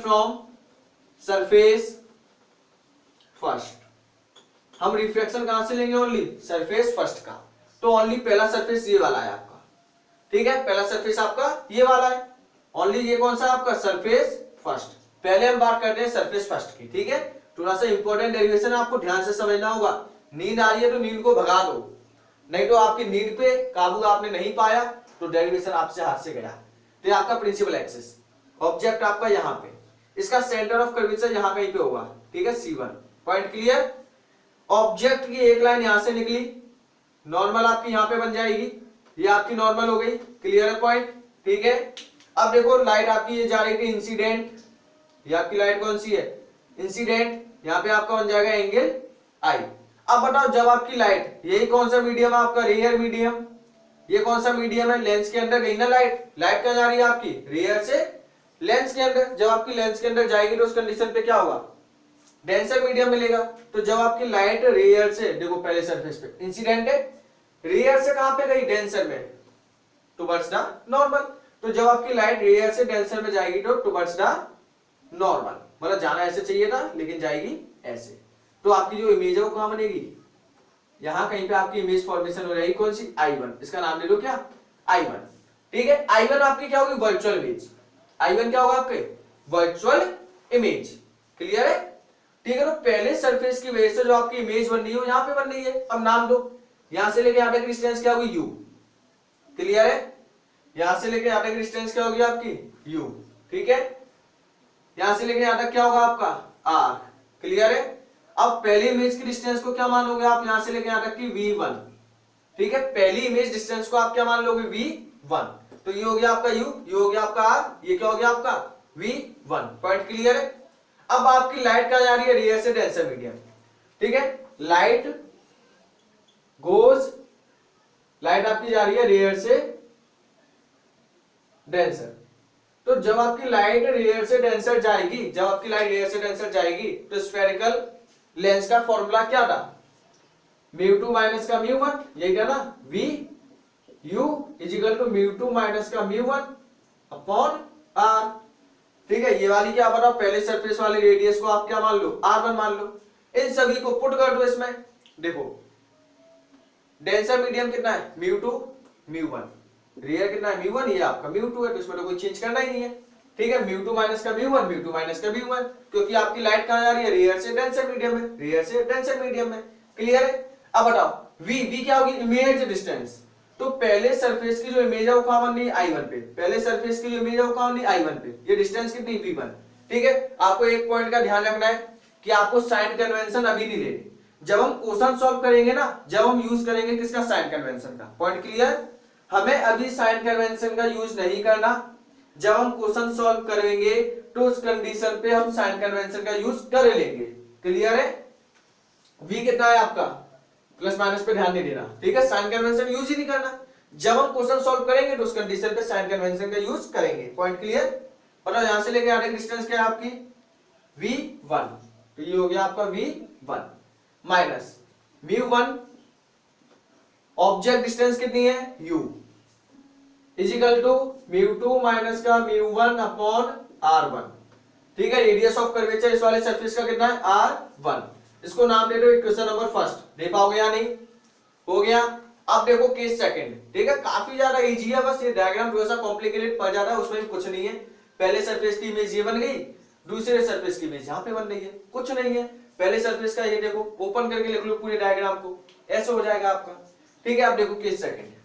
from surface first. हम रिफ्रैक्शन कहां से लेंगे, ओनली सरफेस फर्स्ट का। तो ओनली पहला सरफेस ये वाला है आपका। ठीक है, पहला सरफेस आपका ये वाला है, ओनली ये कौन सा आपका, सरफेस फर्स्ट। पहले हम बात करते हैं सरफेस फर्स्ट की। ठीक है, थोड़ा सा इंपॉर्टेंट डेरिवेशन आपको ध्यान से समझना होगा। नींद आ रही है तो नींद को भगा दो, नहीं तो आपकी नींद पे काबू आपने नहीं पाया तो डेरिवेशन आपसे हाथ से गया। तो ये आपका प्रिंसिपल एक्सिस, ऑब्जेक्ट आपका यहाँ पे, इसका सेंटर ऑफ कर्वेचर यहाँ कहीं पे होगा। ठीक है, C1। Point clear. ऑब्जेक्ट की एक लाइन यहां से निकली, नॉर्मल आपकी यहां पे बन जाएगी, ये आपकी नॉर्मल हो गई। क्लियर है पॉइंट। ठीक है, अब देखो लाइट आपकी ये जा रही थी इंसिडेंट, ये आपकी लाइट कौन सी है, इंसिडेंट। यहाँ पे आपका बन जाएगा एंगल आई। अब बताओ जब आपकी लाइट, यही कौन सा मीडियम है आपका, रेयर मीडियम। ये कौन सा मीडियम है, लेंस के अंदर गई ना लाइट, लाइट क्या जा रही है आपकी, रेयर से लेंस के अंदर। जब आपकी लेंस के अंदर जाएगी तो उस कंडीशन पे क्या होगा, डेंसर मीडियम मिलेगा। तो जब आपकी लाइट रेयर से, देखो पहले सरफेस पे इंसिडेंट है, रेयर से कहां पे गई, डेंसर में, टुवर्ड्स द नॉर्मल। तो जब आपकी लाइट रेयर से डेंसर में जाएगी तो टुवर्ड्स द नॉर्मल, मतलब जाना ऐसे चाहिए था लेकिन जाएगी ऐसे। तो आपकी जो इमेज है वो कहां बनेगी, यहां कहीं पे आपकी इमेज फॉर्मेशन हो जाएगी कौन सी, I1। इसका नाम ले लो क्या, I1। ठीक है, I1 आपकी क्या होगी, वर्चुअल इमेज। I1 क्या होगा आपके, वर्चुअल इमेज। क्लियर है। ठीक है, तो पहले सरफेस की वजह से जो आपकी इमेज बन रही है यहां पे बन रही है। अब नाम दो, यहां से लेके यहां तक डिस्टेंस क्या होगी, U। क्लियर है, यहां से लेके यहां तक डिस्टेंस क्या होगी आपकी, U। ठीक है, यहां से लेके यहां तक क्या होगा आपका, R। क्लियर है। अब पहली इमेज की डिस्टेंस को क्या मान लोगे आप, यहां से लेके यहां तक की V1। ठीक है, पहली इमेज डिस्टेंस को आप क्या मान लोगे, V1। तो ये हो गया आपका U, ये हो गया आपका R, ये क्या हो गया आपका V1। पॉइंट क्लियर है। अब आपकी लाइट कहां जा रही है, रेयर से डेंसर मीडियम। ठीक है, लाइट आपकी जा रही है रेयर से डेंसर। तो जब आपकी लाइट रेयर से डेंसर जाएगी, जब आपकी लाइट रेयर से डेंसर जाएगी तो स्फेरिकल लेंस का फॉर्मूला क्या था, μ2 माइनस का μ1, यही था ना, V U equal to μ2 minus का μ1 अपॉन R। ठीक है, ये वाली क्या बताओ, पहले सरफेस वाले रेडियस को आप क्या मान लो, R1 मान लो। इन सभी को पुट कर दो इसमें। देखो डेंसर मीडियम कितना है, μ2 μ1, रेयर कितना है, μ1, ये आपका μ2 है, तो इसमें तो कोई चेंज करना ही नहीं है। ठीक है, μ2 माइनस का μ1, μ2 माइनस का μ1, क्योंकि आपकी लाइट कहां जा रही है, रेयर से डेंसर मीडियम में, रेयर से डेंसर मीडियम में। क्लियर है। अब बताओ V क्या होगी, इमेज डिस्टेंस। तो पहले सरफेस की जो इमेज है वो कहां बन रही है, I1 पे। पहले सरफेस की जो इमेज है वो कहां बन रही है, I1 पे। ये डिस्टेंस कितनी, V1। ठीक है, आपको एक पॉइंट का ध्यान रखना है कि आपको साइन कन्वेंशन अभी नहीं लेनी। जब हम क्वेश्चन सॉल्व करेंगे ना, जब हम यूज करेंगे किसका, साइन कन्वेंशन का। Point clear. हमें अभी साइन कन्वेंशन का यूज नहीं करना, जब हम क्वेश्चन सॉल्व करेंगे तो उस कंडीशन पे हम साइन कन्वेंशन का यूज कर लेंगे। क्लियर है। V कितना है आपका, प्लस माइनस पे ध्यान नहीं देना। ठीक है, साइन कन्वेंशन यूज ही नहीं करना, जब हम क्वेश्चन सॉल्व करेंगे तो उस कंडीशन पे साइन कन्वेंशन का यूज करेंगे। Point clear. और यहां से लेके यहां तक डिस्टेंस क्या है आपकी, V1। तो ये हो गया आपका V1 माइनस μ1, ऑब्जेक्ट डिस्टेंस कितनी है, U इजिकल टू μ2 माइनस का μ1 अपॉन R1। ठीक है, रेडियस ऑफ कर्वेचर इस वाले सरफेस का कितना है, R1। इसको नाम दे दो इक्वेशन नंबर फर्स्ट। दे पाओगे या नहीं, हो गया। अब देखो केस सेकंड। ठीक है, काफी ज्यादा इजी है, बस ये डायग्राम थोड़ा सा कॉम्प्लिकेटेड पड़ जाता है, उसमें भी कुछ नहीं है। पहले सरफेस की इमेज ये बन गई, दूसरे सरफेस की इमेज यहाँ पे बन रही है, कुछ नहीं है। पहले सरफेस का ये देखो, ओपन करके लिख लो पूरे डायग्राम को, ऐसे हो जाएगा आपका। ठीक है, अब देखो केस सेकंड।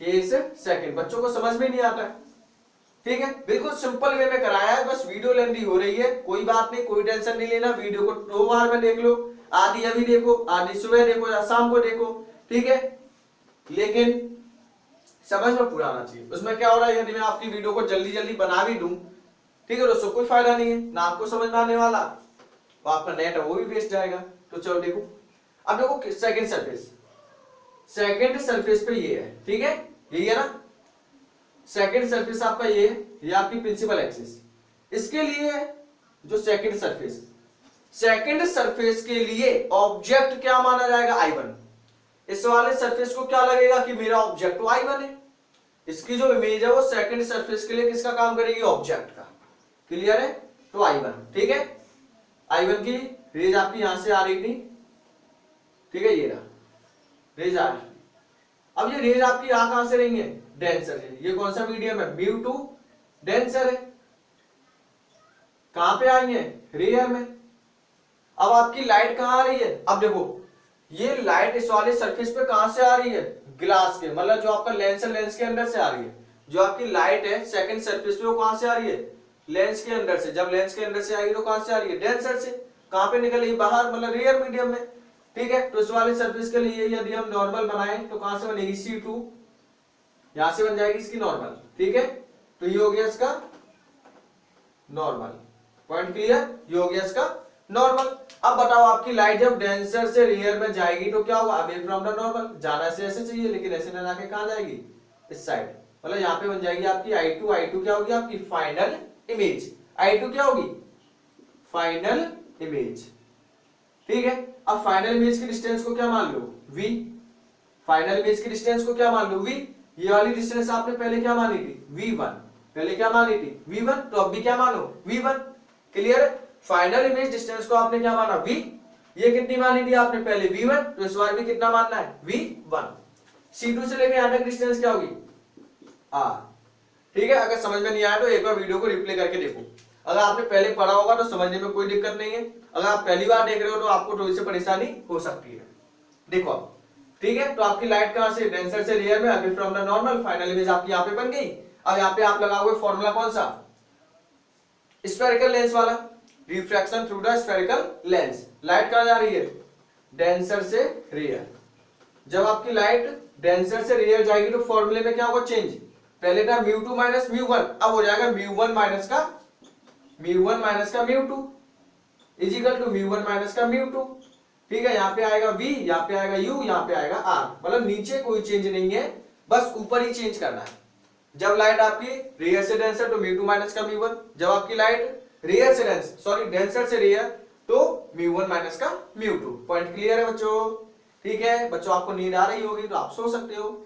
केस सेकंड बच्चों को समझ में नहीं आता है, ठीक है, बिल्कुल सिंपल वे में कराया है, बस वीडियो लेंदी हो रही है, कोई बात नहीं, कोई टेंशन नहीं लेना। वीडियो को 2 बार में देख लो, आधी अभी देखो, आधी सुबह देखो या शाम को देखो, ठीक है, लेकिन समझ में पूरा आना चाहिए। उसमें क्या हो रहा है, यदि मैं आपकी वीडियो को जल्दी जल्दी बना भी दूं, ठीक है, उससे कोई फायदा नहीं है, ना आपको समझ में आने वाला, तो आपका नेट है वो भी वेस्ट जाएगा। तो चलो देखो, अब देखो सेकंड सरफेस, सेकंड सरफेस पे ये है, ठीक है, यही है ना, सेकंड सरफेस आपका ये है, ये आपकी प्रिंसिपल एक्सिस। इसके लिए जो सेकंड सरफेस, सेकंड सरफेस के लिए ऑब्जेक्ट क्या माना जाएगा, I1। इस वाले सरफेस को क्या लगेगा कि मेरा ऑब्जेक्ट तो I1 है, इसकी जो इमेज है वो सेकंड सरफेस के लिए किसका काम करेगी, ऑब्जेक्ट का। क्लियर है, तो I1, ठीक है, I1 की रेज आपकी यहां से आ रही थी, ठीक है, ये रहा रेज आ रही। अब ये रेज आपकी आ कहां से रही है, डेंसर है। ये कौन सा मीडियम है, μ2 डेंसर है। कहां पे आई है, रेयर में। अब आपकी लाइट कहां आ रही है, अब देखो ये लाइट इस वाले सरफेस पे कहां से आ रही है, ग्लास के, मतलब जो आपका लेंस है, लेंस के अंदर से आ रही है। जो आपकी लाइट है सेकंड सरफेस पे वो कहां से आ रही है, लेंस के अंदर से। जब लेंस के अंदर से आएगी तो कहां से आ रही है, डेंसर से। कहां पे निकल रही है, बाहर, मतलब रेयर मीडियम में, ठीक है। तो इस वाले सरफेस के लिए यदि हम नॉर्मल बनाए तो कहां से बनेगी, C2, यहां से बन जाएगी इसकी नॉर्मल, ठीक है। तो ये हो गया इसका नॉर्मल, पॉइंट क्लियर, ये हो गया इसका नॉर्मल। अब बताओ आपकी लाइट जब डेंसर से रेयर में जाएगी तो क्या होगा, अवे फ्रॉम द नॉर्मल, जाना से ऐसे चाहिए, लेकिन ऐसे ना जाके कहां जाएगी, इस साइड, मतलब यहां पे बन जाएगी आपकी I2। I2 क्या होगी आपकी फाइनल इमेज, I2 क्या होगी, फाइनल इमेज, ठीक है। अब फाइनल इमेज की डिस्टेंस को क्या मान लो, V। फाइनल इमेज की डिस्टेंस को क्या मान लो, V। ये वाली डिस्टेंस आपने पहले क्या मानी थी, V1, पहले क्या मानी थी, V1, तो अब भी क्या मानो, V1। क्लियर है, फाइनल इमेज डिस्टेंस को आपने क्या माना, V। ये कितनी मानी थी आपने पहले, V1, तो इस बार भी कितना मानना है, V1। C2 से लेके यहां तक डिस्टेंस क्या होगी, R, ठीक है। अगर समझ में नहीं आया तो एक बार वीडियो को रिप्ले करके देखो, अगर आपने पहले पढ़ा होगा तो समझने में कोई दिक्कत नहीं है, अगर आप पहली बार देख रहे हो तो आपको थोड़ी सी परेशानी हो सकती है। देखो आप, ठीक है, तो आपकी लाइट कहां से, डेंसर से रेयर में, away from the normal, final image आपकी यहां पे बन गई। अब यहां पे आप लगाओगे फॉर्मूला कौन सा, स्फेरिकल लेंस वाला, refraction through the spherical lens. Light कहां जा रही है, डेंसर से रेयर। जब आपकी लाइट डेंसर से रेयर जाएगी तो फॉर्मूले में क्या होगा, चेंज। पहले था μ2 माइनस μ1, अब हो जाएगा μ1 माइनस का μ2 इजिकल टू μ1 माइनस का μ2, ठीक है। यहाँ पे आएगा V, यहाँ पे आएगा U, यहाँ पे आएगा R, मतलब नीचे कोई चेंज नहीं है, बस ऊपर ही चेंज करना है। जब लाइट आपकी रेयर से डेंसर तो μ2 माइनस का μ1, जब आपकी लाइट रेयर से डेंसर से रेयर तो μ1 माइनस का μ2। पॉइंट क्लियर है बच्चों, ठीक है। बच्चों आपको नींद आ रही होगी तो आप सो सकते हो,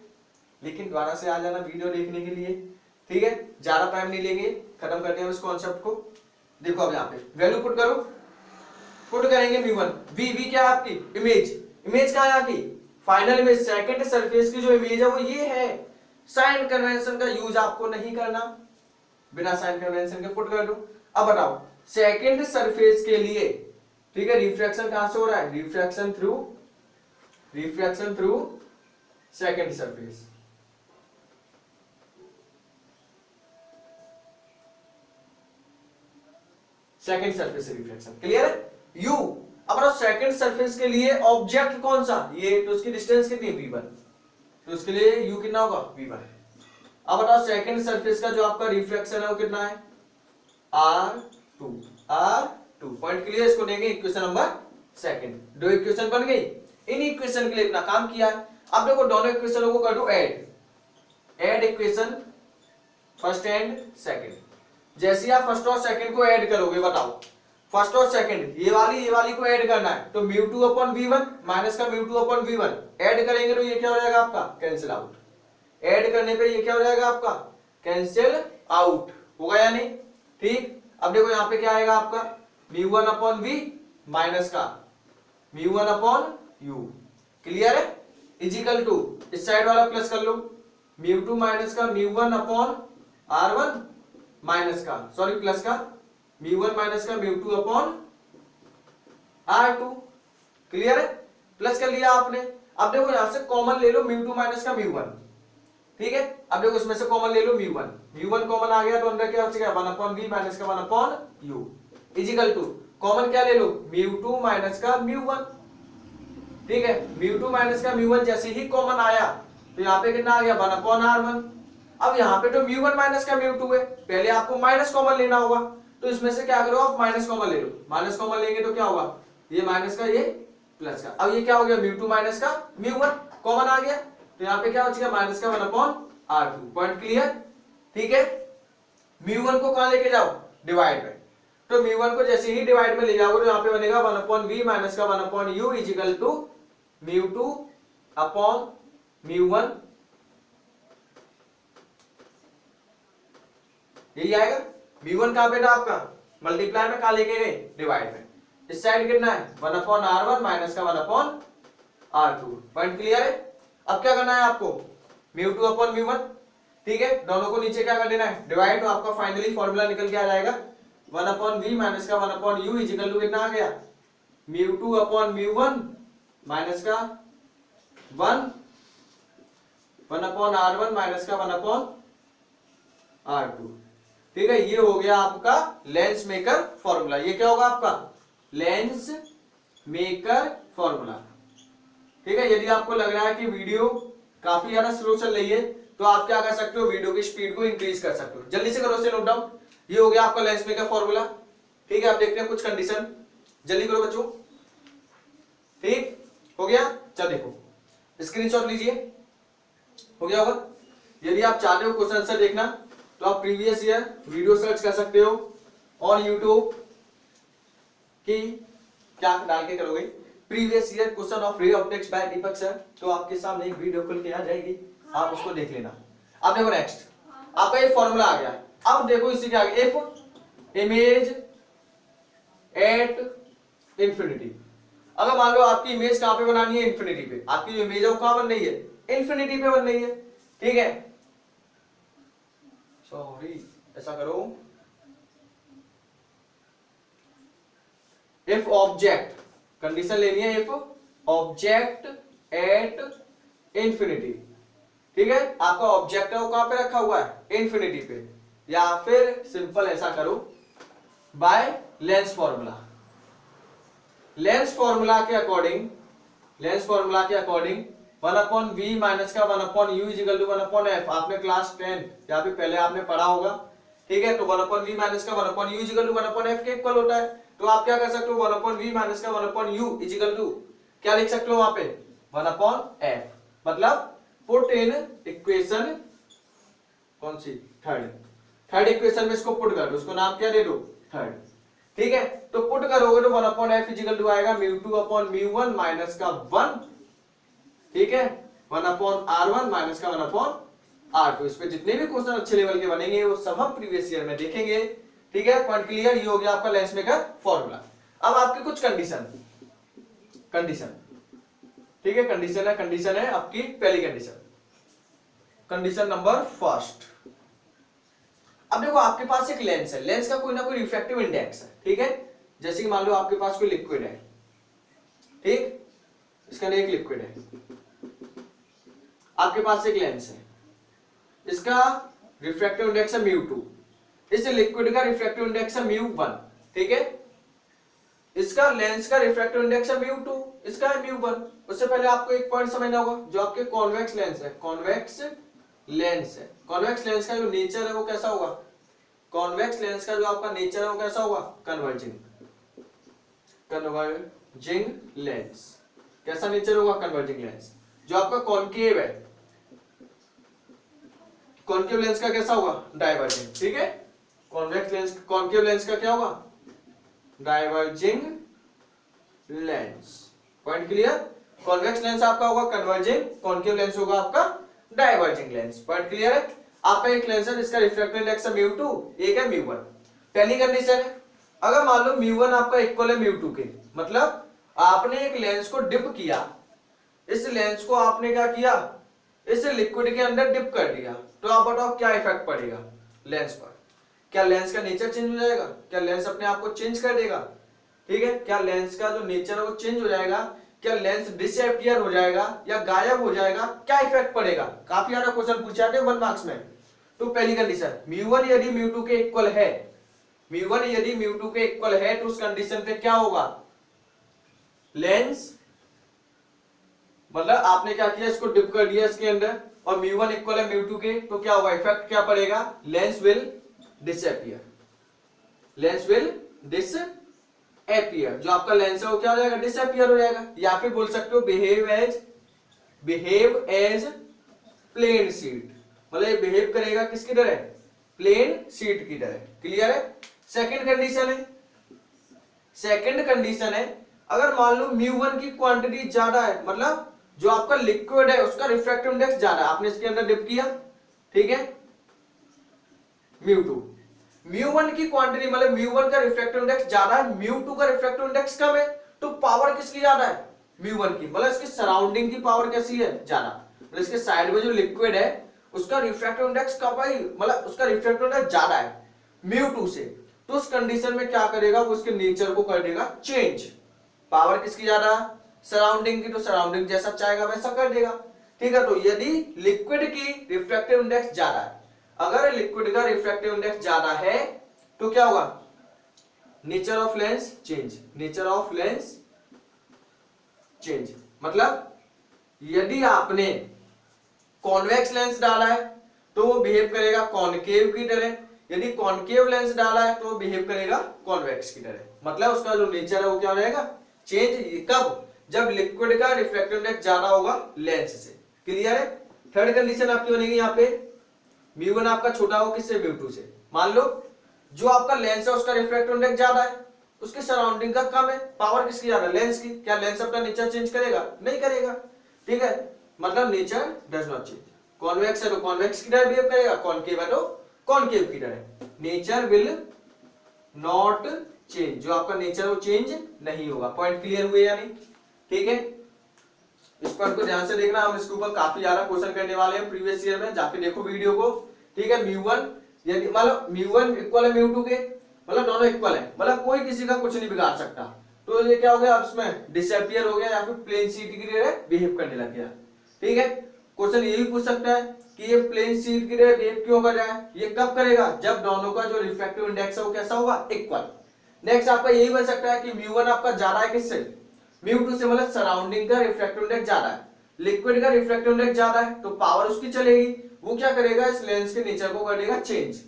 लेकिन दोबारा से आ जाना वीडियो देखने के लिए, ठीक है। ज्यादा टाइम नहीं लेंगे, खत्म करते हैं इस कॉन्सेप्ट को। देखो अब यहाँ पे वैल्यू पुट करो, पुट करेंगे μ1, V क्या है आपकी इमेज, इमेज कहाँ है आपकी फाइनल इमेज, सेकंड सरफेस की जो इमेज है वो ये है। साइन कन्वेंशन का यूज आपको नहीं करना, बिना साइन कन्वेंशन के पुट कर दो। अब बताओ सेकंड सरफेस के लिए, ठीक है, रिफ्रैक्शन कहां से हो रहा है, refraction through second surface, second surface से रिफ्रैक्शन। क्लियर है, U। अब बताओ सेकंड सरफेस के लिए ऑब्जेक्ट कौन सा, ये, तो उसकी डिस्टेंस कितनी है, V1, तो उसके लिए U कितना होगा, V1। अब बताओ सेकंड सरफेस का जो आपका रिफ्रैक्शन है वो कितना है, R2। पॉइंट क्लियर, इसको देंगे इक्वेशन नंबर सेकंड। दो इक्वेशन बन गई, इन इक्वेशन के लिए इतना काम किया है। अब देखो दोनों इक्वेशनों को कर दो add equation first and second. जैसे आप फर्स्ट और सेकंड को ऐड करोगे, बताओ फर्स्ट और सेकंड, ये वाली को ऐड करना है, तो μ2 अपॉन V1 माइनस का μ2 अपॉन V1 ऐड करेंगे तो ये क्या हो जाएगा आपका, कैंसिल आउट। ऐड करने पे ये क्या हो जाएगा आपका, कैंसिल आउट होगा या नहीं, ठीक। अब देखो यहाँ पे क्या आएगा आपका, μ1 अपॉन V माइनस का μ1 अपॉन U। क्लियर है, इजिकल टू इस साइड वाला प्लस कर लो, μ2 माइनस का μ1 अपॉन R1 माइनस का, सॉरी प्लस का μ1 माइनस का μ2 अपॉन R2। क्लियर है, प्लस कर लिया आपने। अब देखो यहां से कॉमन ले लो μ2 माइनस का μ1, ठीक है। अब देखो इसमें से कॉमन ले लो म्यू वन कॉमन आ गया तो अंदर क्या बचेगा 1 अपॉन वी माइनस का 1 upon u is equal to common क्या ले लो म्यू टू माइनस का म्यू वन। ठीक है, म्यू टू माइनस का म्यू वन जैसे ही कॉमन आया तो यहाँ पे कितना आ गया 1 अपॉन आर वन। अब यहाँ पे तो म्यू वन माइनस का म्यू टू है, पहले आपको माइनस कॉमन लेना होगा, तो इसमें से क्या करो आप माइनस कॉमन ले लो। माइनस कॉमन लेंगे तो क्या होगा ये माइनस का ये प्लस का। अब ये क्या हो गया म्यू टू माइनस का म्यू वन कॉमन आ गया तो यहाँ पे क्या बचेगा माइनस का 1 upon r two. Point clear. ठीक है, म्यू वन को कहां लेके जाओ डिवाइड में, तो म्यू वन को जैसे ही डिवाइड में ले जाओगे तो यहाँ पे बनेगा 1 अपॉन वी माइनस का 1 upon u is equal to mu two upon mu one. यही आएगा। म्यू वन कहां पे था आपका मल्टीप्लाई में, कहां लेके गए डिवाइड में। इस साइड कितना है 1 अपॉन आर वन माइनस का 1 upon r two. Point clear है। अब क्या करना है आपको mu two upon mu one. ठीक है, दोनों को नीचे क्या कर देना है डिवाइड, तो आपका फाइनली फॉर्मूला निकल के आ जाएगा 1 अपॉन वी माइनस का 1 अपॉन यू इजिकल टू कितना आ गया mu two upon mu one minus का 1 अपॉन आर वन माइनस का 1 अपॉन आर टू। ठीक है, ये हो गया आपका लेंस मेकर फॉर्मूला। ये क्या होगा आपका लेंस मेकर फॉर्मूला। ठीक है, यदि आपको लग रहा है कि वीडियो काफी ज्यादा स्लो चल रही है तो आप क्या कर सकते हो वीडियो की स्पीड को इंक्रीज कर सकते हो। जल्दी से करो, से नोट डाउन। ये हो गया आपका लेंस मेकर फॉर्मूला। ठीक है, आप देखते हैं कुछ कंडीशन, जल्दी करो बच्चों। ठीक हो गया, चल देखो स्क्रीनशॉट लीजिए, हो गया होगा। यदि आप चाहते हो क्वेश्चन आंसर देखना तो आप प्रीवियस ईयर वीडियो सर्च कर सकते हो ऑन यूट्यूब की, क्या डाल के करोगे previous year question of ray optics by Deepak sir, तो आपके सामने एक वीडियो खुल के आ जाएगी, आप उसको देख लेना। अब देखो नेक्स्ट आपका ये फॉर्मूला आ गया। अब देखो इसी के आगे इफ इमेज एट इंफिनिटी। अगर मान लो आपकी इमेज कहां पे बनानी है इंफिनिटी पे, आपकी जो इमेज है वो कहां बन रही है इंफिनिटी पे बन रही है। ठीक है, सॉरी ऐसा करो इफ ऑब्जेक्ट, कंडीशन लेनी है इफ ऑब्जेक्ट एट इंफिनिटी। ठीक है, आपका ऑब्जेक्ट है वो कहां पे रखा हुआ है इंफिनिटी पे, या फिर सिंपल ऐसा करो by lens formula. Lens formula के अकॉर्डिंग 1 अपॉन वी माइनस का 1 upon u is equal to 1 upon f. आपने क्लास 10 या फिर पहले आपने पढ़ा होगा। ठीक है, तो 1 अपॉन वी माइनस का 1 upon u is equal to 1 upon f के इक्वल होता है। तो आप क्या कर सकते हो 1 अपॉन वी माइनस का 1 अपॉन यू इजिकल टू क्या लिख सकते हो वहां पे 1 अपॉन एफ, मतलब पुट इन इक्वेशन कौन सी थर्ड इक्वेशन में इसको पुट कर दो, उसको नाम क्या दे दो थर्ड। ठीक है, तो पुट करोगे तो 1 अपॉन एफ इजिकल टू आएगा mu two upon mu one minus का 1। ठीक है, 1 अपॉन आर वन माइनस का 1 अपॉन आर टू। इस पे जितने भी क्वेश्चन अच्छे लेवल के बनेंगे वो सब हम प्रीवियस ईयर में देखेंगे। ठीक है, पॉइंट क्लियर। ये हो गया आपका लेंस मेकर फॉर्मूला। अब आपके कुछ कंडीशन ठीक है, कंडीशन है आपकी पहली कंडीशन नंबर फर्स्ट। अब देखो आपके पास एक लेंस है, लेंस का कोई ना कोई रिफ्रैक्टिव इंडेक्स है। ठीक है, जैसे कि मान लो आपके पास कोई लिक्विड है, ठीक, इसका एक लिक्विड है, आपके पास एक लेंस है, इसका रिफ्रैक्टिव इंडेक्स है म्यू टू, इस लिक्विड का रिफ्रैक्टिव इंडेक्स है म्यू वन। ठीक है, इसका लेंस का रिफ्रैक्टिव इंडेक्स है म्यू टू, इसका है म्यू वन। उससे पहले आपको एक पॉइंट समझना होगा, जो आपके कॉन्वेक्स लेंस है, कॉन्वेक्स लेंस का जो नेचर है वो कैसा होगा, कॉन्वेक्स लेंस का जो आपका नेचर है वो कैसा होगा कन्वर्जिंग लेंस। कैसा नेचर होगा कन्वर्जिंग लेंस। जो आपका कॉन्केव है, कॉन्केव लेंस का कैसा होगा डाइवर्जिंग। ठीक है, कॉन्केव लेंस का क्या होगा diverging lens. Point clear. Convex lens आपका होगा कन्वर्जिंग, कॉन्केव लेंस होगा आपका डाइवर्जिंग लेंस। पॉइंट क्लियर है। आपका एक लेंस है जिसका रिफ्रैक्टिव इंडेक्स है म्यू टू, एक है म्यू वन। पहली कंडीशन है अगर मान लो म्यू वन आपका इक्वल है म्यू टू के, मतलब आपने एक लेंस को डिप किया, इस लेंस को आपने क्या किया इस लिक्विड के अंदर डिप कर दिया, तो आप बताओ क्या इफेक्ट पड़ेगा लेंस पर। क्या लेंस का नेचर चेंज हो जाएगा, क्या लेंस अपने आप को चेंज कर देगा। ठीक है, क्या लेंस का जो नेचर है वो चेंज हो जाएगा, क्या लेंस डिसअपियर हो जाएगा या गायब हो जाएगा, क्या इफेक्ट पड़ेगा? काफी सारा क्वेश्चन पूछे जाते हैं 1 मार्क्स में। तो पहली कंडीशन μ1 यदि μ2 के इक्वल है, μ1 यदि μ2 के इक्वल है तो उस कंडीशन पे क्या होगा? लेंस मतलब आपने क्या किया, इसको डिप कर दिया इसके अंदर और μ1 इक्वल है μ2 के, तो क्या होगा? इफेक्ट क्या पड़ेगा? Lens will disappear, lens will disappear, जो आपका लेंस है वो क्या हो जाएगा? डिसअपियर हो जाएगा। या फिर बोल सकते हो बिहेव एज प्लेन शीट, मतलब ये बिहेव करेगा किसकी तरह? प्लेन शीट की तरह। क्लियर है? सेकंड कंडीशन है अगर मान लो μ1 की क्वांटिटी ज्यादा है, मतलब जो आपका लिक्विड है उसका रिफ्रैक्टिव इंडेक्स ज्यादा है, आपने इसके अंदर डिप किया, ठीक है, μ1 की क्वांटिटी मतलब μ1 का रिफ्रैक्टिव इंडेक्स ज्यादा है, μ2 का रिफ्रैक्टिव इंडेक्स कम है, तो पावर किसकी ज्यादा है? μ1 की, मतलब इसकी सराउंडिंग की पावर कैसी है? ज्यादा, मतलब इसके साइड में जो लिक्विड है उसका रिफ्रैक्टिव इंडेक्स का भाई मतलब उसका रिफ्रैक्टिव इंडेक्स ज्यादा है μ2 से, तो उस कंडीशन में क्या करेगा? वो उसके नेचर को कर देगा चेंज। पावर किसकी ज्यादा? सराउंडिंग की, तो सराउंडिंग जैसा चाहेगा वैसा कर देगा। ठीक है, तो यदि लिक्विड की रिफ्रैक्टिव इंडेक्स ज्यादा है, अगर लिक्विड का रिफ्रैक्टिव इंडेक्स ज्यादा है तो क्या होगा? Nature of lens change, nature of lens change, मतलब यदि आपने कॉन्वेक्स लेंस डाला है तो वो बिहेव करेगा कॉनकेव की तरह, यदि कॉनकेव लेंस डाला है तो वो बिहेव करेगा कॉन्वेक्स की तरह, मतलब उसका जो नेचर है वो क्या हो जाएगा? चेंज। कब? जब लिक्विड का रिफ्रैक्टिव इंडेक्स ज्यादा होगा लेंस से। क्लियर है? थर्ड कंडीशन आपकी बनेगी यहाँ पे μ1 आपका छोटा हो किससे? μ2 से। मान लो जो आपका लेंस है उसका रिफ्रैक्टिव इंडेक्स ज्यादा है, उसके सराउंडिंग का कम है, पावर किसकी ज्यादा? लेंस की। क्या लेंस अपना नेचर चेंज करेगा? नहीं करेगा। ठीक है, मतलब nature does not change. Convex है तो कॉन्वेक्स की तरह बिहेव करेगा, कॉनकेव है तो कॉनकेव की तरह। नेचर विल नॉट चेंज, जो आपका नेचर वो चेंज नहीं होगा। पॉइंट क्लियर हुए या नहीं? ठीक है, इस पर को ध्यान से देखना, हम इसके ऊपर काफी ज्यादा क्वेश्चन करने वाले हैं प्रीवियस ईयर में, जाके देखो वीडियो को। ठीक है, μ1 यदि मतलब μ1 इक्वल है μ2 के, मतलब दोनों इक्वल है, मतलब कोई किसी का कुछ नहीं बिगाड़ सकता, तो ये क्या हो गया? अब इसमें डिसअपियर हो गया या फिर प्लेन शीट की तरह बिहेव करने लग गया। ठीक है, क्वेश्चन ये भी पूछ सकता है कि ये प्लेन शीट की तरह बिहेव क्यों कर रहा है? ये कब करेगा? जब दोनों का जो रिफ्रैक्टिव इंडेक्स है वो कैसा होगा? इक्वल। नेक्स्ट आपका यही बन सकता है कि μ1 आपका ज्यादा है किससे? μ2 से, मतलब सराउंडिंग का रिफ्रैक्टिव इंडेक्स ज्यादा है, लिक्विड का रिफ्रैक्टिव इंडेक्स ज्यादा है, तो पावर उसकी चलेगी, वो क्या करेगा? इस लेंस के नेचर को कर देगा चेंज।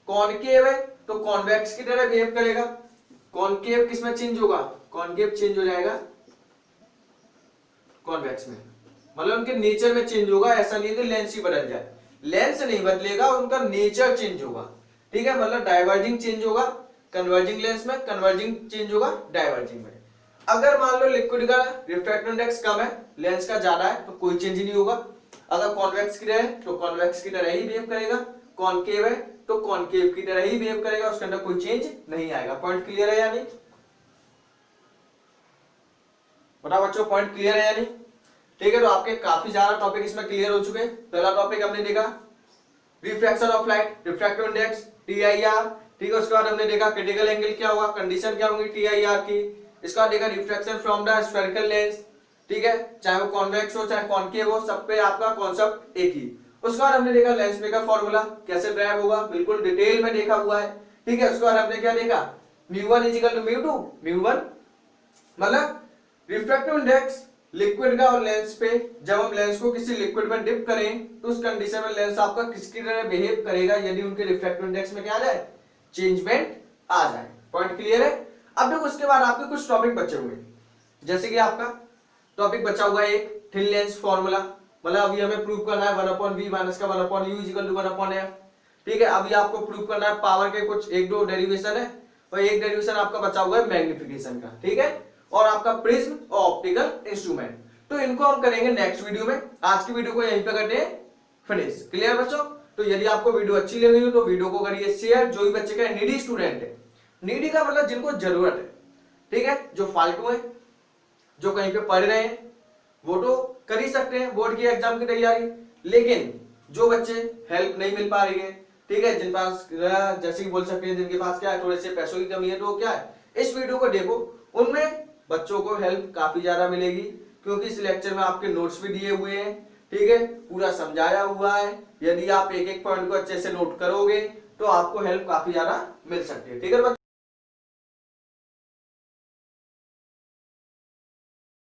कॉनकेव है तो कॉन्वेक्स की तरह बिहेव करेगा, कॉनकेव किसमें चेंज होगा? कॉनकेव चेंज हो जाएगा कॉन्वेक्स में, मतलब उनके नेचर में चेंज होगा। ऐसा नहीं है कि लेंस ही बदल जाए, लेंस नहीं बदलेगा, उनका नेचर चेंज होगा। ठीक है, मतलब डाइवर्जिंग चेंज होगा कन्वर्जिंग लेंस में, कन्वर्जिंग चेंज होगा डाइवर्जिंग में। अगर मान लो लिक्विड का रिफ्रैक्टिव इंडेक्स कम है, लेंस का ज्यादा है, तो कोई चेंज नहीं होगा। अगर कॉन्वेक्स की तरह है तो कॉन्वेक्स की तरह ही बिहेव करेगा, कॉनकेव है तो कॉनकेव की तरह ही बिहेव करेगा, उसके अंदर कोई चेंज नहीं आएगा। पॉइंट क्लियर है या नहीं? बताओ बच्चों, पॉइंट क्लियर है या नहीं? ठीक है, तो आपके काफी ज्यादा टॉपिक इसमें क्लियर हो चुके हैं। पहला टॉपिक हमने देखा refraction of light, refractive index TIR। ठीक है, उसके बाद हमने देखा क्रिटिकल एंगल क्या होगा, कंडीशन क्या होगी TIR की। इसके बाद देखा refraction from the spherical lens. ठीक है, चाहे वो कॉन्वेक्स हो चाहे कॉनकेव हो, सब पे आपका कॉन्सेप्ट एक ही। उसके बाद हमने देखा लेंस मेकर फॉर्मूला कैसे ड्राइव होगा, बिल्कुल डिटेल में देखा हुआ है। ठीक है, उसके बाद हमने क्या देखा μ1 इक्वल टू μ2। μ1 मतलब रिफ्रैक्टिव इंडेक्स लिक्विड का और लेंस पे, जब हम लेंस को किसी लिक्विड में डिप करें तो उस कंडीशन में लेंस आपका किसकी तरह बिहेव करेगा यदि उनके रिफ्रैक्टिव इंडेक्स में क्या आ जाए? चेंजमेंट आ जाए। पॉइंट क्लियर है? अब देखो उसके बाद आपके कुछ टॉपिक बचे हुए, जैसे कि आपका टॉपिक बचा हुआ है एक थिन लेंस फॉर्मूला, मतलब अभी हमें प्रूव करना है 1/v माइनस का 1/u इक्वल टू 1/f। ठीक है, अभी आपको प्रूव करना है पावर के कुछ एक दो डेरिवेशन है, और एक डेरिवेशन आपका बचा हुआ है मैग्निफिकेशन का। ठीक है, और आपका प्रिज्म और ऑप्टिकल इंस्ट्रूमेंट, तो इनको हम करेंगे नेक्स्ट वीडियो में। आज की वीडियो को यहीं पे करते हैं फिनिश। क्लियर बच्चों? तो यदि आपको वीडियो अच्छी लगी हो तो वीडियो को करिए शेयर। जो भी बच्चे का नीडी स्टूडेंट है, नीडी का मतलब जिनको जरूरत है, ठीक है, जो फालतू है, जो कहीं पे पढ़ रहे हैं, वो तो कर ही सकते हैं बोर्ड की एग्जाम की तैयारी, लेकिन जो बच्चे हेल्प नहीं मिल पा रही है, ठीक है, जिन पास जैसे कि बोल सकते हैं जिनके पास क्या है थोड़े से पैसों की कमी है, तो क्या है इस वीडियो को देखो, उनमें बच्चों को हेल्प काफी ज्यादा मिलेगी। क्योंकि इस लेक्चर में आपके नोट्स भी दिए हुए हैं, ठीक है, पूरा समझाया हुआ है। यदि आप एक एक पॉइंट को अच्छे से नोट करोगे तो आपको हेल्प काफी ज्यादा मिल सकती है, ठीक है बच्चों।